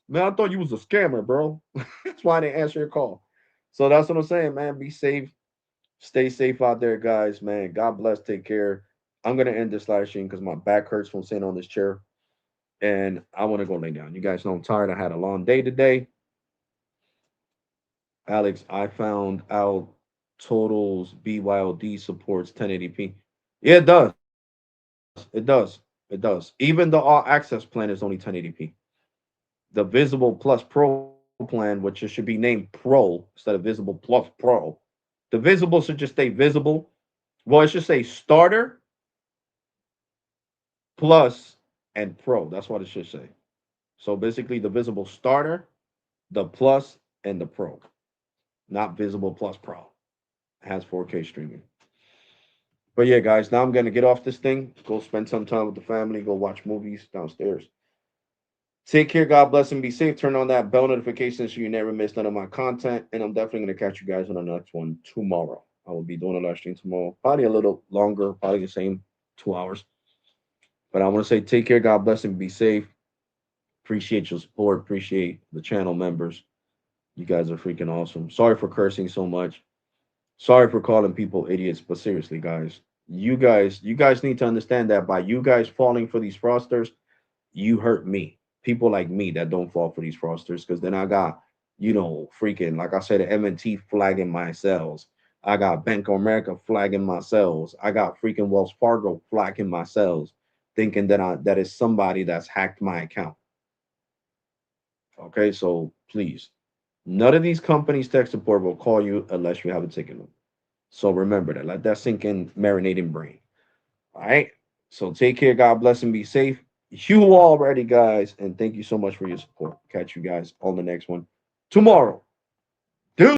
Man, I thought you was a scammer, bro. That's why I didn't answer your call. So that's what I'm saying, man. Be safe. Stay safe out there, guys, man. God bless. Take care. I'm gonna end this live stream because my back hurts from sitting on this chair, and I want to go lay down. You guys know I'm tired. I had a long day today. Alex, I found out Totals BYOD supports 1080p. Yeah, it does. It does. It does. Even the all access plan is only 1080p. The Visible Plus Pro plan, which it should be named Pro instead of Visible Plus Pro. The Visible should just stay Visible. Well, it should say Starter Plus and Pro. That's what it should say. So basically, the Visible Starter, the Plus, and the Pro, not Visible Plus Pro. It has 4K streaming. But yeah, guys, now I'm gonna get off this thing, go spend some time with the family, go watch movies downstairs. Take care, God bless, and be safe. Turn on that bell notification so you never miss none of my content. And I'm definitely gonna catch you guys on the next one tomorrow. I will be doing a live stream tomorrow, probably a little longer, probably the same 2 hours. But I want to say take care, God bless, and be safe. Appreciate your support. Appreciate the channel members. You guys are freaking awesome. Sorry for cursing so much. Sorry for calling people idiots, but seriously, guys, you guys need to understand that by you guys falling for these fraudsters, you hurt me. People like me that don't fall for these fraudsters, because then I got, freaking, like I said, MNT flagging my cells. I got Bank of America flagging my cells. I got freaking Wells Fargo flagging my cells, thinking that is somebody that's hacked my account. Okay, so please, none of these companies tech support will call you unless you have a ticket number. So remember that. Let that sink in, marinate in brain. All right. So take care. God bless and be safe. You already, guys. And thank you so much for your support. Catch you guys on the next one tomorrow.